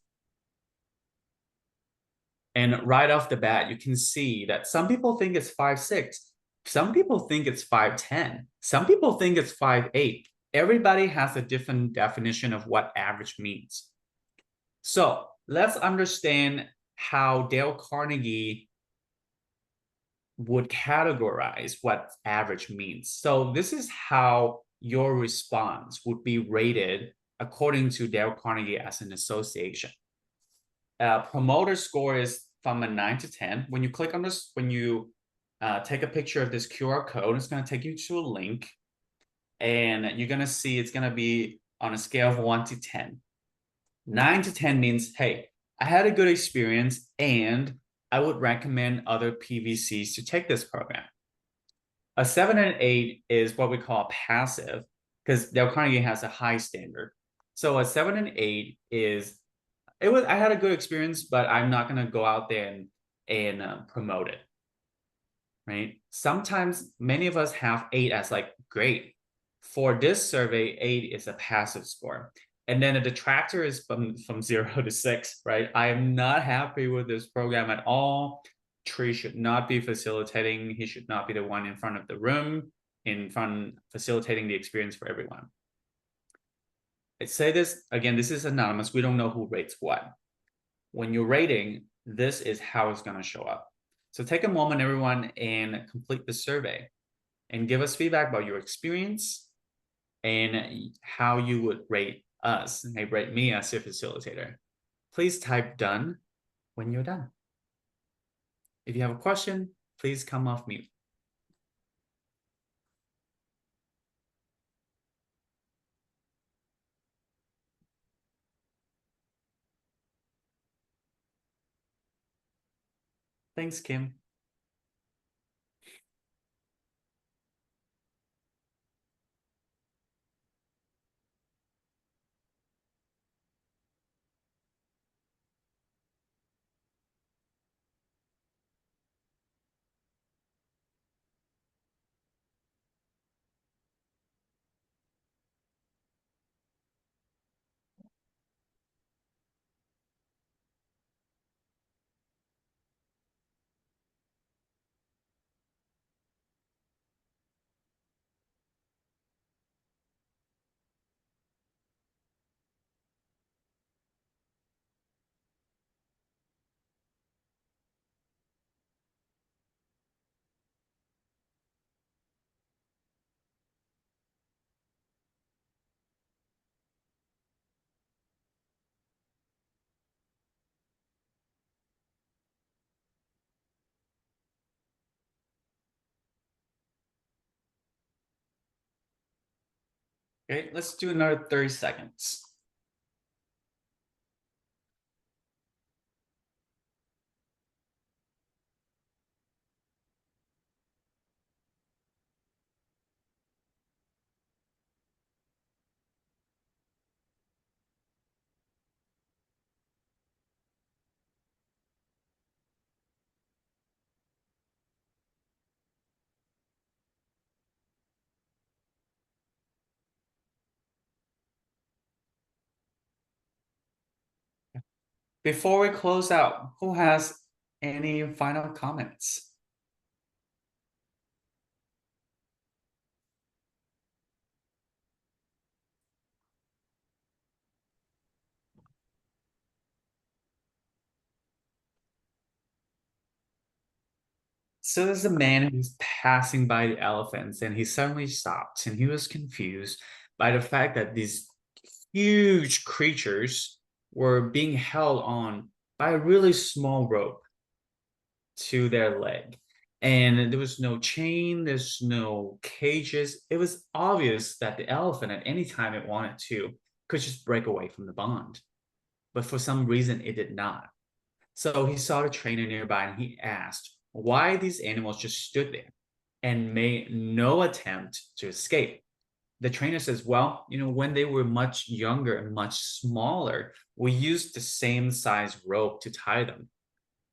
And right off the bat, you can see that some people think it's 5'6". Some people think it's 5'10". Some people think it's 5'8". Everybody has a different definition of what average means. So let's understand how Dale Carnegie would categorize what average means. So this is how your response would be rated according to Dale Carnegie as an association. Promoter score is from a 9 to 10. When you click on this, when you take a picture of this QR code, it's going to take you to a link, and you're going to see it's going to be on a scale of 1 to 10. 9 to 10 means, hey, I had a good experience and I would recommend other PVCs to take this program. A 7 and 8 is what we call passive, because Dale Carnegie has a high standard. So a 7 and 8 is, I had a good experience, but I'm not going to go out there and promote it. Right? Sometimes many of us have 8 as like great. For this survey, 8 is a passive score. And then a detractor is from 0 to 6, right? I am not happy with this program at all. Tree should not be facilitating. He should not be the one in front of the room, facilitating the experience for everyone. I say this, again, this is anonymous. We don't know who rates what. When you're rating, this is how it's going to show up. So take a moment, everyone, and complete the survey and give us feedback about your experience and how you would rate us, and rate me as your facilitator. Please type done when you're done. If you have a question, please come off mute. Thanks, Kim. Okay, let's do another 30 seconds. Before we close out, who has any final comments? So there's a man who's passing by the elephants, and he suddenly stopped, and he was confused by the fact that these huge creatures were being held on by a really small rope to their leg. And there was no chain, there's no cages. It was obvious that the elephant, at any time it wanted to, could just break away from the bond. But for some reason, it did not. So he saw the trainer nearby, and he asked why these animals just stood there and made no attempt to escape. The trainer says, well, when they were much younger and much smaller, we used the same size rope to tie them.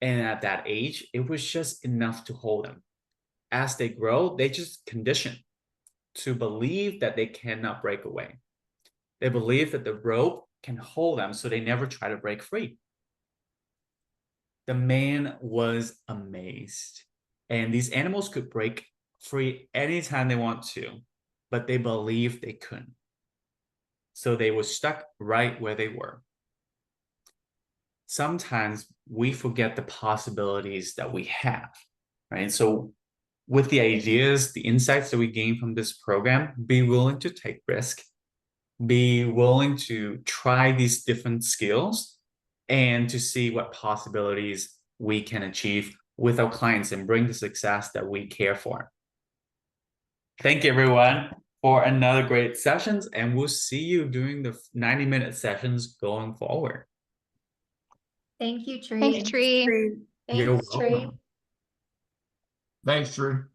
And at that age, it was just enough to hold them. As they grow, they just condition to believe that they cannot break away. They believe that the rope can hold them, so they never try to break free. The man was amazed. And these animals could break free anytime they want to, but they believed they couldn't. So they were stuck right where they were. Sometimes we forget the possibilities that we have, right? So with the ideas, the insights that we gain from this program, be willing to take risk, be willing to try these different skills, and to see what possibilities we can achieve with our clients and bring the success that we care for. Thank you, everyone, for another great sessions, and we'll see you during the 90-minute sessions going forward. Thank you, Tree. Thanks, Tree. You're Thanks, Tree. welcome. Thanks, Drew.